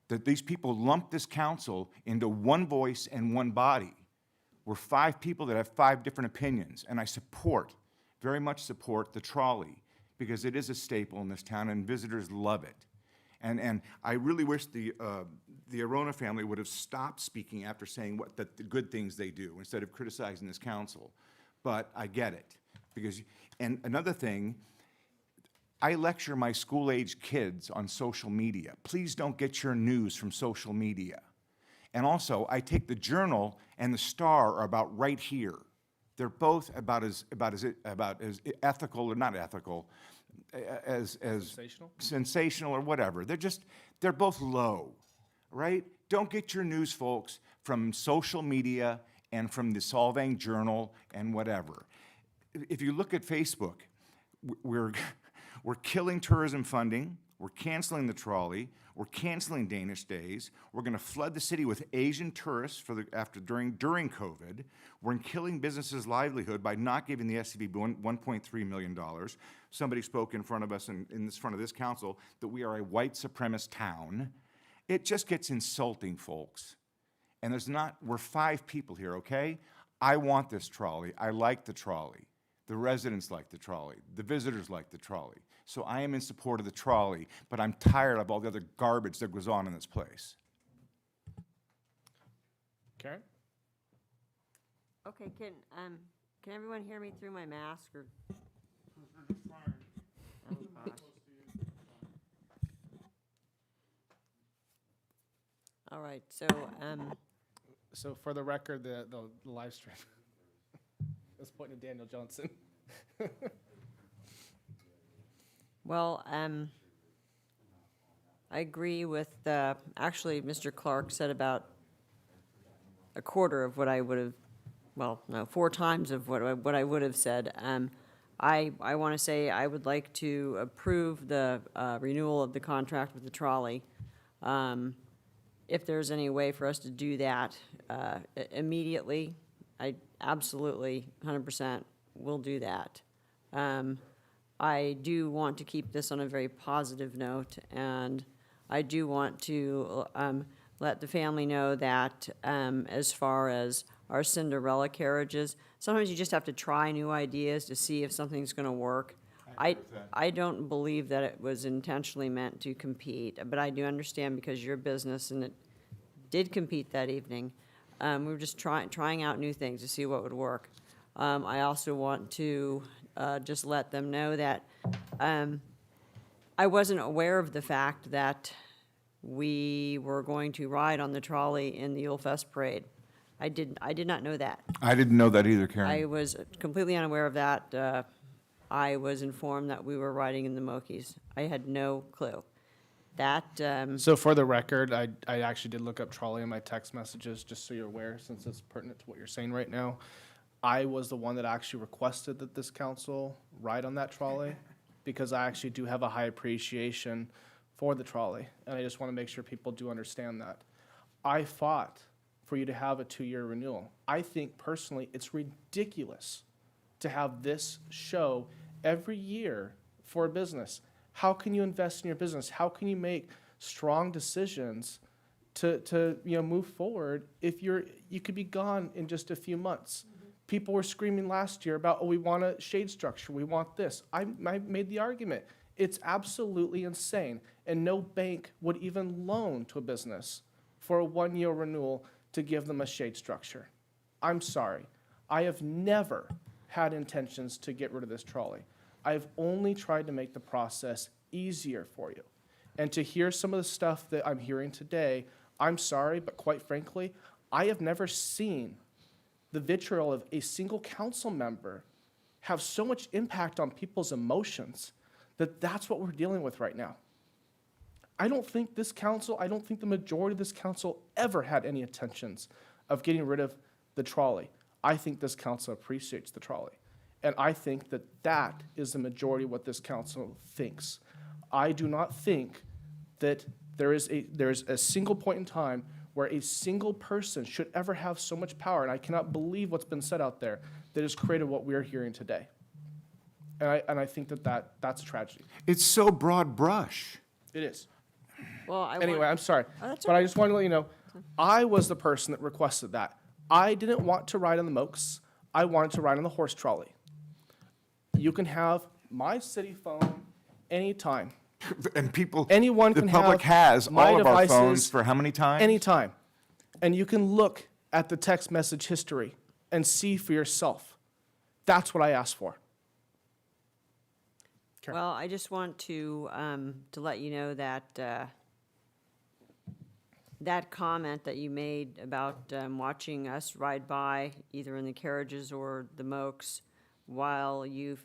that these people lump this council into one voice and one body. We're 5 people that have 5 different opinions, and I very much support the trolley, because it is a staple in this town, and visitors love it. And I really wish the Arona family would have stopped speaking after saying the good things they do, instead of criticizing this council. But I get it, and another thing, I lecture my school-age kids on social media. Please don't get your news from social media. And also, I take the Journal and the Star are about right here. They're both about as ethical, or not ethical, as sensational or whatever. They're both low, right? Don't get your news, folks, from social media and from the Solvang Journal and whatever. If you look at Facebook, we're killing tourism funding. We're canceling the trolley. We're canceling Danish Days. We're going to flood the city with Asian tourists during COVID. We're killing businesses' livelihood by not giving the SCV $1.3 million. Somebody spoke in front of us in front of this council that we are a white supremacist town. It just gets insulting, folks. And we're 5 people here, okay? I want this trolley. I like the trolley. The residents like the trolley. The visitors like the trolley. So I am in support of the trolley, but I'm tired of all the other garbage that goes on in this place. Karen? Okay, can everyone hear me through my mask, or? Oh, gosh. All right, so So for the record, the live stream. I was pointing to Daniel Johnson. well, I agree with actually Mr. Clark said about a quarter of what I would have, well, no, 4 times of what I would have said. I want to say I would like to approve the renewal of the contract with the trolley. If there's any way for us to do that immediately, I absolutely 100% will do that. I do want to keep this on a very positive note, and I do want to let the family know that as far as our Cinderella carriages, sometimes you just have to try new ideas to see if something's going to work. I don't believe that it was intentionally meant to compete, but I do understand because you're a business and it did compete that evening. We were just trying out new things to see what would work. I also want to just let them know that I wasn't aware of the fact that we were going to ride on the trolley in the Yule Fest parade. I did not know that. I didn't know that either, Karen. I was completely unaware of that. I was informed that we were riding in the Mokies. I had no clue. So for the record, I actually did look up trolley in my text messages, just so you're aware, since it's pertinent to what you're saying right now. I was the one that actually requested that this council ride on that trolley, because I actually do have a high appreciation for the trolley, and I just want to make sure people do understand that. I fought for you to have a 2-year renewal. I think personally it's ridiculous to have this show every year for a business. How can you invest in your business? How can you make strong decisions to move forward if you could be gone in just a few months? People were screaming last year about, oh, we want a shade structure, we want this. I made the argument. It's absolutely insane, and no bank would even loan to a business for a 1-year renewal to give them a shade structure. I'm sorry. I have never had intentions to get rid of this trolley. I've only tried to make the process easier for you. And to hear some of the stuff that I'm hearing today, I'm sorry, but quite frankly, I have never seen the vitriol of a single council member have so much impact on people's emotions that that's what we're dealing with right now. I don't think this council, I don't think the majority of this council ever had any intentions of getting rid of the trolley. I think this council appreciates the trolley. And I think that that is the majority of what this council thinks. I do not think that there is a single point in time where a single person should ever have so much power, and I cannot believe what's been said out there that has created what we're hearing today. And I think that's a tragedy. It's so broad brush. It is. Well, Anyway, I'm sorry, that's but I just wanted to let you know, I was the person that requested that. I didn't want to ride on the Mokes. I wanted to ride on the horse trolley. You can have my city phone anytime. And Anyone the can public have has my all of our devices phones for how many times? Anytime. And you can look at the text message history and see for yourself. That's what I asked for. Well, I just want to let you know that that comment that you made about watching us ride by, either in the carriages or the Mokes, while you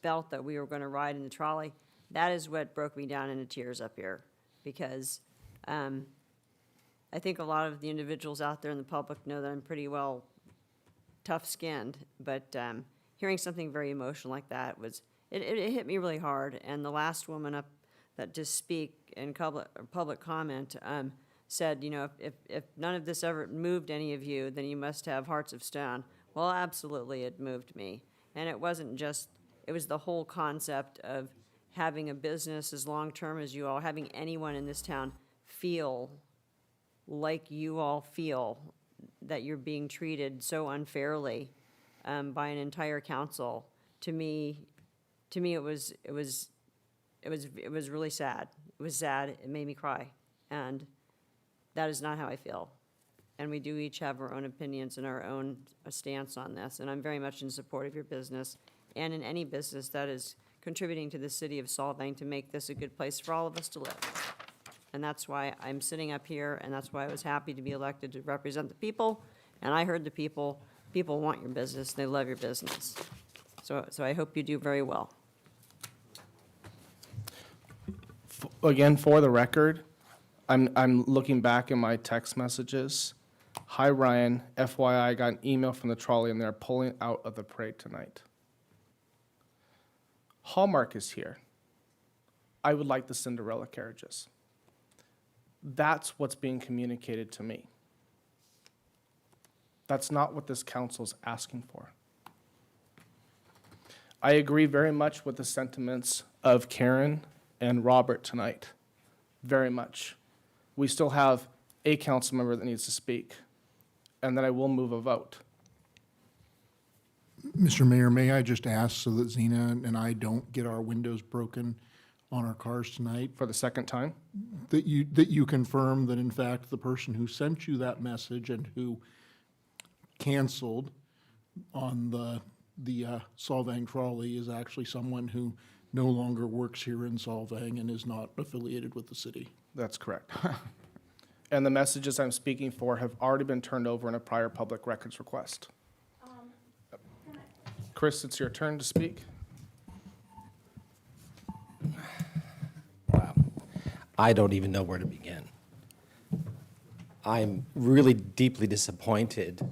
felt that we were going to ride in the trolley, that is what broke me down into tears up here. Because I think a lot of the individuals out there in the public know that I'm pretty well tough-skinned, but hearing something very emotional like that was, it hit me really hard. And the last woman up that just speak in public comment said, you know, if none of this ever moved any of you, then you must have hearts of stone. Well, absolutely, it moved me. And it wasn't just, it was the whole concept of having a business as long-term as you all, having anyone in this town feel like you all feel that you're being treated so unfairly by an entire council. To me, it was really sad. It was sad. It made me cry, and that is not how I feel. And we do each have our own opinions and our own stance on this. And I'm very much in support of your business and in any business that is contributing to the city of Solvang to make this a good place for all of us to live. And that's why I'm sitting up here, and that's why I was happy to be elected to represent the people. And I heard the people. People want your business. They love your business. So I hope you do very well. Again, for the record, I'm looking back in my text messages. Hi, Ryan. FYI, I got an email from the trolley, and they're pulling out of the parade tonight. Hallmark is here. I would like the Cinderella carriages. That's what's being communicated to me. That's not what this council's asking for. I agree very much with the sentiments of Karen and Robert tonight. Very much. We still have a council member that needs to speak, and then I will move a vote. Mr. Mayor, may I just ask so that Zena and I don't get our windows broken on our cars tonight? For the second time? That you confirm that in fact the person who sent you that message and who canceled on the Solvang trolley is actually someone who no longer works here in Solvang and is not affiliated with the city. That's correct. And the messages I'm speaking for have already been turned over in a prior public records request. Chris, it's your turn to speak. Wow. I don't even know where to begin. I'm really deeply disappointed.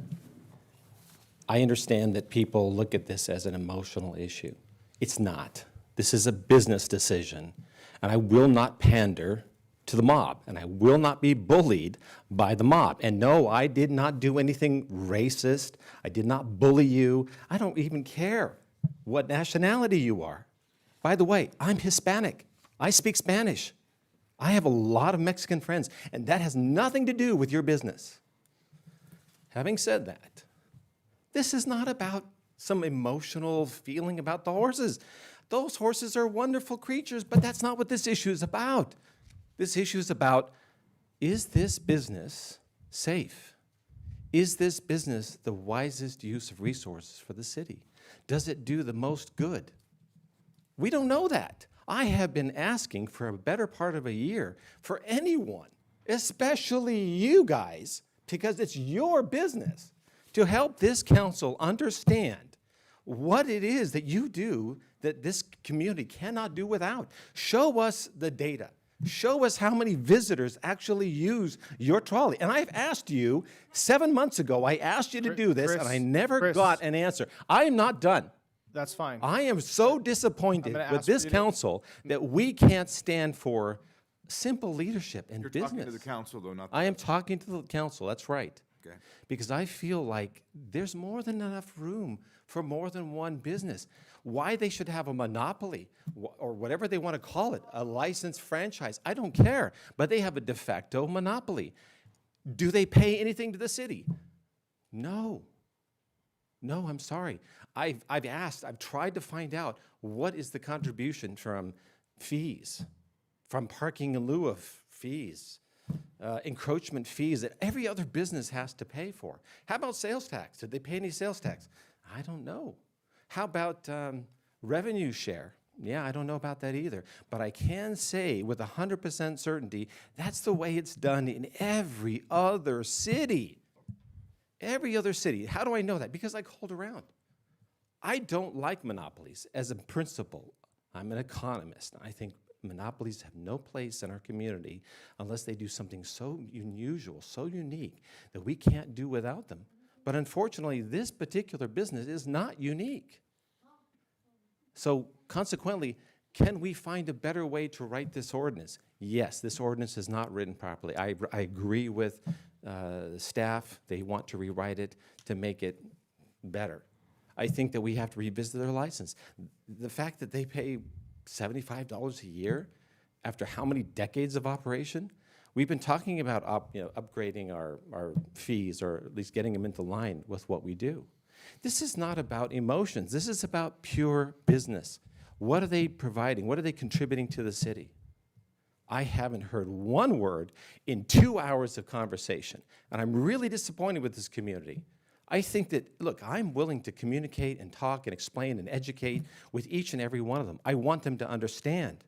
I understand that people look at this as an emotional issue. It's not. This is a business decision, and I will not pander to the mob, and I will not be bullied by the mob. And no, I did not do anything racist. I did not bully you. I don't even care what nationality you are. By the way, I'm Hispanic. I speak Spanish. I have a lot of Mexican friends, and that has nothing to do with your business. Having said that, this is not about some emotional feeling about the horses. Those horses are wonderful creatures, but that's not what this issue is about. This issue is about, is this business safe? Is this business the wisest use of resources for the city? Does it do the most good? We don't know that. I have been asking for a better part of a year for anyone, especially you guys, because it's your business, to help this council understand what it is that you do that this community cannot do without. Show us the data. Show us how many visitors actually use your trolley. And I've asked you, 7 months ago, I asked you to do this, and I never got an answer. I am not done. That's fine. I am so disappointed I'm gonna with ask this you to- council that we can't stand for simple leadership in You're business. talking to the council, though, not the... I am talking to the council, that's right. Okay. Because I feel like there's more than enough room for more than one business. Why they should have a monopoly, or whatever they want to call it, a licensed franchise, I don't care. But they have a de facto monopoly. Do they pay anything to the city? No. No, I'm sorry. I've asked, I've tried to find out what is the contribution from fees, from parking in lieu of fees, encroachment fees that every other business has to pay for. How about sales tax? Did they pay any sales tax? I don't know. How about revenue share? Yeah, I don't know about that either. But I can say with 100% certainty, that's the way it's done in every other city. Every other city. How do I know that? Because I called around. I don't like monopolies as a principle. I'm an economist. I think monopolies have no place in our community unless they do something so unusual, so unique, that we can't do without them. But unfortunately, this particular business is not unique. So consequently, can we find a better way to write this ordinance? Yes, this ordinance is not written properly. I agree with the staff. They want to rewrite it to make it better. I think that we have to revisit their license. The fact that they pay $75 a year after how many decades of operation? We've been talking about upgrading our fees, or at least getting them into line with what we do. This is not about emotions. This is about pure business. What are they providing? What are they contributing to the city? I haven't heard one word in 2 hours of conversation, and I'm really disappointed with this community. I think that, look, I'm willing to communicate and talk and explain and educate with each and every one of them. I want them to understand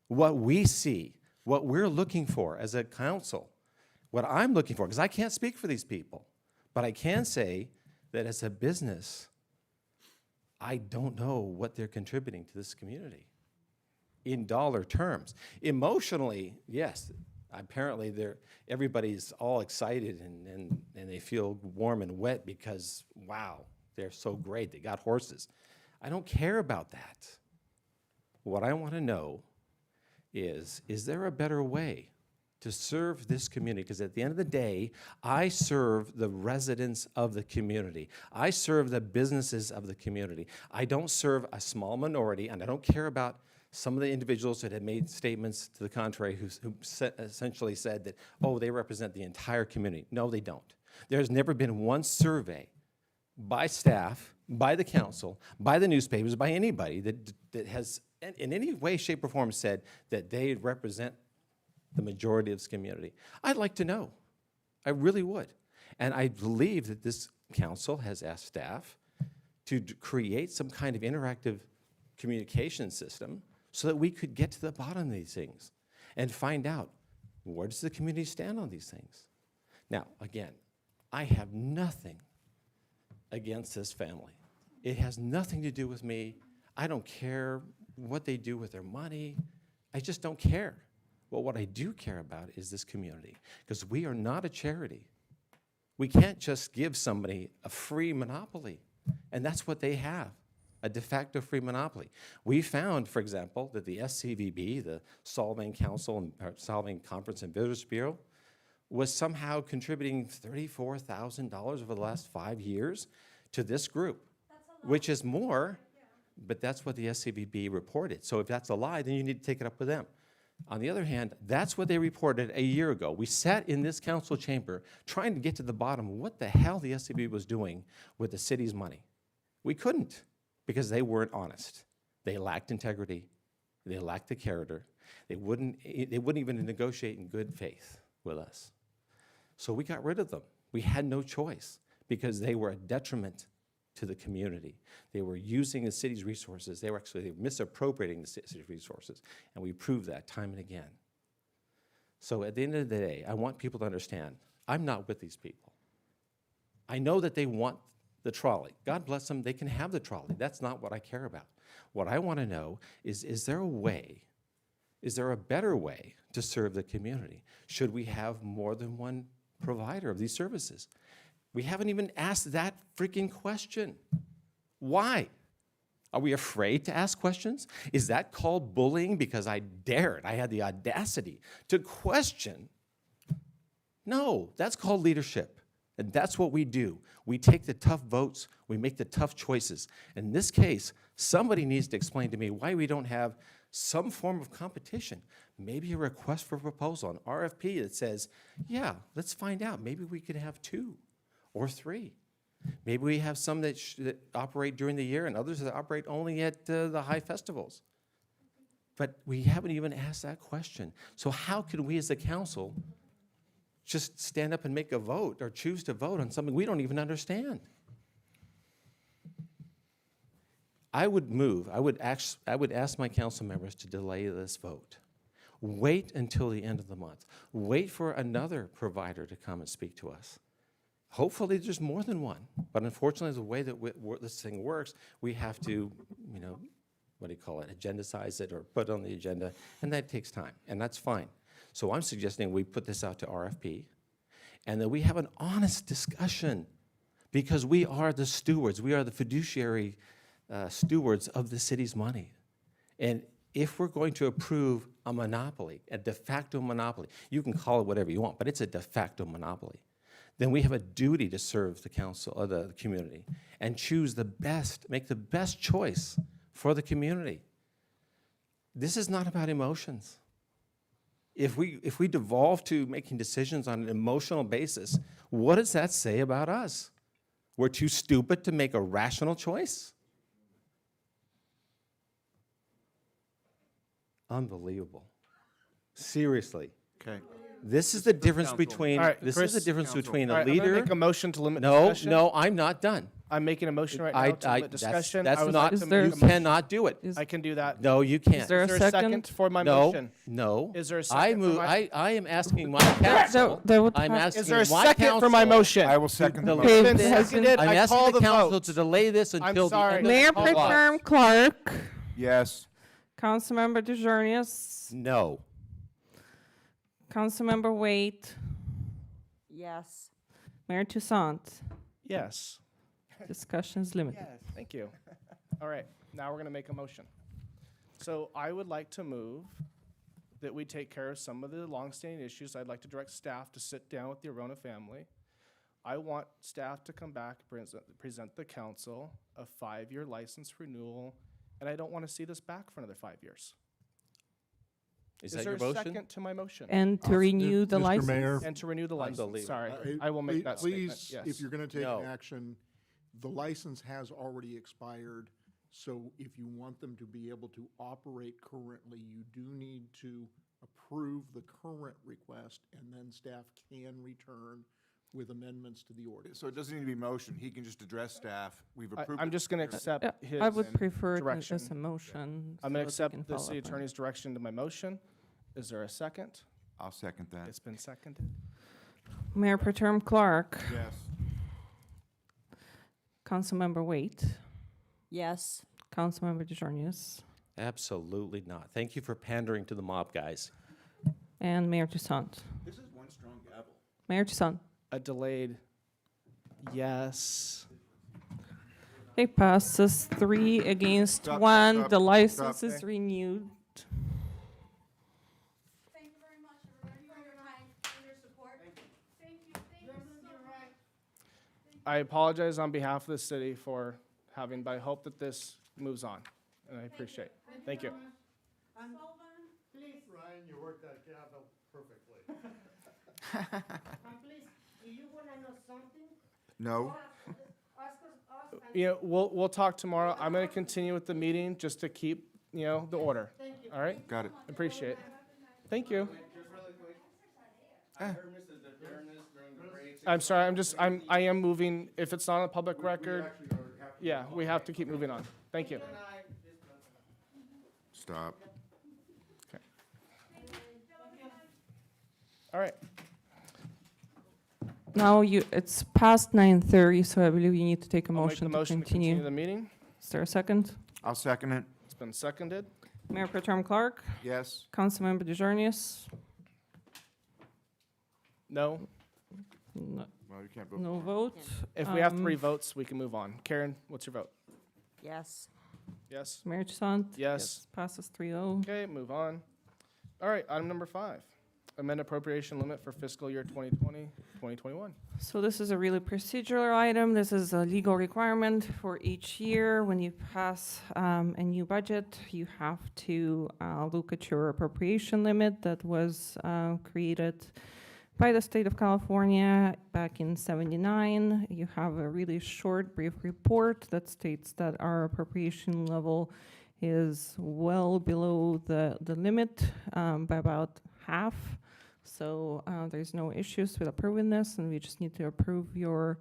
what we see, what we're looking for as a council, what I'm looking for, because I can't speak for these people. But I can say that as a business, I don't know what they're contributing to this community in dollar terms. Emotionally, yes, apparently everybody's all excited and they feel warm and wet because, wow, they're so great, they got horses. I don't care about that. What I want to know is there a better way to serve this community? Because at the end of the day, I serve the residents of the community. I serve the businesses of the community. I don't serve a small minority, and I don't care about some of the individuals that have made statements to the contrary who essentially said that, oh, they represent the entire community. No, they don't. There's never been one survey by staff, by the council, by the newspapers, by anybody that has in any way, shape, or form said that they represent the majority of this community. I'd like to know. I really would. And I believe that this council has asked staff to create some kind of interactive communication system so that we could get to the bottom of these things and find out, where does the community stand on these things? Now, again, I have nothing against this family. It has nothing to do with me. I don't care what they do with their money. I just don't care. Well, what I do care about is this community, because we are not a charity. We can't just give somebody a free monopoly, and that's what they have. a de facto free monopoly. We found, for example, that the SCVB, the Solvang Council, or Solvang Conference and Visitors Bureau, was somehow contributing $34,000 over the last 5 years to this group, which is more, but that's what the SCVB reported. So if that's a lie, then you need to take it up with them. On the other hand, that's what they reported a year ago. We sat in this council chamber trying to get to the bottom of what the hell the SCVB was doing with the city's money. We couldn't, because they weren't honest. They lacked integrity. They lacked the character. They wouldn't even negotiate in good faith with us. So we got rid of them. We had no choice because they were a detriment to the community. They were using the city's resources. They were misappropriating the city's resources, and we proved that time and again. So at the end of the day, I want people to understand, I'm not with these people. I know that they want the trolley. God bless them, they can have the trolley. That's not what I care about. What I want to know is there a way, is there a better way to serve the community? Should we have more than one provider of these services? We haven't even asked that freaking question. Why? Are we afraid to ask questions? Is that called bullying because I dared, I had the audacity to question? No, that's called leadership. And that's what we do. We take the tough votes, we make the tough choices. In this case, somebody needs to explain to me why we don't have some form of competition. Maybe a request for proposal, an RFP that says, yeah, let's find out. Maybe we could have 2 or 3. Maybe we have some that operate during the year and others that operate only at the high festivals. But we haven't even asked that question. So how can we as a council just stand up and make a vote or choose to vote on something we don't even understand? I would ask my council members to delay this vote. Wait until the end of the month. Wait for another provider to come and speak to us. Hopefully there's more than one, but unfortunately the way that this thing works, we have to, agendicize it or put it on the agenda, and that takes time, and that's fine. So I'm suggesting we put this out to RFP, and that we have an honest discussion, because we are the stewards, we are the fiduciary stewards of the city's money. And if we're going to approve a monopoly, a de facto monopoly, you can call it whatever you want, but it's a de facto monopoly, then we have a duty to serve the council or the community and choose the best, make the best choice for the community. This is not about emotions. If we devolve to making decisions on an emotional basis, what does that say about us? We're too stupid to make a rational choice? Unbelievable. Seriously. Okay. This is the difference between, All right, this Chris, is the difference between All a right, I'm gonna leader. make a motion to limit No, discussion. no, I'm not done. I'm making a motion right now to limit discussion. That's I would not, like to you make a motion. cannot do it. I can do that. No, you can't. Is there Is there a second for my motion? No. Is there a I second for move, my- I am asking my council, There would I'm have- asking Is there a my second for my council motion? I will second the to motion. delay Okay, this. it has been- Seconded. I'm I asking call the the council vote. to delay this until the sorry. end of the Mayor call. Pro Tem Clark, Yes. Councilmember DeJarnius, No. Councilmember Waite, Yes. Mayor Toussaint. Yes. Discussion's limited. Yes, thank you. All right, now we're going to make a motion. So I would like to move that we take care of some of the longstanding issues. I'd like to direct staff to sit down with the Arona family. I want staff to come back, present the council a 5-year license renewal, and I don't want to see this back for another 5 years. Is Is that there your a motion? second to my motion? And to renew the Mr. license. Mayor. And to renew the license, Unbelievable. sorry. I will make that statement, Please, yes. if you're going to take No. an action, the license has already expired, so if you want them to be able to operate currently, you do need to approve the current request, and then staff can return with amendments to the ordinance. So it doesn't need to be motion. He can just address staff. We've approved. I'm just going to accept Yeah, his I would prefer it direction. as a motion. I'm going so to they accept can the follow city up on it. attorney's direction to my motion. Is there a second? I'll second that. It's been seconded. Mayor Pro Tem Clark, Yes. Councilmember Waite, Yes. Councilmember DeJarnius, Absolutely not. Thank you for pandering to the mob, guys. and Mayor Toussaint. This is one strong gavel. Mayor Toussaint. A delayed yes. Okay, passes 3 against Stop, 1. stop, The license stop. is renewed. Thank you very much, everybody, for your time and your support. Thank you so much. I apologize on behalf of the city for having, but I hope that this moves on, and I appreciate it. Thank you. Please, Ryan, you worked that gavel perfectly. Please, do you want to know something? No. You know, we'll talk tomorrow. I'm going to continue with the meeting just to keep, you know, the order. All right? Got it. Appreciate it. Thank you. I'm sorry, I am moving. If it's not on a public record, yeah, we have to keep moving on. Thank you. Stop. Okay. All right. Now it's past 9:30, so I believe you need to take a I'll make the motion to motion to continue. continue the meeting. Is there a second? I'll second it. It's been seconded. Mayor Pro Tem Clark, Yes. Councilmember DeJarnius, No? no, Well, you can't vote. no vote. If we have 3 votes, we can move on. Karen, what's your vote? Yes. Yes? Mayor Chisant? Yes. Passes 3-0. Okay, move on. All right, item number 5. Amend appropriation limit for fiscal year 2020, 2021. So this is a really procedural item. This is a legal requirement for each year. When you pass a new budget, you have to look at your appropriation limit that was created by the state of California back in ~79. You have a really short, brief report that states that our appropriation level is well below the limit by about half. So there's no issues with approving this, and we just need to approve your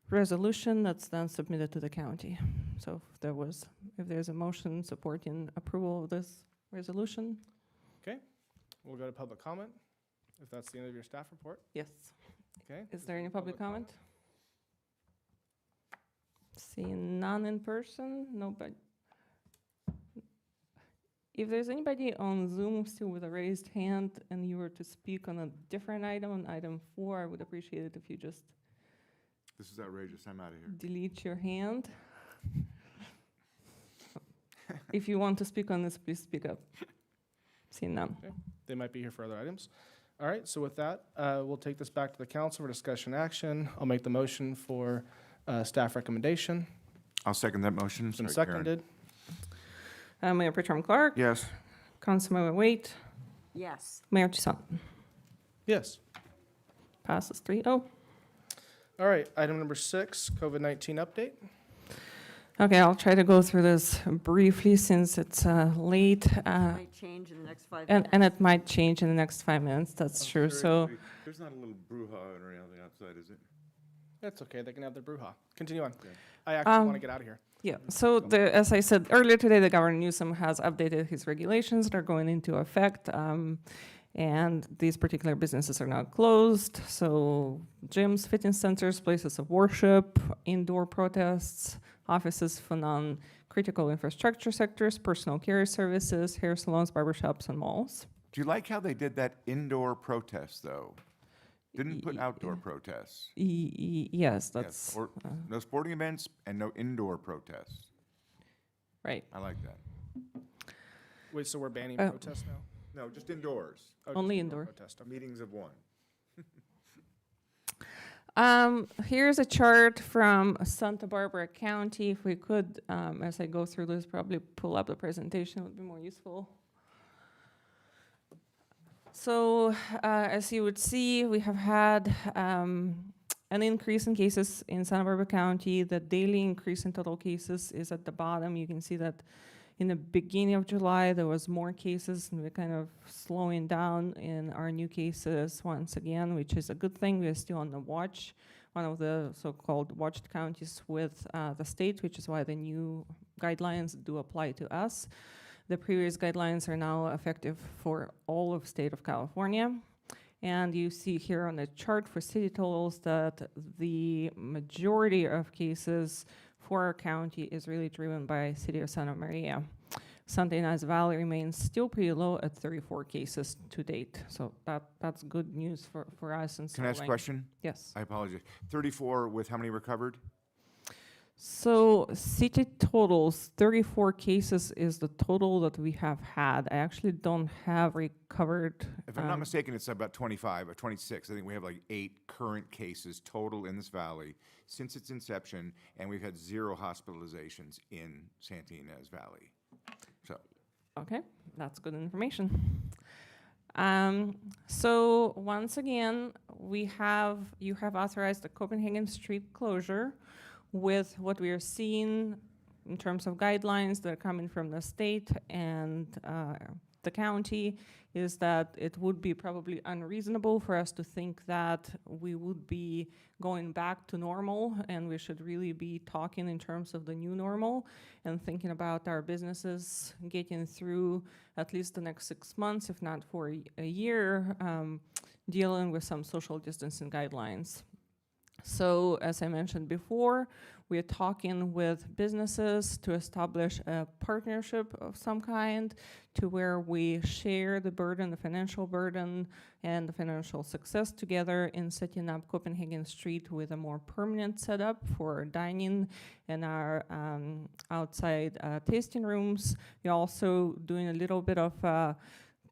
resolution that's then submitted to the county. So if there's a motion supporting approval of this resolution. Okay, we'll go to public comment, if that's the end of your staff report. Yes. Okay. Is there any public comment? Seeing none in person, nobody. If there's anybody on Zoom still with a raised hand and you were to speak on a different item, on item 4, I would appreciate it if you just This is outrageous. I'm out of here. delete your hand. If you want to speak on this, please speak up. Seeing none. Okay. They might be here for other items. All right, so with that, we'll take this back to the council for discussion action. I'll make the motion for staff recommendation. I'll second that motion. It's been Sorry, Karen. seconded. Mayor Pro Tem Clark. Yes. Councilmember Waite. Yes. Mayor Chisant. Yes. Passes 3-0. All right, item number 6, COVID-19 update. Okay, I'll try to go through this briefly since it's late. Might change in the next 5 And minutes. it might change in the next 5 minutes, that's true. So There's not a little brouhaha or anything outside, is it? That's okay, they can have their brouhaha. Continue on. I actually want to get out of here. yeah, so as I said earlier today, the Governor Newsom has updated his regulations that are going into effect. And these particular businesses are now closed. So gyms, fitness centers, places of worship, indoor protests, offices for non-critical infrastructure sectors, personal care services, hair salons, barbershops, and malls. Do you like how they did that indoor protest, though? Didn't put outdoor protests. Yes, that's Or no sporting events and no indoor protests. right. I like that. Wait, so we're banning Oh. protests now? No, just indoors. Oh, Only just indoor. protest, okay. Meetings of one. Here's a chart from Santa Barbara County. If we could, as I go through this, probably pull up the presentation, would be more useful. So, as you would see, we have had an increase in cases in Santa Barbara County. The daily increase in total cases is at the bottom. You can see that in the beginning of July, there was more cases, and we're kind of slowing down in our new cases once again, which is a good thing. We're still on the watch, one of the so-called watched counties with the state, which is why the new guidelines do apply to us. The previous guidelines are now effective for all of state of California. And you see here on the chart for city totals that the majority of cases for our county is really driven by city of Santa Maria. Santa Ynez Valley remains still pretty low at 34 cases to date. So that's good news for us. And Can I ask a question? Yes. I apologize. 34 with how many recovered? So city totals, 34 cases is the total that we have had. I actually don't have recovered. If I'm not mistaken, it's about 25 or 26. I think we have like 8 current cases total in this valley since its inception, and we've had 0 hospitalizations in Santa Ynez Valley. So, Okay, that's good information. So once again, you have authorized the Copenhagen Street closure with what we are seeing in terms of guidelines that are coming from the state and the county is that it would be probably unreasonable for us to think that we would be going back to normal, and we should really be talking in terms of the new normal and thinking about our businesses getting through at least the next 6 months, if not for a year, dealing with some social distancing guidelines. So, as I mentioned before, we are talking with businesses to establish a partnership of some kind to where we share the burden, the financial burden, and the financial success together in setting up Copenhagen Street with a more permanent setup for dining and our outside tasting rooms. We're also doing a little bit of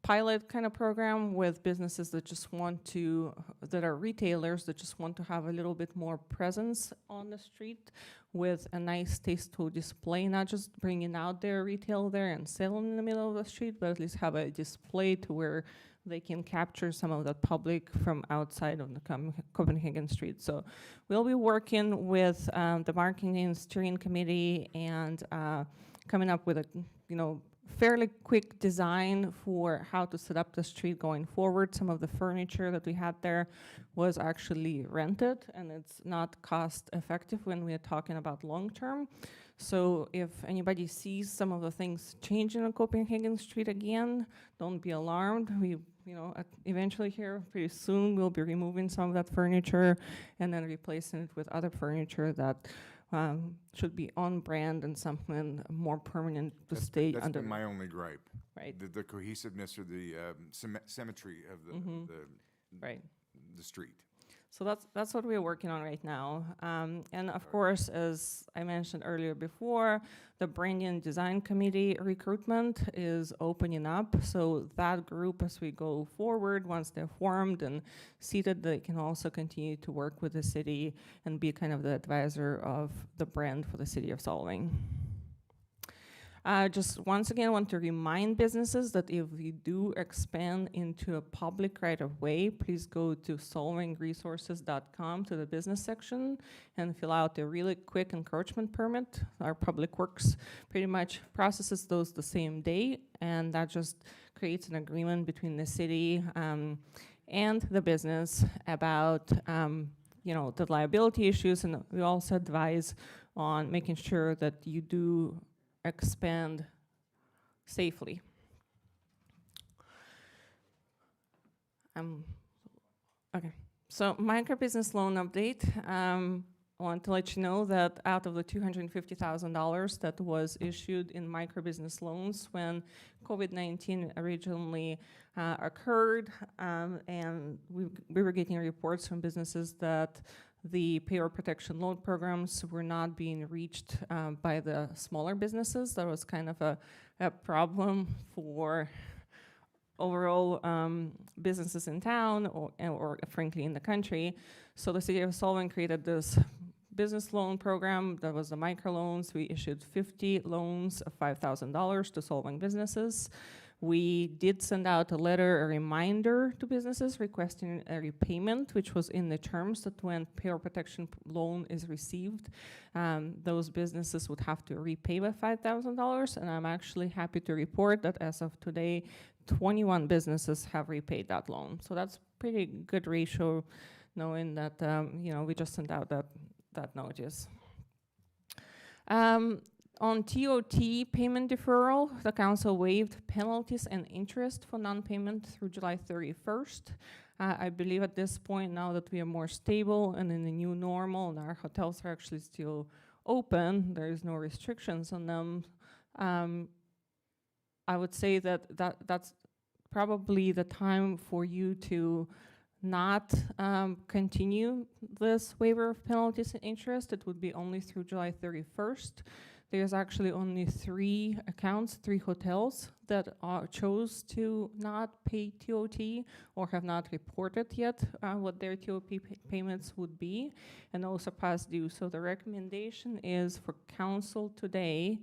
pilot kind of program with businesses that that are retailers that just want to have a little bit more presence on the street with a nice tasteful display, not just bringing out their retail there and selling in the middle of the street, but at least have a display to where they can capture some of the public from outside of the Copenhagen Street. So we'll be working with the marketing steering committee and coming up with a, fairly quick design for how to set up the street going forward. Some of the furniture that we had there was actually rented, and it's not cost effective when we are talking about long term. So if anybody sees some of the things changing on Copenhagen Street again, don't be alarmed. We, eventually here pretty soon we'll be removing some of that furniture and then replacing it with other furniture that should be on brand and something more permanent to stay that's under. been my only gripe. Right. The cohesiveness or the symmetry of the street. So that's what we're working on right now. And of course, as I mentioned earlier before, the branding and design committee recruitment is opening up. So that group, as we go forward, once they're formed and seated, they can also continue to work with the city and be kind of the advisor of the brand for the city of Solvang. Just once again, I want to remind businesses that if you do expand into a public right-of-way, please go to solvangresources.com to the business section and fill out a really quick encroachment permit. Our Public Works pretty much processes those the same day, and that just creates an agreement between the city and the business about the liability issues, and we also advise on making sure that you do expand safely. Okay, so microbusiness loan update. I want to let you know that out of the $250,000 that was issued in microbusiness loans when COVID-19 originally occurred, and we were getting reports from businesses that the payroll protection loan programs were not being reached by the smaller businesses. That was kind of a problem for overall businesses in town or frankly in the country. So the city of Solvang created this business loan program that was the microloans. We issued 50 loans of $5,000 to Solvang businesses. We did send out a letter, a reminder to businesses requesting a repayment, which was in the terms that when payroll protection loan is received, those businesses would have to repay the $5,000. And I'm actually happy to report that as of today, 21 businesses have repaid that loan. So that's pretty good ratio, knowing that we just sent out that notice. On TOT payment deferral, the council waived penalties and interest for non-payment through July 31st. I believe at this point, now that we are more stable and in the new normal and our hotels are actually still open, there is no restrictions on them. I would say that's probably the time for you to not continue this waiver of penalties and interest. It would be only through July 31st. There's actually only 3 accounts, 3 hotels that chose to not pay TOT or have not reported yet what their TOP payments would be, and also past due. So the recommendation is for council today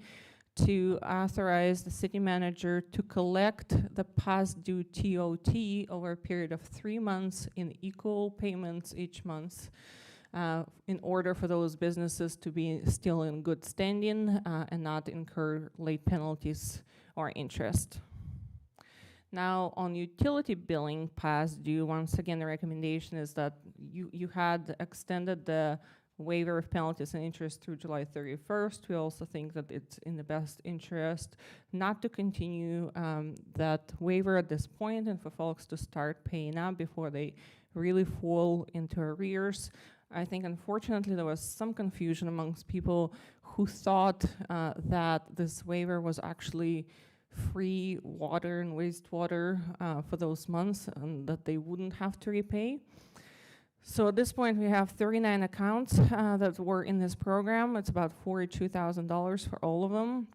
to authorize the city manager to collect the past due TOT over a period of 3 months in equal payments each month, in order for those businesses to be still in good standing and not incur late penalties or interest. Now, on utility billing past due, once again, the recommendation is that you had extended the waiver of penalties and interest through July 31st. We also think that it's in the best interest not to continue that waiver at this point and for folks to start paying up before they really fall into arrears. I think, unfortunately, there was some confusion amongst people who thought that this waiver was actually free water and wastewater for those months and that they wouldn't have to repay. So at this point, we have 39 accounts that were in this program. It's about $42,000 for all of them.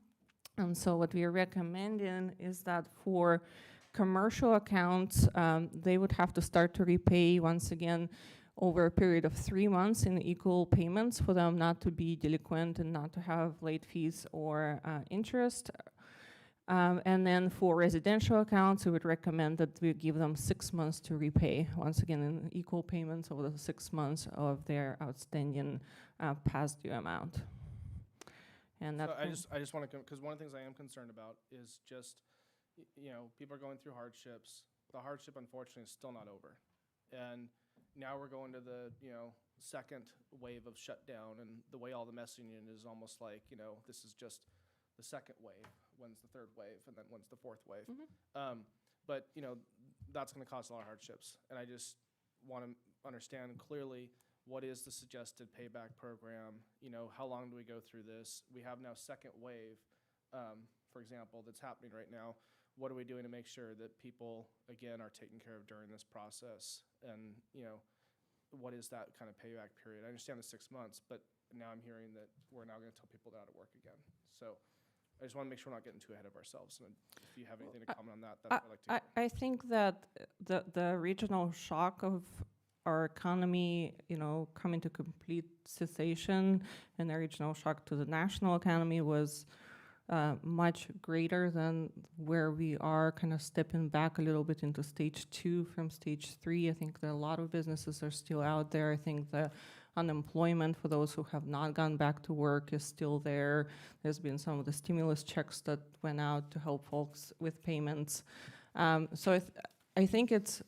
And so what we are recommending is that for commercial accounts, they would have to start to repay once again over a period of 3 months in equal payments for them not to be delinquent and not to have late fees or interest. And then for residential accounts, we would recommend that we give them 6 months to repay, once again in equal payments over the 6 months of their outstanding past due amount. And that So I just want to, because one of the things I am concerned about is just, people are going through hardships. The hardship, unfortunately, is still not over. And now we're going to the, second wave of shutdown, and the way all the messaging is almost like, this is just the second wave. When's the third wave, and then when's the fourth wave? But that's going to cause a lot of hardships, and I just want to understand clearly what is the suggested payback program. How long do we go through this? We have now second wave, for example, that's happening right now. What are we doing to make sure that people, again, are taken care of during this process? And, what is that kind of payback period? I understand the 6 months, but now I'm hearing that we're now going to tell people they're out of work again. So I just want to make sure we're not getting too ahead of ourselves. And if you have anything to comment on that, that's what I'd like to hear. I think that the regional shock of our economy, coming to complete cessation, and the regional shock to the national economy was much greater than where we are kind of stepping back a little bit into stage 2 from stage 3. I think that a lot of businesses are still out there. I think the unemployment for those who have not gone back to work is still there. There's been some of the stimulus checks that went out to help folks with payments. So I think it's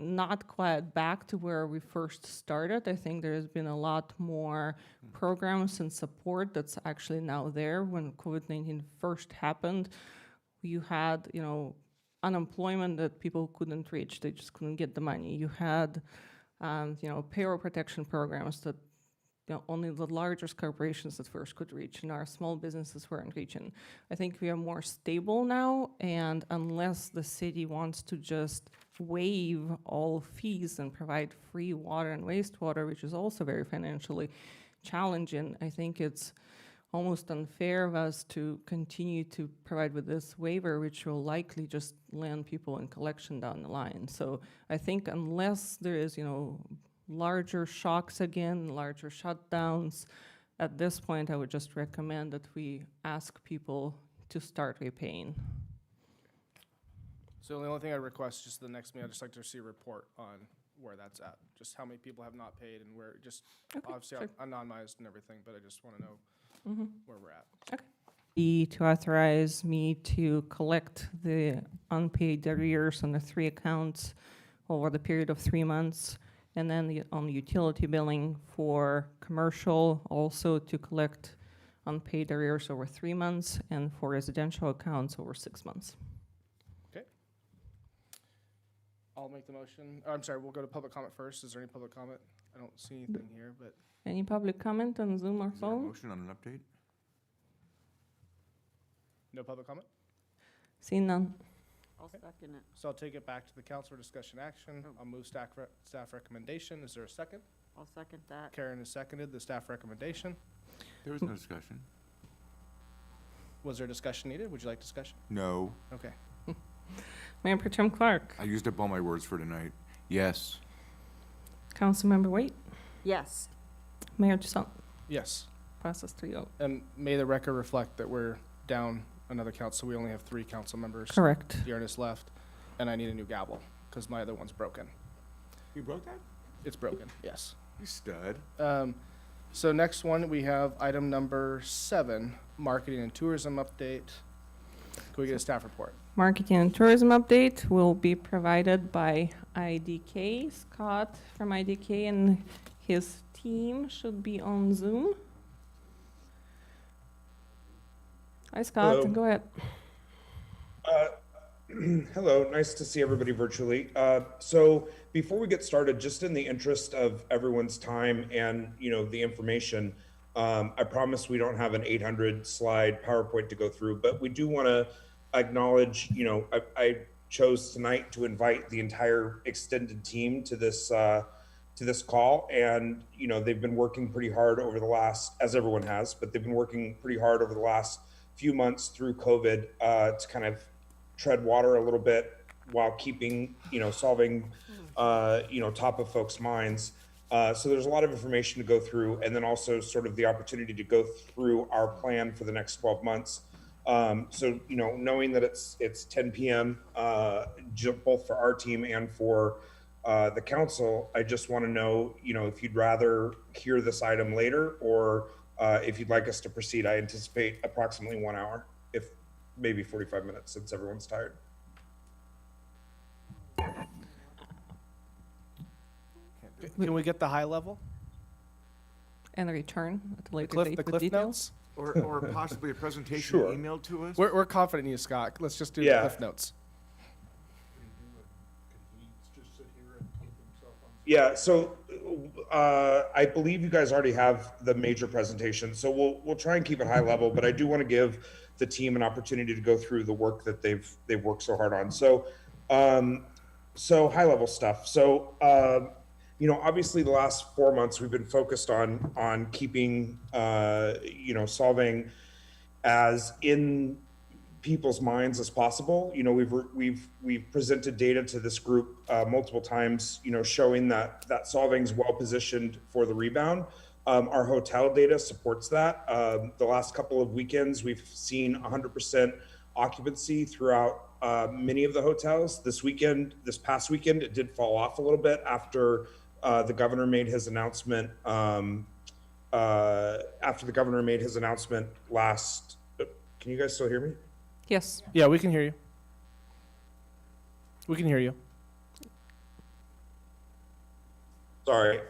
not quite back to where we first started. I think there's been a lot more programs and support that's actually now there. When COVID-19 first happened, you had, unemployment that people couldn't reach. They just couldn't get the money. You had, payroll protection programs that only the largest corporations at first could reach, and our small businesses weren't reaching. I think we are more stable now, and unless the city wants to just waive all fees and provide free water and wastewater, which is also very financially challenging, I think it's almost unfair of us to continue to provide with this waiver, which will likely just land people in collection down the line. So I think unless there is, larger shocks again, larger shutdowns, at this point I would just recommend that we ask people to start repaying. So the only thing I request, just the next meeting, I'd just like to see a report on where that's at. Just how many people have not paid and where, just obviously sure. anonymized and everything, but I just want to know where we're at. Okay. To authorize me to collect the unpaid arrears on the 3 accounts over the period of 3 months, and then on the utility billing for commercial, also to collect unpaid arrears over 3 months, and for residential accounts over 6 months. Okay. I'll make the motion. I'm sorry, we'll go to public comment first. Is there any public comment? I don't see anything here, but. Any public comment on Zoom or Is there a phone? motion on an update? No public comment? Seeing none. I'll second it. So I'll take it back to the council for discussion action. I'll move staff recommendation. Is there a second? I'll second that. Karen has seconded the staff recommendation. There was no discussion. Was there discussion needed? Would you like discussion? No. Okay. Mayor Pro Tem Clark, I used up all my words for tonight. Yes. Councilmember Waite, Yes. Mayor Giselle. Yes. Passes 3-0. And may the record reflect that we're down another council. We only have 3 council members. Correct. Dearness left, and I need a new gavel because my other one's broken. You broke that? It's broken, yes. You stud. So next one, we have item number 7, marketing and tourism update. Can we get a staff report? Marketing and tourism update will be provided by IDK. Scott from IDK and his team should be on Zoom. Hi, Scott. Hello. Go ahead. Hello, nice to see everybody virtually. So before we get started, just in the interest of everyone's time and, the information, I promise we don't have an 800 slide PowerPoint to go through, but we do want to acknowledge, I chose tonight to invite the entire extended team to this call, and they've been working pretty hard over the last, as everyone has, but they've been working pretty hard over the last few months through COVID to kind of tread water a little bit while keeping Solvang top of folks' minds. So there's a lot of information to go through, and then also sort of the opportunity to go through our plan for the next 12 months. So knowing that it's 10 p.m. Both for our team and for the council, I just want to know if you'd rather hear this item later, or if you'd like us to proceed. I anticipate approximately 1 hour, if maybe 45 minutes, since everyone's tired. Can we get the high level? And return at a later Cliff, date the with cliff details. notes? Or possibly a presentation Sure. emailed to us? We're confident in you, Scott. Let's just do the Yeah. cliff notes. Yeah, so I believe you guys already have the major presentation, so we'll try and keep it high level, but I do want to give the team an opportunity to go through the work that they've worked so hard on. So high level stuff. So obviously the last 4 months we've been focused on keeping Solvang as in people's minds as possible. We've presented data to this group multiple times, showing that Solvang's well positioned for the rebound. Our hotel data supports that. The last couple of weekends, we've seen 100% occupancy throughout many of the hotels. This past weekend, it did fall off a little bit after the governor made his announcement. Last, can you guys still hear me? Yes. Yeah, we can hear you. We can hear you. Sorry.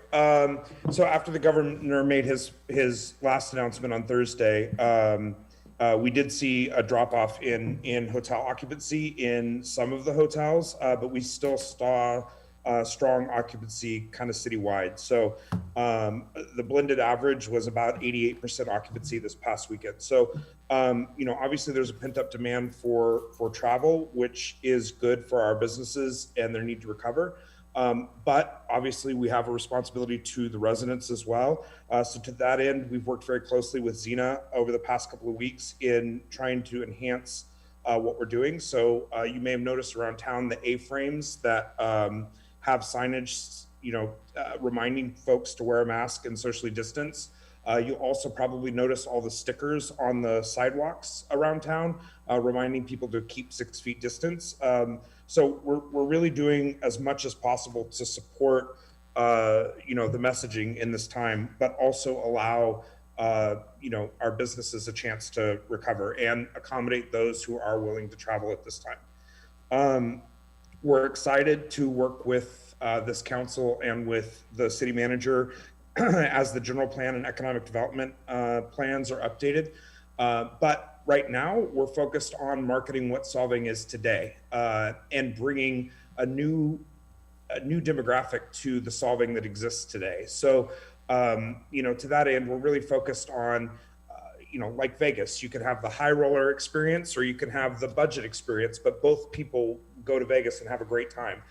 So after the governor made his last announcement on Thursday, we did see a drop off in hotel occupancy in some of the hotels, but we still saw strong occupancy kind of citywide. So the blended average was about 88% occupancy this past weekend. So obviously there's a pent up demand for travel, which is good for our businesses and their need to recover. But obviously we have a responsibility to the residents as well. So to that end, we've worked very closely with Xena over the past couple of weeks in trying to enhance what we're doing. So you may have noticed around town the A-frames that have signage, reminding folks to wear a mask and socially distance. You'll also probably notice all the stickers on the sidewalks around town, reminding people to keep 6 feet distance. So we're really doing as much as possible to support, the messaging in this time, but also allow, our businesses a chance to recover and accommodate those who are willing to travel at this time. We're excited to work with this council and with the city manager as the general plan and economic development plans are updated. But right now, we're focused on marketing what Solvang is today and bringing a new demographic to the Solvang that exists today. So, to that end, we're really focused on, like Vegas, you can have the high roller experience or you can have the budget experience, but both people go to Vegas and have a great time.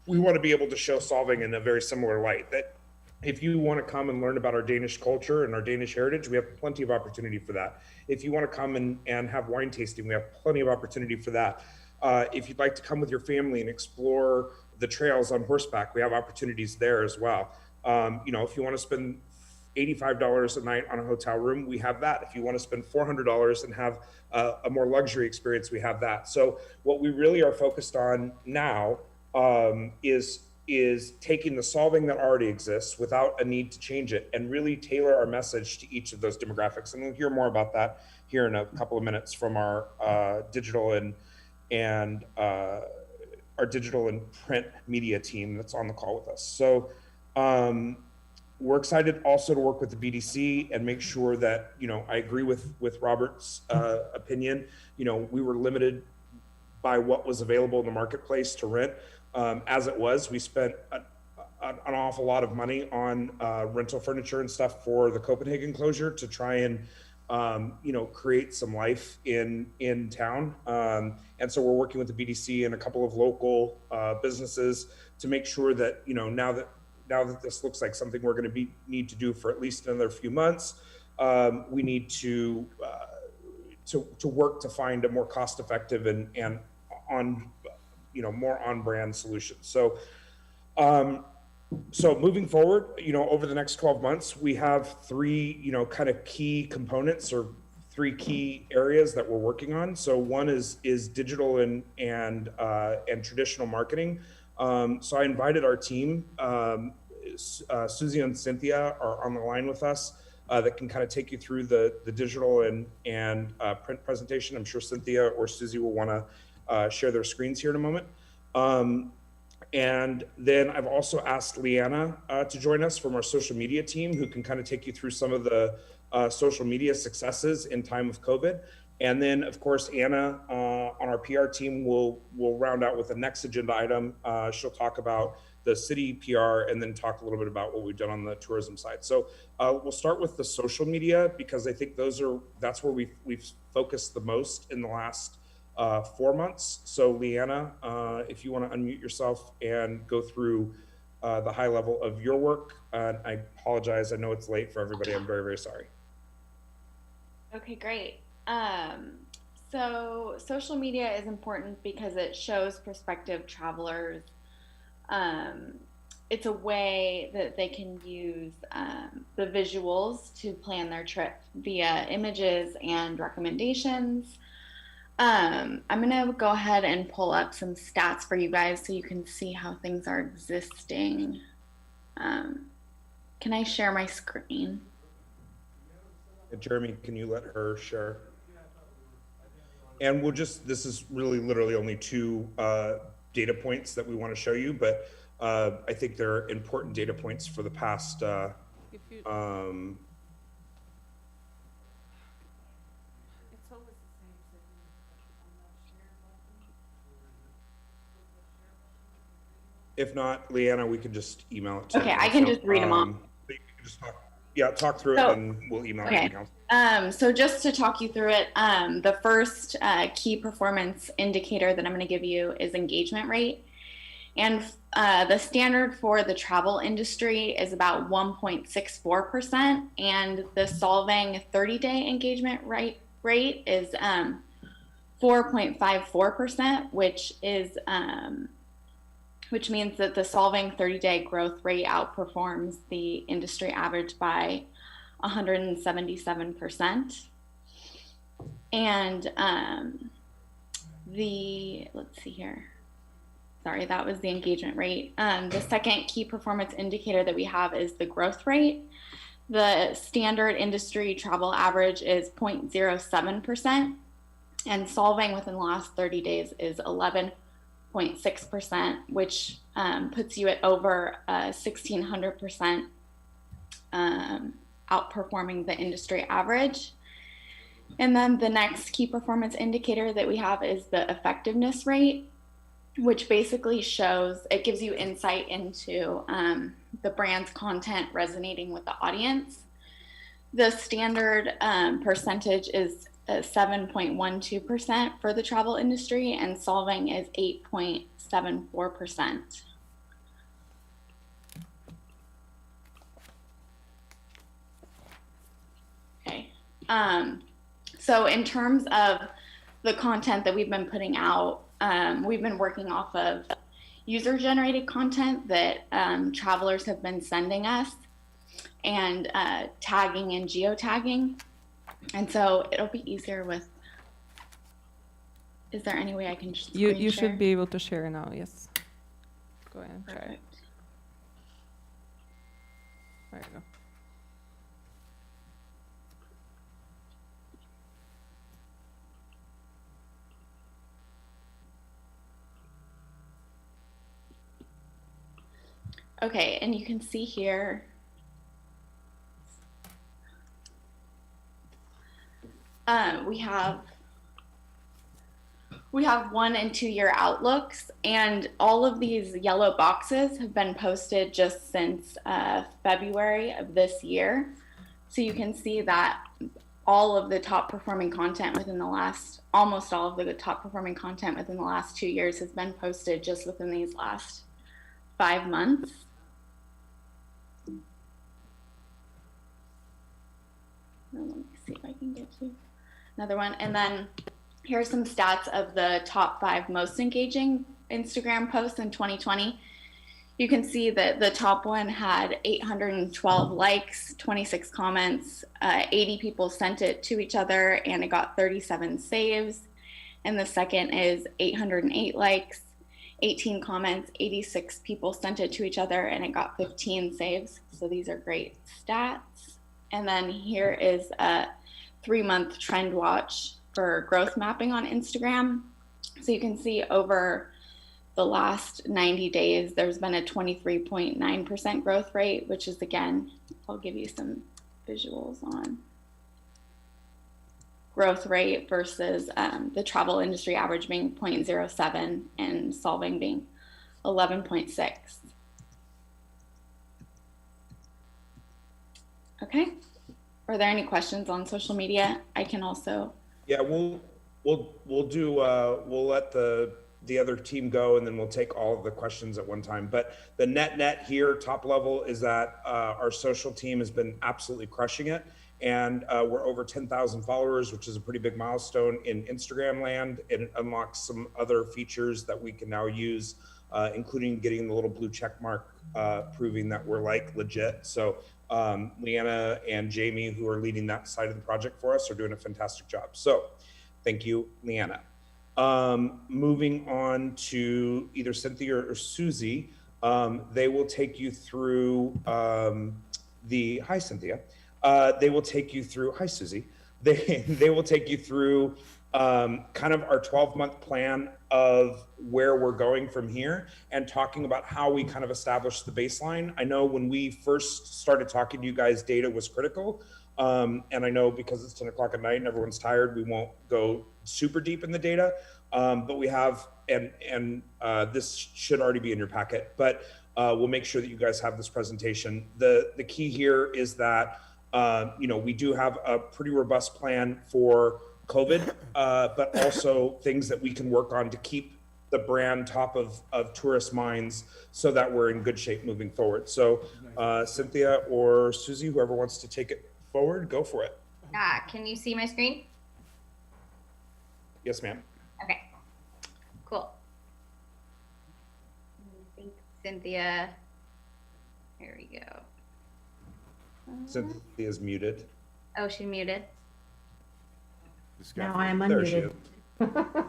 We want to be able to show Solvang in a very similar light, that if you want to come and learn about our Danish culture and our Danish heritage, we have plenty of opportunity for that. If you want to come and have wine tasting, we have plenty of opportunity for that. If you'd like to come with your family and explore the trails on horseback, we have opportunities there as well. If you want to spend $85 a night on a hotel room, we have that. If you want to spend $400 and have a more luxury experience, we have that. So what we really are focused on now is taking the Solvang that already exists without a need to change it and really tailor our message to each of those demographics. And we'll hear more about that here in a couple of minutes from our digital and our digital and print media team that's on the call with us. So we're excited also to work with the BDC and make sure that, I agree with Robert's opinion. We were limited by what was available in the marketplace to rent. As it was, we spent an awful lot of money on rental furniture and stuff for the Copenhagen closure to try and, create some life in town. And so we're working with the BDC and a couple of local businesses to make sure that, now that this looks like something we're going to need to do for at least another few months, we need to work to find a more cost-effective and more on-brand solutions. So moving forward, over the next 12 months, we have three, kind of key components or three key areas that we're working on. So one is digital and traditional marketing. So I invited our team, Susie and Cynthia are on the line with us that can kind of take you through the digital and print presentation. I'm sure Cynthia or Susie will want to share their screens here in a moment. And then I've also asked Leanna to join us from our social media team, who can kind of take you through some of the social media successes in time of COVID. And then, of course, Anna on our PR team will round out with the next agenda item. She'll talk about the city PR and then talk a little bit about what we've done on the tourism side. So we'll start with the social media, because I think that's where we've focused the most in the last 4 months. So Leanna, if you want to unmute yourself and go through the high level of your work. And I apologize, I know it's late for everybody. I'm very, very sorry. Okay, great. So social media is important because it shows prospective travelers. It's a way that they can use the visuals to plan their trip via images and recommendations. I'm gonna go ahead and pull up some stats for you guys so you can see how things are existing. Can I share my screen? Jeremy, can you let her share? And this is really literally only 2 data points that we want to show you, but I think they're important data points for the past if not, Leanna, we can just email it to Okay, I can just read them off. So you can just talk through it and we'll email it to the council. So just to talk you through it, the first key performance indicator that I'm going to give you is engagement rate. And the standard for the travel industry is about 1.64%, and the Solvang 30-day engagement rate is 4.54%, which means that the Solvang 30-day growth rate outperforms the industry average by 177%. And let's see here. Sorry, that was the engagement rate. The second key performance indicator that we have is the growth rate. The standard industry travel average is 0.07%, and Solvang within the last 30 days is 11.6%, which puts you at over 1,600% outperforming the industry average. And then the next key performance indicator that we have is the effectiveness rate, which basically gives you insight into the brand's content resonating with the audience. The standard percentage is 7.12% for the travel industry, and Solvang is 8.74%. Okay. So in terms of the content that we've been putting out, we've been working off of user-generated content that travelers have been sending us, and tagging and geotagging. And so it'll be easier with, is there any way I can screen You share? should be able to share now, yes. Go ahead and try it. Perfect. There you go. Okay, and you can see here, we have 1 and 2 year outlooks, and all of these yellow boxes have been posted just since February of this year. So you can see that all of the top performing content within the last, almost all of the top performing content within the last 2 years has been posted just within these last 5 months. Let me see if I can get to another one. And then here's some stats of the top 5 most engaging Instagram posts in 2020. You can see that the top one had 812 likes, 26 comments, 80 people sent it to each other, and it got 37 saves. And the second is 808 likes, 18 comments, 86 people sent it to each other, and it got 15 saves. So these are great stats. And then here is a 3-month trend watch for growth mapping on Instagram. So you can see over the last 90 days, there's been a 23.9% growth rate, which is, again, I'll give you some visuals on growth rate versus the travel industry average being 0.07 and Solvang being 11.6. Okay. Are there any questions on social media? I can also. Yeah, we'll let the other team go, and then we'll take all of the questions at one time. But the net here, top level, is that our social team has been absolutely crushing it, and we're over 10,000 followers, which is a pretty big milestone in Instagram land, and it unlocks some other features that we can now use, including getting the little blue check mark proving that we're like legit. So Leanna and Jamie, who are leading that side of the project for us, are doing a fantastic job. So thank you, Leanna. Moving on to either Cynthia or Susie, they will take you through hi Cynthia. They will take you through, hi Susie. They will take you through kind of our 12-month plan of where we're going from here and talking about how we kind of establish the baseline. I know when we first started talking to you guys, data was critical. And I know because it's 10 o'clock at night and everyone's tired, we won't go super deep in the data. But we have, and this should already be in your packet, but we'll make sure that you guys have this presentation. The key here is that, we do have a pretty robust plan for COVID, but also things that we can work on to keep the brand top of tourist minds so that we're in good shape moving forward. So Cynthia or Susie, whoever wants to take it forward, go for it. Can you see my screen? Yes, ma'am. Okay, cool. I think Cynthia, here we go. Cynthia's muted. Oh, she muted. Now I am There she unmuted. is.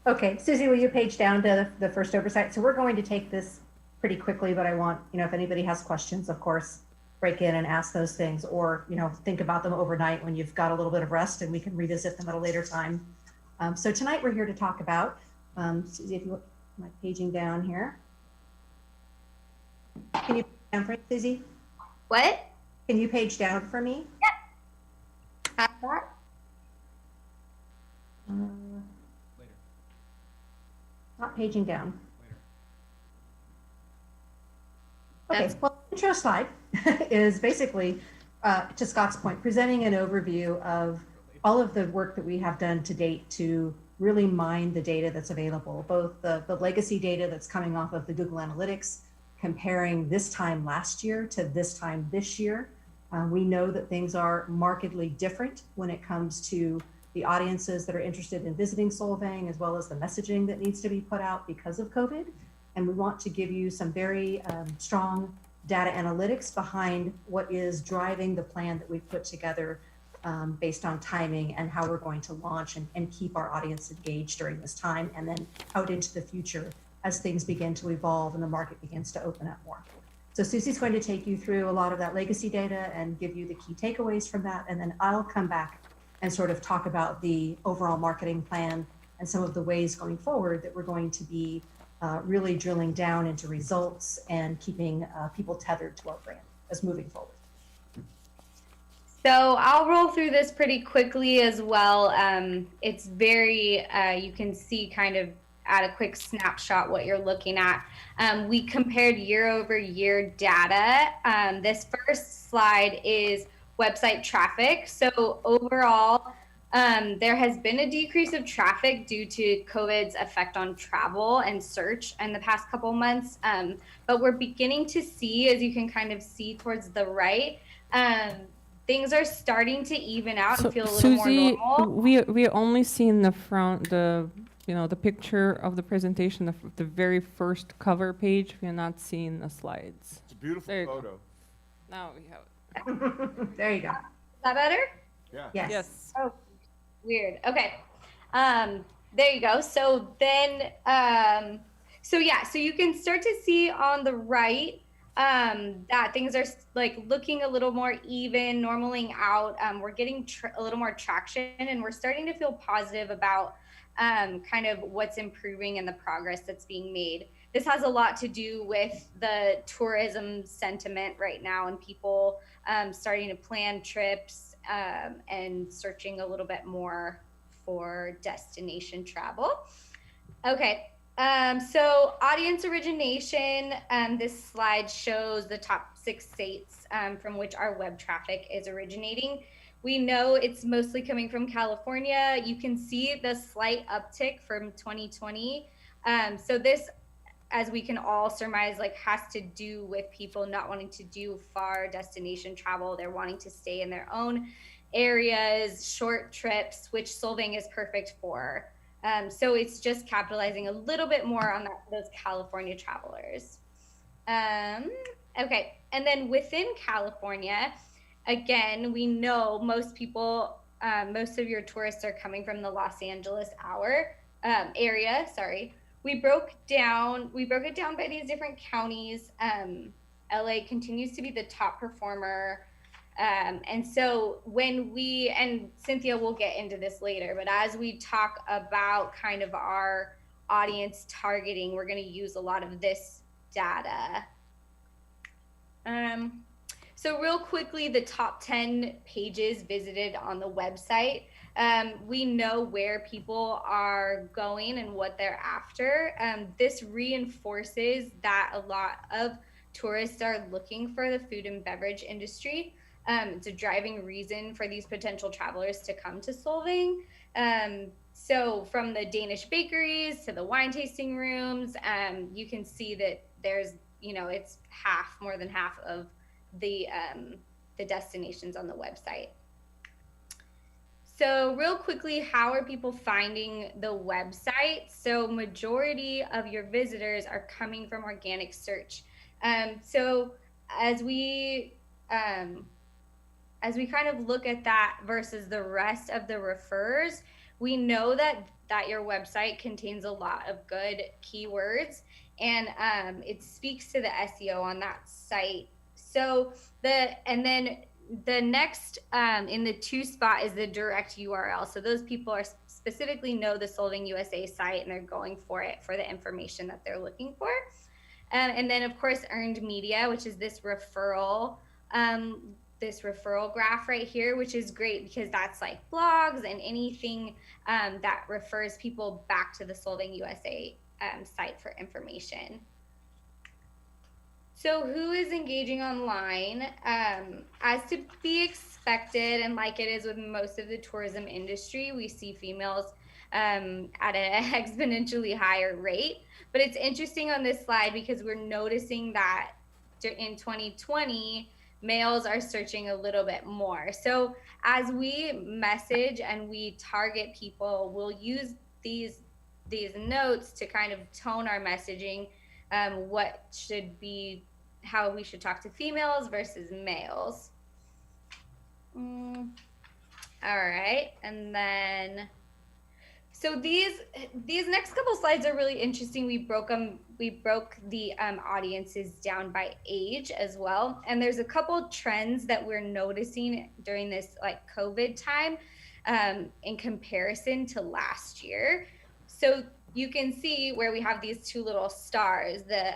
Okay, Susie, will you page down to the first oversight? So we're going to take this pretty quickly, but I want, if anybody has questions, of course, break in and ask those things, or, think about them overnight when you've got a little bit of rest and we can revisit them at a later time. So tonight we're here to talk about, Susie, if you want my paging down here. Can you page down for me, Susie? What? Can you page down for me? Yep. Have that? Not paging down. Okay, well, the intro slide is basically to Scott's point, presenting an overview of all of the work that we have done to date to really mine the data that's available, both the legacy data that's coming off of the Google Analytics, comparing this time last year to this time this year. We know that things are markedly different when it comes to the audiences that are interested in visiting Solvang, as well as the messaging that needs to be put out because of COVID. And we want to give you some very strong data analytics behind what is driving the plan that we've put together based on timing and how we're going to launch and keep our audience engaged during this time, and then out into the future as things begin to evolve and the market begins to open up more. So Susie's going to take you through a lot of that legacy data and give you the key takeaways from that, and then I'll come back and sort of talk about the overall marketing plan and some of the ways going forward that we're going to be really drilling down into results and keeping people tethered to our brand as moving forward. So I'll roll through this pretty quickly as well. It's very, you can see kind of at a quick snapshot what you're looking at. We compared year over year data. This first slide is website traffic. So overall, there has been a decrease of traffic due to COVID's effect on travel and search in the past couple months. But we're beginning to see, as you can kind of see towards the right, things are starting to even out and feel a little Susie, more normal. we only seen the front, the picture of the presentation, the very first cover page. We are not seeing the slides. It's a beautiful photo. Now we have it. There you go. Is that better? Yeah. Yes. Oh, weird. Okay. There you go. So then, so you can start to see on the right that things are like looking a little more even, normaling out. We're getting a little more traction, and we're starting to feel positive about kind of what's improving and the progress that's being made. This has a lot to do with the tourism sentiment right now and people starting to plan trips and searching a little bit more for destination travel. Okay. So audience origination, this slide shows the top 6 states from which our web traffic is originating. We know it's mostly coming from California. You can see the slight uptick from 2020. So this, as we can all surmise, like has to do with people not wanting to do far destination travel. They're wanting to stay in their own areas, short trips, which Solvang is perfect for. So it's just capitalizing a little bit more on those California travelers. Okay, and then within California, again, we know most people, most of your tourists are coming from the Los Angeles area. Sorry, we broke it down by these different counties. LA continues to be the top performer. And so and Cynthia will get into this later, but as we talk about kind of our audience targeting, we're going to use a lot of this data. So real quickly, the top 10 pages visited on the website. We know where people are going and what they're after. This reinforces that a lot of tourists are looking for the food and beverage industry. It's a driving reason for these potential travelers to come to Solvang. So from the Danish bakeries to the wine tasting rooms, you can see that there's, it's more than half of the destinations on the website. So real quickly, how are people finding the website? So majority of your visitors are coming from organic search. So as we kind of look at that versus the rest of the refers, we know that your website contains a lot of good keywords, and it speaks to the SEO on that site. So then the next in the 2 spot is the direct URL. So those people are specifically know the Solvang USA site, and they're going for it for the information that they're looking for. And then of course earned media, which is this referral graph right here, which is great because that's like blogs and anything that refers people back to the Solvang USA site for information. So who is engaging online? As to be expected, and like it is with most of the tourism industry, we see females at an exponentially higher rate. But it's interesting on this slide because we're noticing that in 2020, males are searching a little bit more. So as we message and we target people, we'll use these notes to kind of tone our messaging, what should be, how we should talk to females versus males. All right, and then so these next couple slides are really interesting. We broke the audiences down by age as well, and there's a couple trends that we're noticing during this like COVID time in comparison to last year. So you can see where we have these two little stars, the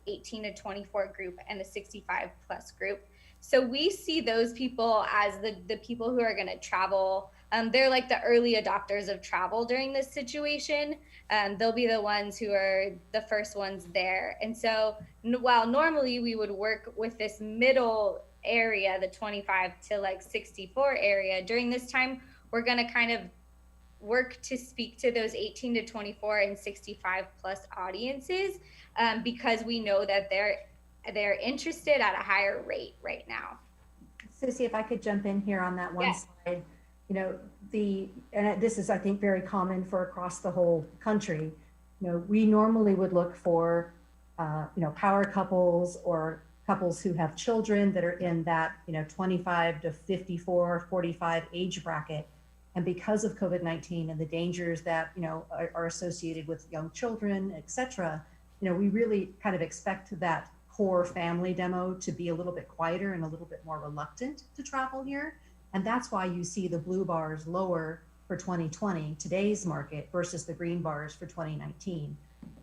18 to 24 group and the 65 plus group. So we see those people as the people who are going to travel. They're like the early adopters of travel during this situation. They'll be the ones who are the first ones there. And so while normally we would work with this middle area, the 25 to like 64 area, during this time, we're going to kind of work to speak to those 18 to 24 and 65 plus audiences, because we know that they're interested at a higher rate right now. Susie, if I could jump in here on that one slide, you know, and this is, I think, very common for across the whole country. You know, we normally would look for, you know, power couples or couples who have children that are in that, you know, 25 to 54, 45 age bracket. And because of COVID-19 and the dangers that, you know, are associated with young children, et cetera, you know, we really kind of expect that core family demo to be a little bit quieter and a little bit more reluctant to travel here. And that's why you see the blue bars lower for 2020, today's market, versus the green bars for 2019.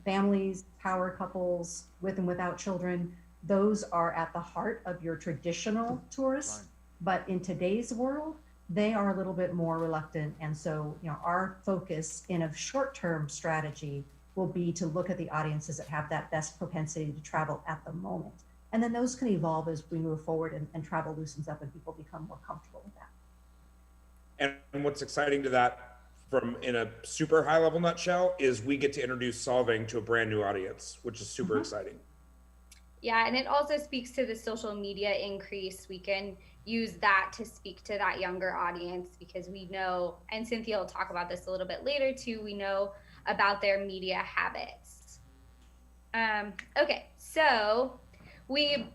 Families, power couples, with and without children, those are at the heart of your traditional tourists. But in today's world, they are a little bit more reluctant. And so, you know, our focus in a short-term strategy will be to look at the audiences that have that best propensity to travel at the moment. And then those can evolve as we move forward and travel loosens up and people become more comfortable with that. And what's exciting to that, from in a super high level nutshell, is we get to introduce Solvang to a brand new audience, which is super exciting. Yeah, and it also speaks to the social media increase. We can use that to speak to that younger audience because we know, and Cynthia will talk about this a little bit later too, we know about their media habits. Okay, so we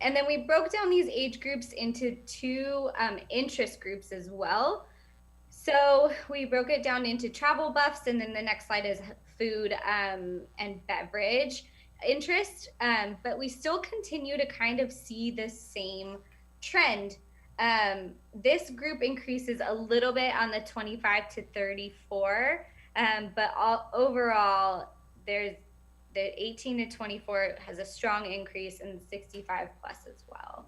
broke down these age groups into two interest groups as well. So we broke it down into travel buffs, and then the next slide is food and beverage interest, but we still continue to kind of see this same trend. This group increases a little bit on the 25 to 34, but overall, there's the 18 to 24 has a strong increase, and 65 plus as well.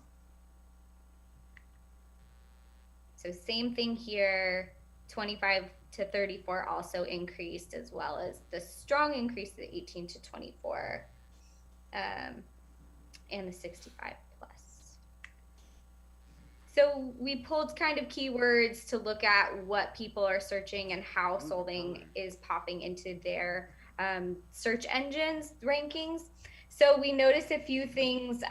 So same thing here, 25 to 34 also increased, as well as the strong increase to 18 to 24. And the 65 plus. So we pulled kind of keywords to look at what people are searching and how Solvang is popping into their search engines rankings. So we noticed a few things.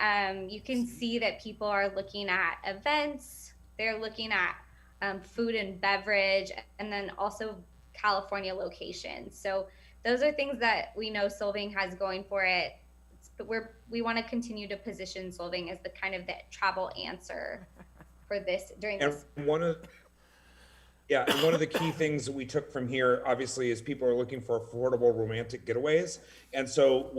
You can see that people are looking at events, they're looking at food and beverage, and then also California locations. So those are things that we know Solvang has going for it. But we want to continue to position Solvang as the kind of the travel answer for this during this. And one of the key things that we took from here, obviously, is people are looking for affordable romantic getaways. And so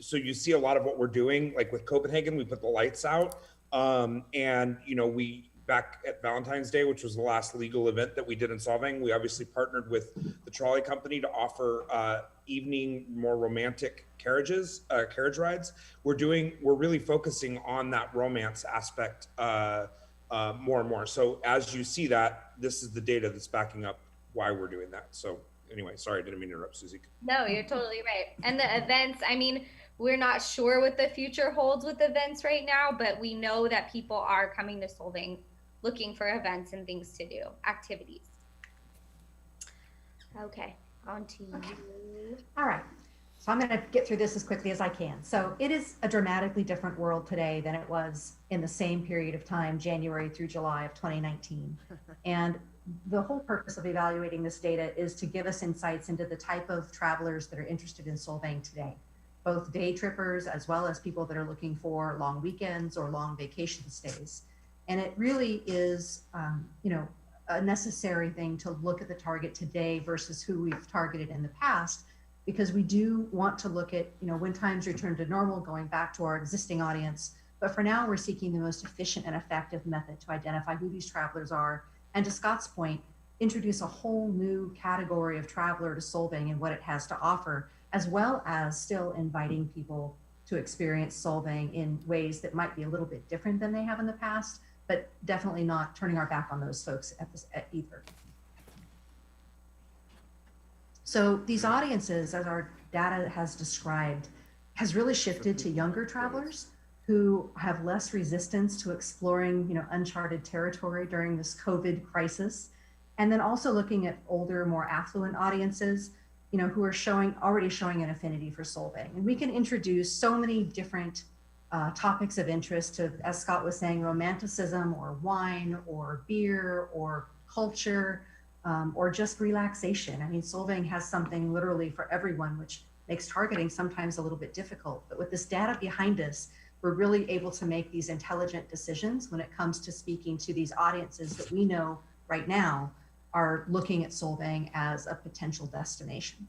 so you see a lot of what we're doing, like with Copenhagen, we put the lights out, and you know, back at Valentine's Day, which was the last legal event that we did in Solvang, we obviously partnered with the trolley company to offer evening, more romantic carriage rides. We're really focusing on that romance aspect more and more. So as you see that, this is the data that's backing up why we're doing that. So anyway, sorry, I didn't mean to interrupt, Susie. No, you're totally right. And the events, I mean, We're not sure what the future holds with events right now, but we know that people are coming to Solvang looking for events and things to do, activities. Okay, on to you. All right. So I'm going to get through this as quickly as I can. So it is a dramatically different world today than it was in the same period of time, January through July of 2019. And the whole purpose of evaluating this data is to give us insights into the type of travelers that are interested in Solvang today, both day trippers as well as people that are looking for long weekends or long vacation stays. And it really is, a necessary thing to look at the target today versus who we've targeted in the past, because we do want to look at, when times return to normal, going back to our existing audience. But for now, we're seeking the most efficient and effective method to identify who these travelers are. And to Scott's point, introduce a whole new category of traveler to Solvang and what it has to offer, as well as still inviting people to experience Solvang in ways that might be a little bit different than they have in the past, but definitely not turning our back on those folks at either. So these audiences, as our data has described, has really shifted to younger travelers who have less resistance to exploring, uncharted territory during this COVID crisis. And then also looking at older, more affluent audiences, who are already showing an affinity for Solvang. And we can introduce so many different topics of interest to, as Scott was saying, romanticism or wine or beer or culture, or just relaxation. I mean, Solvang has something literally for everyone, which makes targeting sometimes a little bit difficult. But with this data behind us, we're really able to make these intelligent decisions when it comes to speaking to these audiences that we know right now are looking at Solvang as a potential destination.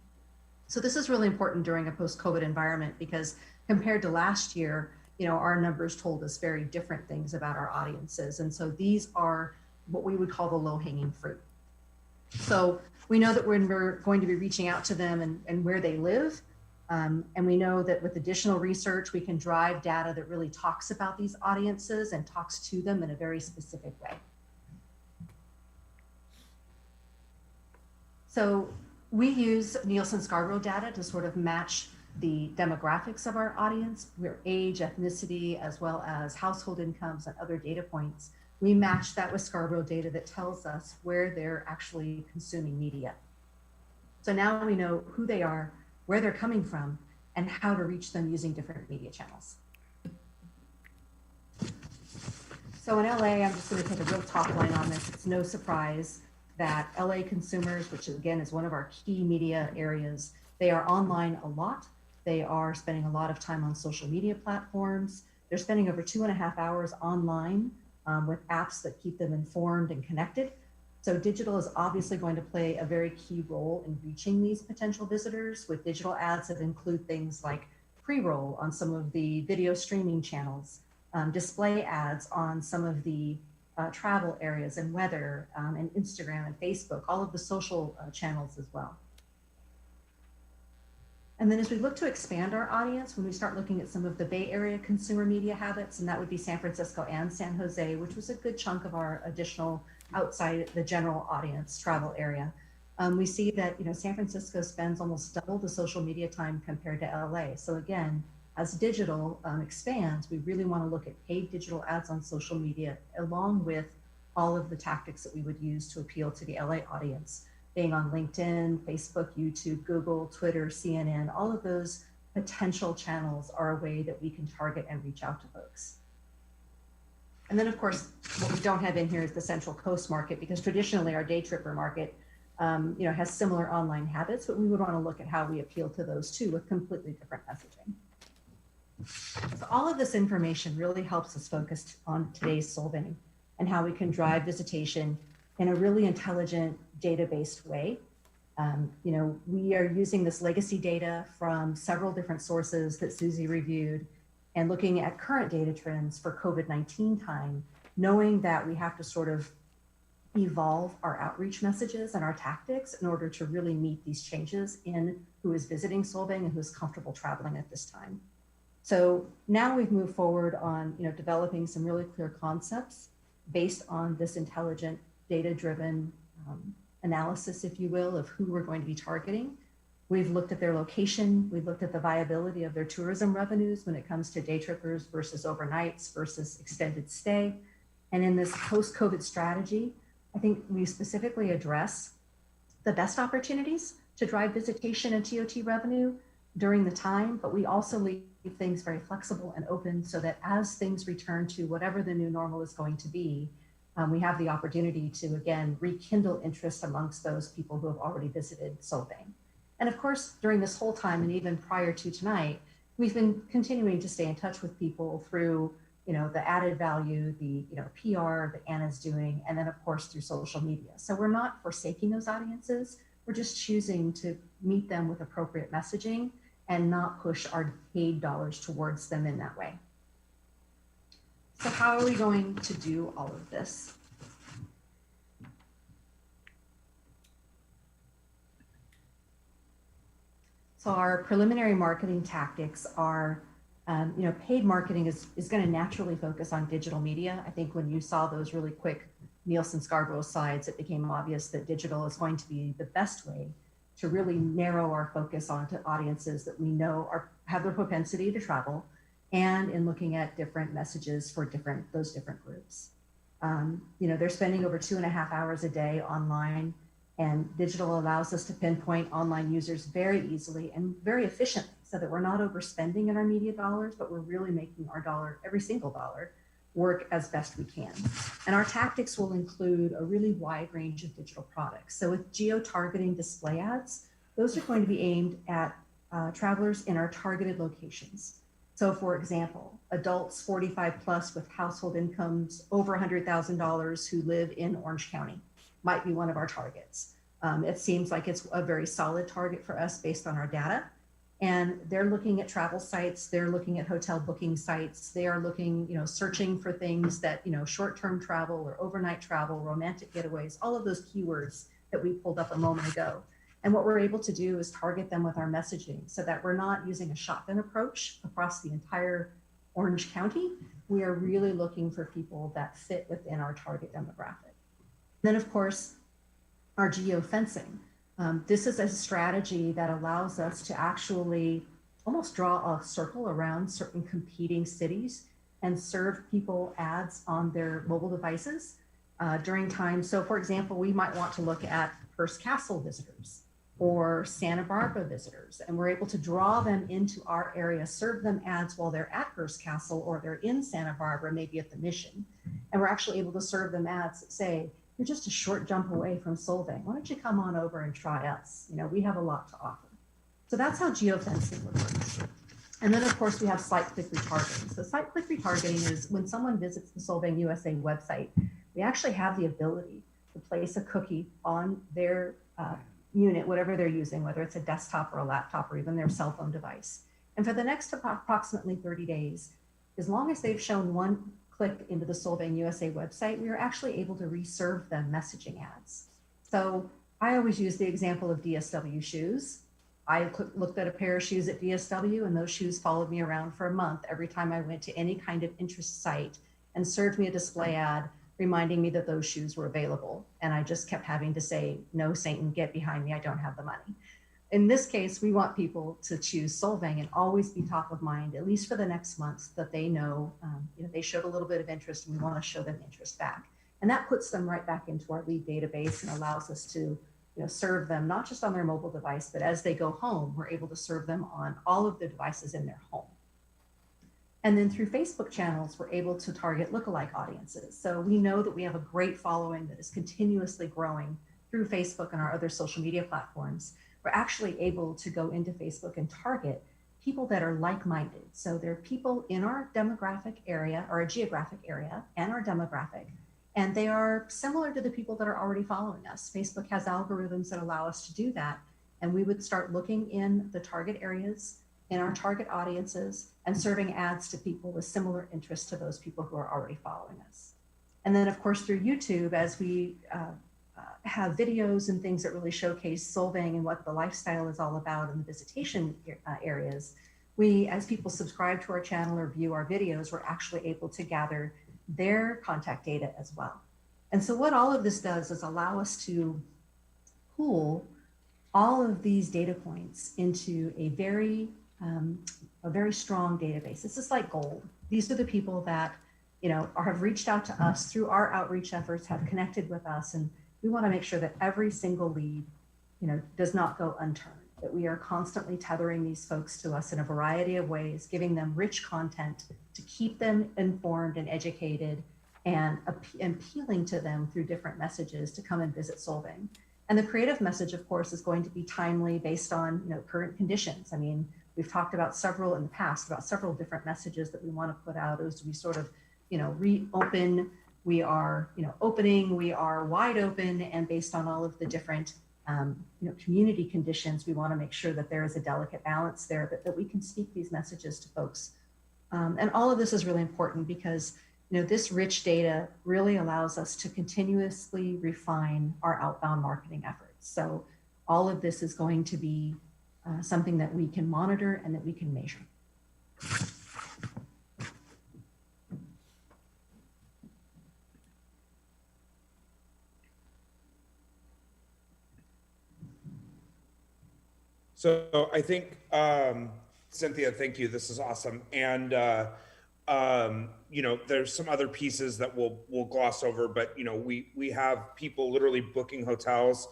So this is really important during a post-COVID environment, because compared to last year, our numbers told us very different things about our audiences. And so these are what we would call the low-hanging fruit. So we know that when we're going to be reaching out to them and where they live, and we know that with additional research, we can drive data that really talks about these audiences and talks to them in a very specific way. So we use Nielsen Scarborough data to sort of match the demographics of our audience, their age, ethnicity, as well as household incomes and other data points. We match that with Scarborough data that tells us where they're actually consuming media. So now we know who they are, where they're coming from, and how to reach them using different media channels. So in LA, I'm just going to take a real top line on this. It's no surprise that LA consumers, which again is one of our key media areas, they are online a lot. They are spending a lot of time on social media platforms. They're spending over 2.5 hours online with apps that keep them informed and connected. So digital is obviously going to play a very key role in reaching these potential visitors, with digital ads that include things like pre-roll on some of the video streaming channels, display ads on some of the travel areas and weather, and Instagram and Facebook, all of the social channels as well. And then as we look to expand our audience, when we start looking at some of the Bay Area consumer media habits, and that would be San Francisco and San Jose, which was a good chunk of our additional outside the general audience travel area. We see that San Francisco spends almost double the social media time compared to LA. So again, as digital expands, we really want to look at paid digital ads on social media, along with all of the tactics that we would use to appeal to the LA audience, being on LinkedIn, Facebook, YouTube, Google, Twitter, CNN. All of those potential channels are a way that we can target and reach out to folks. And then, of course, what we don't have in here is the Central Coast market, because traditionally our day tripper market has similar online habits, but we would want to look at how we appeal to those too with completely different messaging. So all of this information really helps us focus on today's Solvang and how we can drive visitation in a really intelligent, data-based way. We are using this legacy data from several different sources that Susie reviewed, and looking at current data trends for COVID-19 time, knowing that we have to sort of evolve our outreach messages and our tactics in order to really meet these changes in who is visiting Solvang and who is comfortable traveling at this time. So now we've moved forward on developing some really clear concepts based on this intelligent, data-driven analysis, if you will, of who we're going to be targeting. We've looked at their location. We've looked at the viability of their tourism revenues when it comes to day trippers versus overnights versus extended stay. And in this post-COVID strategy, I think we specifically address the best opportunities to drive visitation and TOT revenue during the time, but we also leave things very flexible and open so that as things return to whatever the new normal is going to be, we have the opportunity to, again, rekindle interest amongst those people who have already visited Solvang. And of course, during this whole time and even prior to tonight, we've been continuing to stay in touch with people through, the added value, the, PR that Anna's doing, and then of course through social media. So we're not forsaking those audiences. We're just choosing to meet them with appropriate messaging and not push our paid dollars towards them in that way. So how are we going to do all of this? So our preliminary marketing tactics are, paid marketing is going to naturally focus on digital media. I think when you saw those really quick Nielsen Scarborough slides, it became obvious that digital is going to be the best way to really narrow our focus onto audiences that we know have the propensity to travel, and in looking at different messages for those different groups. They're spending over 2.5 hours a day online, and digital allows us to pinpoint online users very easily and very efficiently so that we're not overspending in our media dollars, but we're really making our dollar, every single dollar, work as best we can. And our tactics will include a really wide range of digital products. So with geo-targeting display ads, those are going to be aimed at travelers in our targeted locations. So for example, adults 45 plus with household incomes over $100,000 who live in Orange County might be one of our targets. It seems like it's a very solid target for us based on our data. And they're looking at travel sites, they're looking at hotel booking sites, they are looking, searching for things that, short-term travel or overnight travel, romantic getaways, all of those keywords that we pulled up a moment ago. And what we're able to do is target them with our messaging so that we're not using a shotgun approach across the entire Orange County. We are really looking for people that fit within our target demographic. Then of course, our geofencing. This is a strategy that allows us to actually almost draw a circle around certain competing cities and serve people ads on their mobile devices during times. So for example, we might want to look at Hearst Castle visitors or Santa Barbara visitors, and we're able to draw them into our area, serve them ads while they're at Hearst Castle or they're in Santa Barbara, maybe at the Mission. And we're actually able to serve them ads that say, you're just a short jump away from Solvang. Why don't you come on over and try us? We have a lot to offer. So that's how geofencing works. And then of course we have site click retargeting. So site click retargeting is when someone visits the Solvang USA website, we actually have the ability to place a cookie on their unit, whatever they're using, whether it's a desktop or a laptop or even their cell phone device. And for the next approximately 30 days, as long as they've shown one click into the Solvang USA website, we are actually able to reserve them messaging ads. So I always use the example of DSW shoes. I looked at a pair of shoes at DSW and those shoes followed me around for a month every time I went to any kind of interest site and served me a display ad reminding me that those shoes were available. And I just kept having to say, no, Satan, get behind me, I don't have the money. In this case, we want people to choose Solvang and always be top of mind, at least for the next month, that they know, they showed a little bit of interest and we want to show them interest back. And that puts them right back into our lead database and allows us to serve them not just on their mobile device, but as they go home, we're able to serve them on all of the devices in their home. And then through Facebook channels, we're able to target lookalike audiences. So we know that we have a great following that is continuously growing through Facebook and our other social media platforms. We're actually able to go into Facebook and target people that are like-minded. So they're people in our demographic area or a geographic area and our demographic, and they are similar to the people that are already following us. Facebook has algorithms that allow us to do that. And we would start looking in the target areas, in our target audiences, and serving ads to people with similar interests to those people who are already following us. And then of course through YouTube, as we have videos and things that really showcase Solvang and what the lifestyle is all about in the visitation areas, we, as people subscribe to our channel or view our videos, we're actually able to gather their contact data as well. And so what all of this does is allow us to pool all of these data points into a very strong database. This is like gold. These are the people that, have reached out to us through our outreach efforts, have connected with us, and we want to make sure that every single lead, does not go unturned, that we are constantly tethering these folks to us in a variety of ways, giving them rich content to keep them informed and educated, and appealing to them through different messages to come and visit Solvang. And the creative message, of course, is going to be timely based on current conditions. I mean, we've talked about several in the past, about several different messages that we want to put out as we sort of, reopen. We are, opening, we are wide open, and based on all of the different, community conditions, we want to make sure that there is a delicate balance there, but that we can speak these messages to folks. And all of this is really important because, this rich data really allows us to continuously refine our outbound marketing efforts. So all of this is going to be something that we can monitor and that we can measure. So I think, Cynthia, thank you. This is awesome. And, there's some other pieces that we'll gloss over, but, we have people literally booking hotels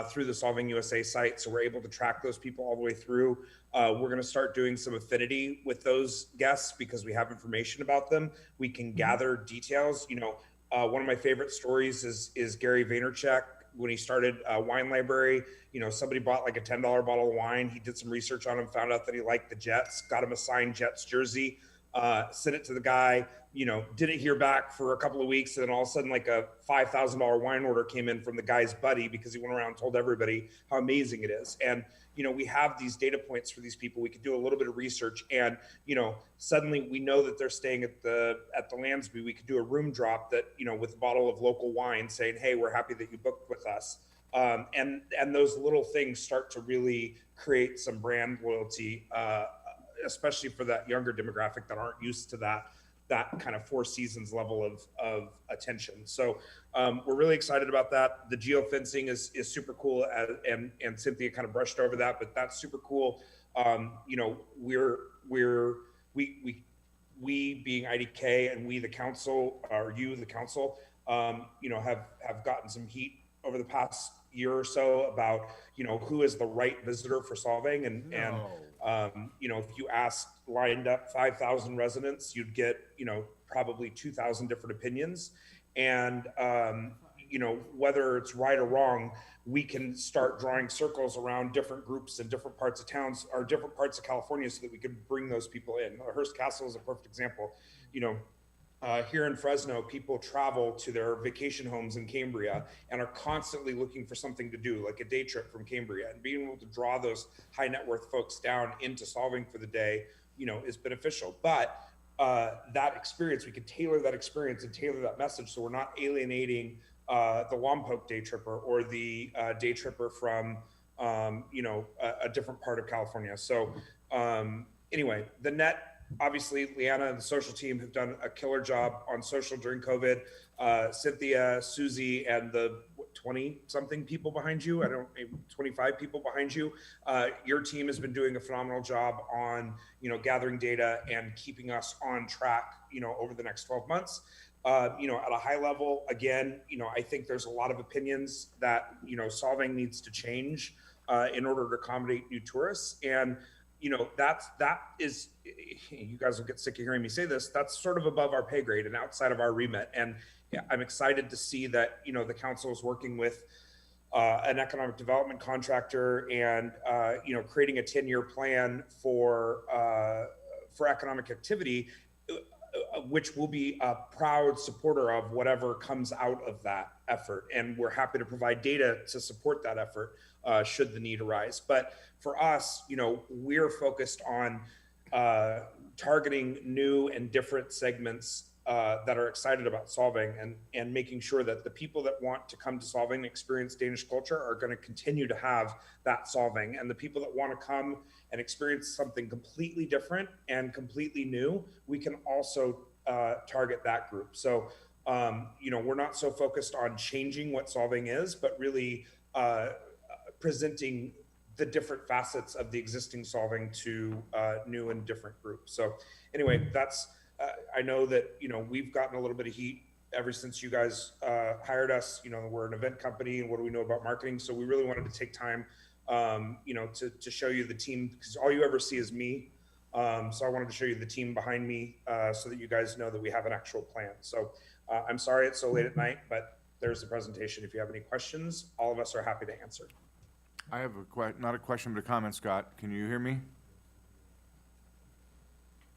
through the Solvang USA site. So we're able to track those people all the way through. We're going to start doing some affinity with those guests because we have information about them. We can gather details. One of my favorite stories is Gary Vaynerchuk. When he started Wine Library, somebody bought like a $10 bottle of wine. He did some research on him, found out that he liked the Jets, got him a signed Jets jersey, sent it to the guy, didn't hear back for a couple of weeks. And then all of a sudden, like a $5,000 wine order came in from the guy's buddy because he went around and told everybody how amazing it is. And, we have these data points for these people. We could do a little bit of research and, suddenly we know that they're staying at the Lansby. We could do a room drop that, with a bottle of local wine saying, hey, we're happy that you booked with us. And those little things start to really create some brand loyalty, especially for that younger demographic that aren't used to that kind of Four Seasons level of attention. So we're really excited about that. The geofencing is super cool, and Cynthia kind of brushed over that, but that's super cool. We being IDK and we the council, or you the council, have gotten some heat over the past year or so about who is the right visitor for Solvang, and if you lined up 5,000 residents, you'd get probably 2,000 different opinions, and whether it's right or wrong, we can start drawing circles around different groups in different parts of towns or different parts of California so that we could bring those people in. Hearst Castle is a perfect example. Here in Fresno, people travel to their vacation homes in Cambria and are constantly looking for something to do, like a day trip from Cambria, and being able to draw those high net worth folks down into Solvang for the day, is beneficial. But that experience, we could tailor that experience and tailor that message so we're not alienating the Lompoc day tripper or the day tripper from, a different part of California. So anyway, the net, obviously, Leanna and the social team have done a killer job on social during COVID. Cynthia, Susie, and the 20-something people behind you, maybe 25 people behind you. Your team has been doing a phenomenal job on, gathering data and keeping us on track, over the next 12 months. At a high level, again, I think there's a lot of opinions that, Solvang needs to change in order to accommodate new tourists. And that is, you guys will get sick of hearing me say this, that's sort of above our pay grade and outside of our remit. And I'm excited to see that, the council is working with an economic development contractor and, creating a 10-year plan for economic activity, which will be a proud supporter of whatever comes out of that effort. And we're happy to provide data to support that effort should the need arise. But for us, we're focused on targeting new and different segments that are excited about Solvang and making sure that the people that want to come to Solvang and experience Danish culture are going to continue to have that Solvang. And the people that want to come and experience something completely different and completely new, we can also target that group. So, we're not so focused on changing what Solvang is, but really presenting the different facets of the existing Solvang to new and different groups. So anyway, that's, I know that, we've gotten a little bit of heat ever since you guys hired us. We're an event company, and what do we know about marketing? So we really wanted to take time, to show you the team, because all you ever see is me. So I wanted to show you the team behind me so that you guys know that we have an actual plan. So I'm sorry it's so late at night, but there's the presentation. If you have any questions, all of us are happy to answer. I have not a question, but a comment, Scott. Can you hear me?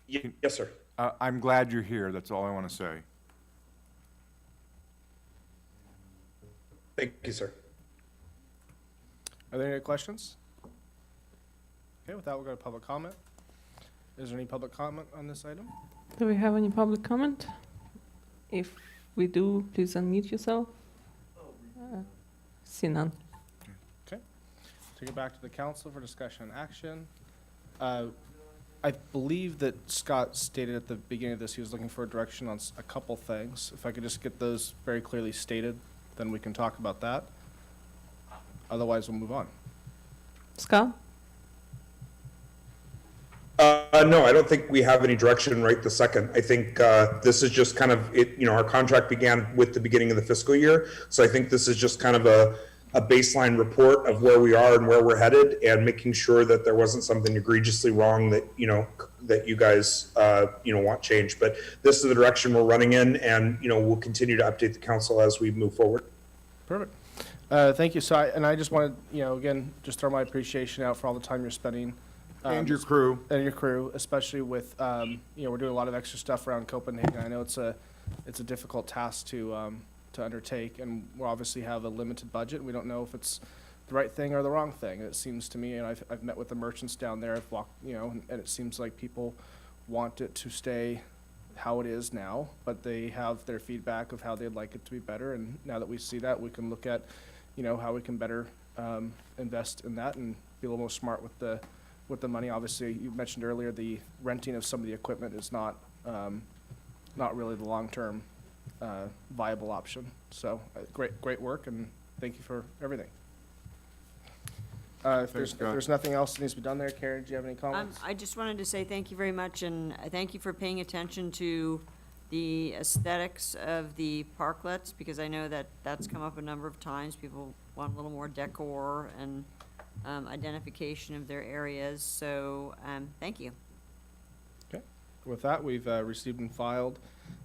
Yes, sir. I'm glad you're here. That's all I want to say. Thank you, sir. Are there any questions? Okay, with that, we'll go to public comment. Is there any public comment on this item? Do we have any public comment? If we do, please unmute yourself. See none. Okay. Take it back to the council for discussion and action. I believe that Scott stated at the beginning of this he was looking for a direction on a couple things. If I could just get those very clearly stated, then we can talk about that. Otherwise, we'll move on. Scott? No, I don't think we have any direction right this second. I think this is just kind of it. Our contract began with the beginning of the fiscal year, so I think this is just kind of a baseline report of where we are and where we're headed, and making sure that there wasn't something egregiously wrong that that you guys want changed. But this is the direction we're running in, and we'll continue to update the council as we move forward. Perfect. Thank you. So, I just wanted, again, just throw my appreciation out for all the time you're spending. And your crew. And your crew, especially with, we're doing a lot of extra stuff around Copenhagen. I know it's a difficult task to undertake, and we obviously have a limited budget. We don't know if it's the right thing or the wrong thing. It seems to me, and I've met with the merchants down there. I've walked, and it seems like people want it to stay how it is now, but they have their feedback of how they'd like it to be better. And now that we see that, we can look at, how we can better invest in that and be a little more smart with the money. Obviously, you mentioned earlier the renting of some of the equipment is not really the long-term viable option. So great work, and thank you for everything. If there's nothing else that needs to be done there, Karen, do you have any comments? I just wanted to say thank you very much, and thank you for paying attention to the aesthetics of the parklets, because I know that that's come up a number of times. People want a little more decor and identification of their areas, so thank you. Okay. With that, we've received and filed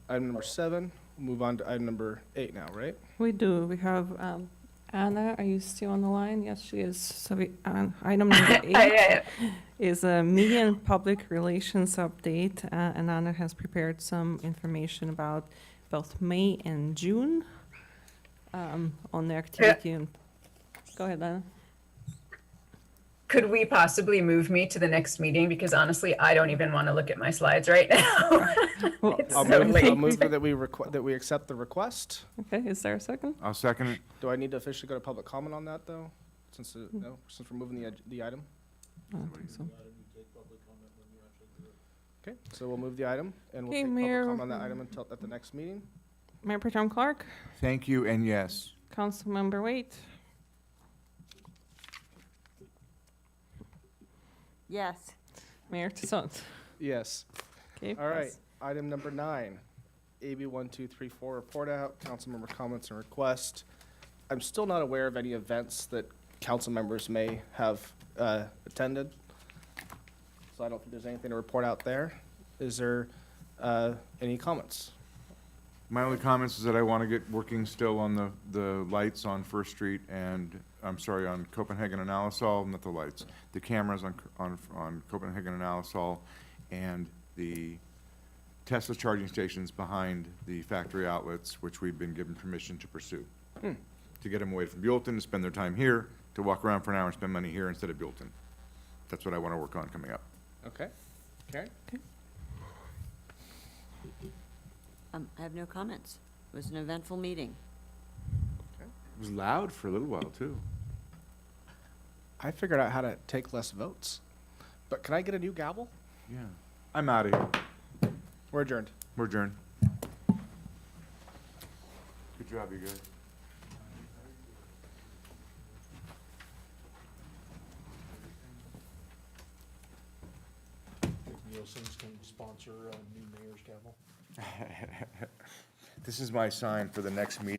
item number 7. We'll move on to item number 8 now, right? We do. We have Anna. Are you still on the line? Yes, she is. So item number 8 is a media and public relations update, and Anna has prepared some information about both May and June on the activity. Go ahead, Anna. Could we possibly move me to the next meeting? Because honestly, I don't even want to look at my slides right now. I'll move that we accept the request. Okay, is there a second? I'll second it. Do I need to officially go to public comment on that, though? Since we're moving the item? I don't think so. Okay, so we'll move the item, and we'll Okay, take Mayor, public comment on that item until at the next meeting. Mayor Pro Tem Clark, Thank you, and yes. Councilmember Waite, Yes. Mayor Toussaint. Yes. Okay. All right, pass. item number 9, AB 1234 report out, council member comments and requests. I'm still not aware of any events that council members may have attended, so I don't think there's anything to report out there. Is there any comments? My only comments is that I want to get working still on the lights on First Street and, I'm sorry, on Copenhagen and Alisal, not the lights, the cameras on Copenhagen and Alisal, and the Tesla charging stations behind the factory outlets, which we've been given permission to pursue. To get them away from Buellton, to spend their time here, to walk around for an hour and spend money here instead of Buellton. That's what I want to work on coming up. Okay. Karen? Okay. I have no comments. It was an eventful meeting. It was loud for a little while, too. I figured out how to take less votes, but can I get a new gavel? Yeah. I'm out of here. We're adjourned. We're adjourned. Good job, you guys. those things can sponsor a new mayor's gavel. This is my sign for the next meeting.